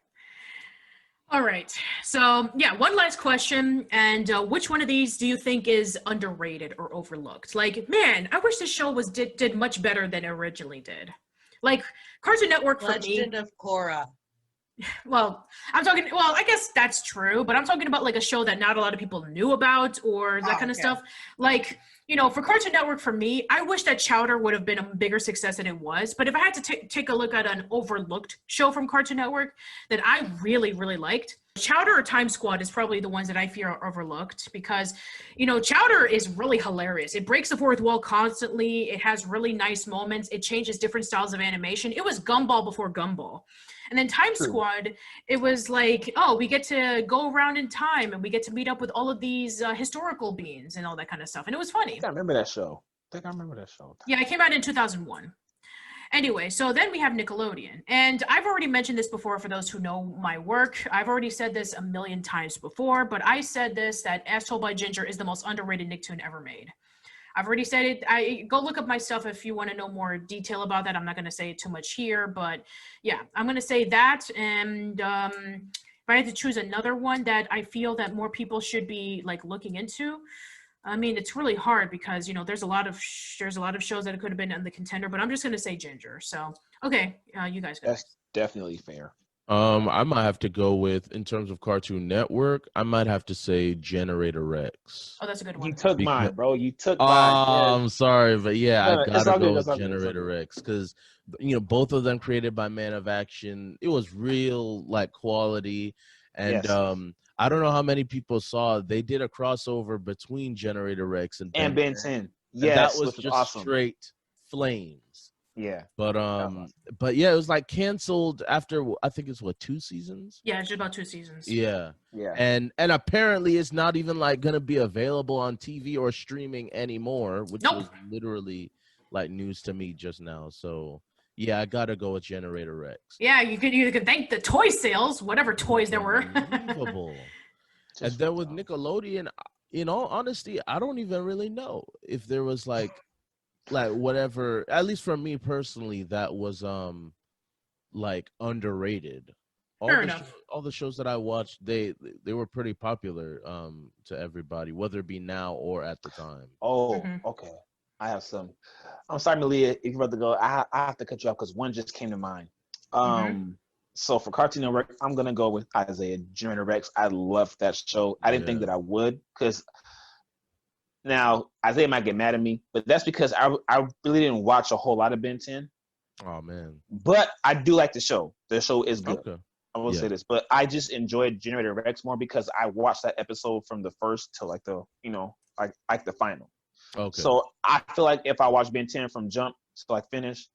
A: All right. So, yeah, one last question. And which one of these do you think is underrated or overlooked? Like, man, I wish this show did much better than it originally did. Like, Cartoon Network for me.
C: Legend of Korra.
A: Well, I guess that's true, but I'm talking about like a show that not a lot of people knew about or that kind of stuff. Like, for Cartoon Network for me, I wish that Chowder would have been a bigger success than it was. But if I had to take a look at an overlooked show from Cartoon Network that I really, really liked, Chowder or Time Squad is probably the ones that I fear are overlooked because, Chowder is really hilarious. It breaks the fourth wall constantly. It has really nice moments. It changes different styles of animation. It was Gumball before Gumball. And then Time Squad, it was like, oh, we get to go around in time and we get to meet up with all of these historical beings and all that kind of stuff. And it was funny.
D: I remember that show.
A: Yeah, it came out in 2001. Anyway, so then we have Nickelodeon. And I've already mentioned this before for those who know my work. I've already said this a million times before, but I said this, that As Told by Ginger is the most underrated Nicktoon ever made. I've already said it. Go look up my stuff if you want to know more detail about that. I'm not going to say it too much here, but yeah, I'm going to say that. And if I had to choose another one that I feel that more people should be like looking into, I mean, it's really hard because, there's a lot of shows that it could have been in the contender, but I'm just going to say Ginger. So, okay, you guys go.
D: That's definitely fair.
B: I might have to go with, in terms of Cartoon Network, I might have to say Generator Rex.
A: Oh, that's a good one.
D: You took mine, bro. You took mine.
B: Oh, I'm sorry, but yeah,
D: No,
B: I gotta go with
D: good.
B: Generator Rex because both of them created by Man of Action. It was real like quality, and
D: Yes.
B: I don't know how many people saw. They did a crossover between Generator Rex and
D: And
B: Ben
D: Ben 10.
B: And
D: Yes,
B: that was
D: which
B: just
D: awesome.
B: straight flames.
D: Yeah.
B: But yeah, it was like canceled after I think it's 2 seasons.
A: Yeah, it's just about 2 seasons.
B: Yeah.
D: Yeah.
B: And apparently it's not even like gonna be available on TV or streaming anymore, which
A: Nope.
B: was literally like news to me just now. So yeah, I gotta go with Generator Rex.
A: Yeah, you could thank the toy sales, whatever toys there were.
B: Unbelievable. And then with Nickelodeon, in all honesty, I don't even really know if there was like whatever, at least for me personally, that was like underrated.
A: Fair enough.
B: All the shows that I watched, they were pretty popular to everybody, whether it be now or at the time.
D: Oh, okay. I have some. I'm sorry, Malia, if you're about to go, I have to cut you off because one just came to mind. So for Cartoon Network, I'm gonna go with Isaiah Generator Rex. I loved that show. I didn't think that I would, because now Isaiah might get mad at me, but that's because I really didn't watch a whole lot of Ben 10.
B: Oh man.
D: But I do like the show. The show is good.
B: Okay.
D: I will say this, but I just enjoyed Generator Rex more because I watched that episode from the first to like the like the final.
B: Okay.
D: So I feel like if I watch Ben 10 from jump to like finish,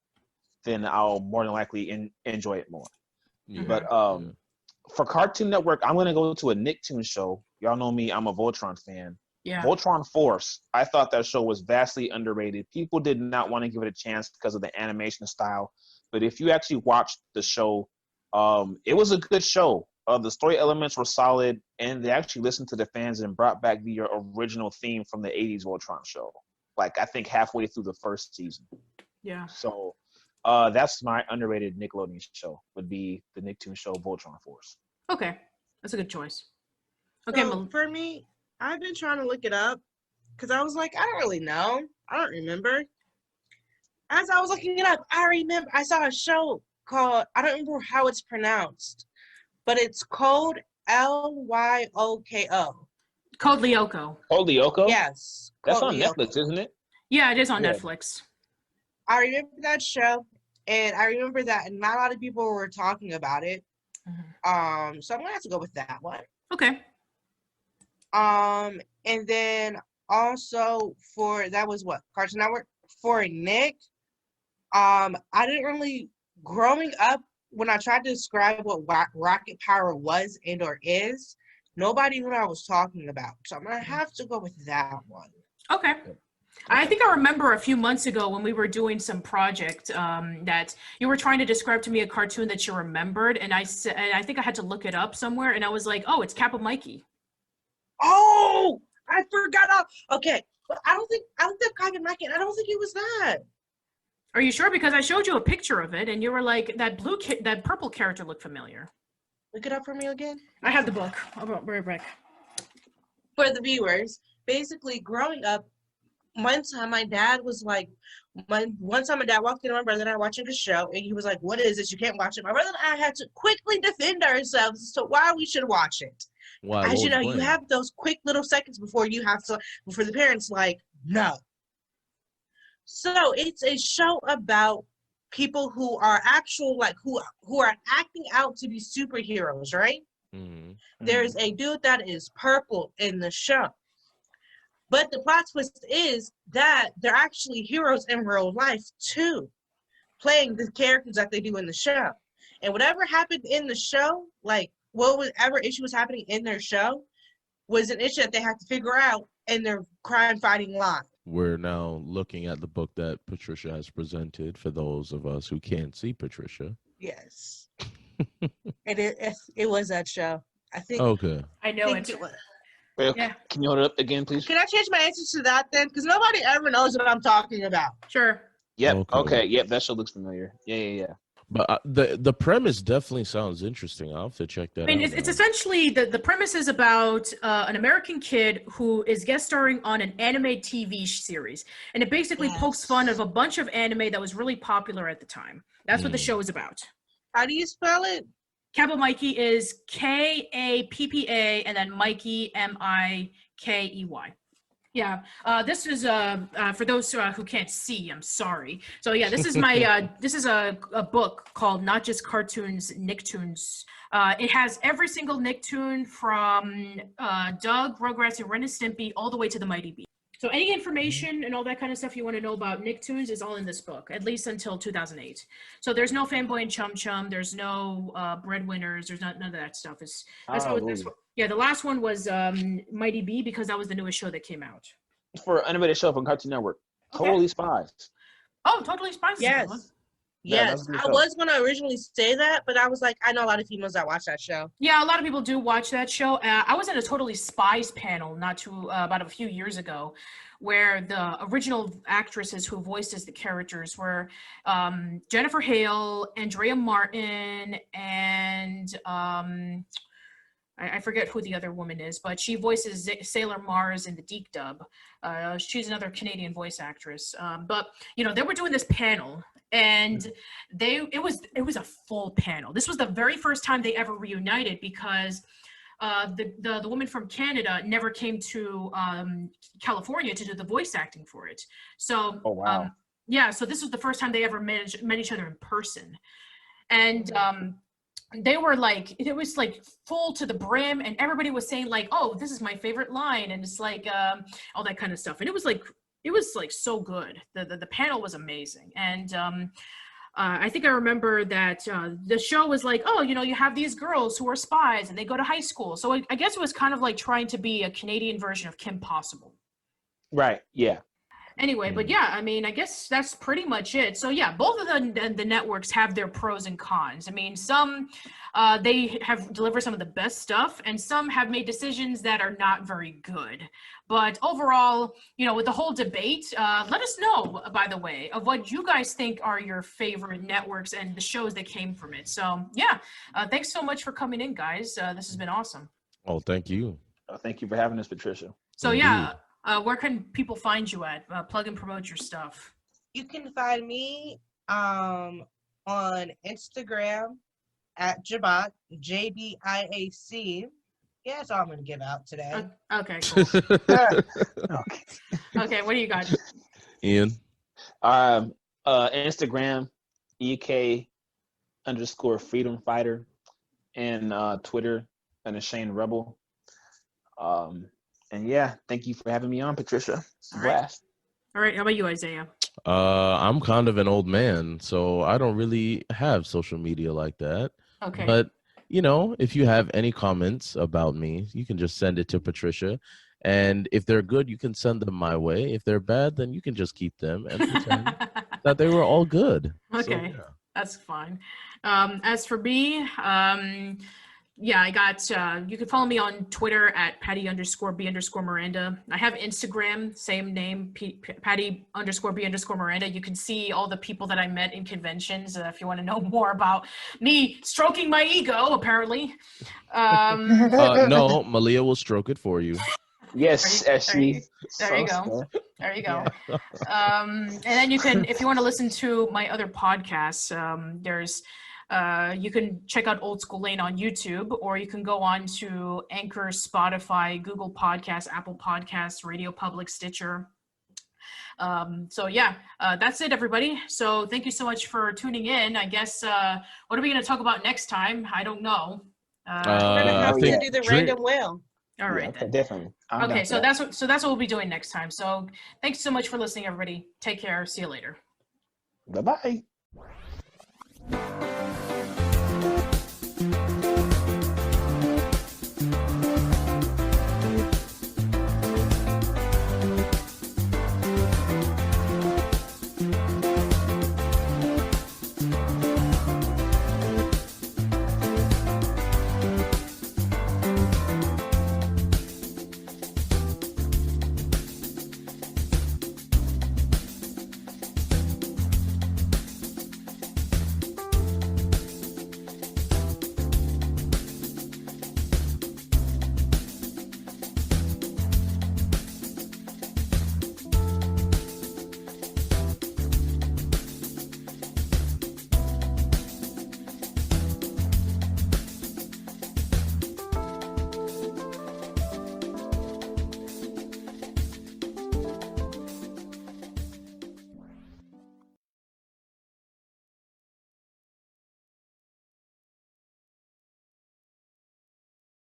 D: then I'll more than likely enjoy it more.
B: Yeah.
D: But for Cartoon Network, I'm gonna go to a Nicktoon show. Y'all know me, I'm a Voltron fan.
A: Yeah.
D: Voltron Force. I thought that show was vastly underrated. People did not want to give it a chance because of the animation style. But if you actually watched the show, it was a good show. The story elements were solid, and they actually listened to the fans and brought back the original theme from the 80s Voltron show. Like, I think halfway through the first season.
A: Yeah.
D: So that's my underrated Nickelodeon show, would be the Nicktoon show Voltron Force.
A: Okay. That's a good choice. Okay.
C: So for me, I've been trying to look it up because I was like, I don't really know. I don't remember. As I was looking it up, I saw a show called, I don't remember how it's pronounced, but it's called Lyoko.
A: Code Lyoko.
D: Code Lyoko?
C: Yes.
D: That's
C: Code
D: on
C: Lyoko.
D: Netflix, isn't it?
A: Yeah, it is on
D: Yeah.
A: Netflix.
C: I remember that show, and I remember that not a lot of people were talking about it. So I'm gonna have to go with that one.
A: Okay.
C: And then also that was what, Cartoon Network? For Nick, I didn't really, growing up, when I tried to describe what rocket power was and or is, nobody knew what I was talking about. So I'm gonna have to go with that one.
A: Okay. I think I remember a few months ago when we were doing some project that you were trying to describe to me a cartoon that you remembered, and I think I had to look it up somewhere, and I was like, oh, it's Kappa Mikey.
C: Oh, I forgot. Okay, but I don't think I can like it. I don't think it was that.
A: Are you sure? Because I showed you a picture of it, and you were like, that purple character looked familiar.
C: Look it up for me again.
A: I have the book. I'll be right back.
C: For the viewers, basically, growing up, one time my dad was like, one time my dad walked in on my brother and I watching a show, and he was like, "What is this? You can't watch it." My brother and I had to quickly defend ourselves as to why we should watch it.
B: Why?
C: As you know, you have those quick little seconds before the parents like, no. So it's a show about people who are who are acting out to be superheroes, right?
B: Mm-hmm.
C: There's a dude that is purple in the show. But the plot twist is that they're actually heroes in real life too, playing the characters that they do in the show. And whatever happened in the show, like whatever issue was happening in their show, was an issue that they had to figure out in their crime-fighting line.
B: We're now looking at the book that Patricia has presented for those of us who can't see Patricia.
C: Yes. It was that show. I think.
B: Okay.
A: I know it.
D: Yeah. Can you hold it up again, please?
C: Can I change my answer to that then? Because nobody ever knows what I'm talking about.
A: Sure.
D: Yep. Okay. Yep. That show looks familiar. Yeah.
B: But the premise definitely sounds interesting. I'll have to check that out.
A: I mean, it's essentially the premise is about an American kid who is guest starring on an anime TV series, and it basically pokes fun of a bunch of anime that was really popular at the time. That's what the show is about.
C: How do you spell it?
A: Capital Mikey is Kappa, and then Mikey Mikey. Yeah, this is for those who can't see. I'm sorry. So yeah, this is my this is a book called Not Just Cartoons, Nicktoons. It has every single Nicktoon from Doug, Rugrats, and Ren and Stimpy all the way to the Mighty Beavers. So any information and all that kind of stuff you want to know about Nicktoons is all in this book, at least until 2008. So there's no Fanboy and Chum Chum. There's no Breadwinners. There's none of that stuff. Yeah, the last one was Mighty B, because that was the newest show that came out.
D: For an animated show from Cartoon Network. Okay. Totally Spies.
A: Oh, Totally Spies.
C: Yes. Yes, I was going to originally say that, but I was like, I know a lot of females that watch that show.
A: Yeah, a lot of people do watch that show. I was at a Totally Spies panel about a few years ago, where the original actresses who voiced as the characters were Jennifer Hale, Andrea Martin, and I forget who the other woman is, but she voices Sailor Mars in the Deke dub. She's another Canadian voice actress. But they were doing this panel, and it was a full panel. This was the very first time they ever reunited, because the woman from Canada never came to California to do the voice acting for it. So so this was the first time they ever met each other in person, and they were like, it was like full to the brim, and everybody was saying like, "Oh, this is my favorite line," and it's like all that kind of stuff. And it was like so good. The panel was amazing. And I think I remember that the show was like, oh, you have these girls who are spies and they go to high school. So I guess it was kind of like trying to be a Canadian version of Kim Possible.
D: Right. Yeah.
A: Anyway, but yeah, I mean, I guess that's pretty much it. So yeah, both of the networks have their pros and cons. I mean, some they have delivered some of the best stuff, and some have made decisions that are not very good. But overall, with the whole debate, let us know, by the way, of what you guys think are your favorite networks and the shows that came from it. So yeah, thanks so much for coming in, guys. This has been awesome.
B: Oh, thank you.
D: Thank you for having us, Patricia.
A: So yeah. Where can people find you at? Plug and promote your stuff.
C: You can find me on Instagram at Jabat, JBIAC. Yeah, that's all I'm going to give out today.
A: Okay, cool. Okay, what do you got?
B: Ian?
D: Instagram, EK_freedom fighter, and Twitter, Unashamed Rebel. And yeah, thank you for having me on, Patricia. It's a blast.
A: All right, how about you, Isaiah?
B: I'm kind of an old man, so I don't really have social media like that.
A: Okay.
B: But, if you have any comments about me, you can just send it to Patricia. And if they're good, you can send them my way. If they're bad, then you can just keep them and pretend that they were all good.
A: Okay,
B: so, yeah.
A: That's fine. As for me, yeah, I got, you can follow me on Twitter at Patty_B_Miranda. I have Instagram, same name, Patty_B_Miranda. You can see all the people that I met in conventions if you want to know more about me stroking my ego, apparently.
B: No, Malia will stroke it for you.
D: Yes, Ashley.
A: There you go. There you go. And then you can, if you want to listen to my other podcasts, you can check out Old School Lane on YouTube, or you can go on to Anchor, Spotify, Google Podcasts, Apple Podcasts, Radio Public, Stitcher. So yeah, that's it, everybody. So thank you so much for tuning in. I guess, what are we going to talk about next time? I don't know.
C: We're gonna have to do the random whale.
A: All right,
E: okay,
A: then.
E: definitely.
A: Okay, so that's what we'll be doing next time. So thanks so much for listening, everybody. Take care. See you later.
E: Bye-bye.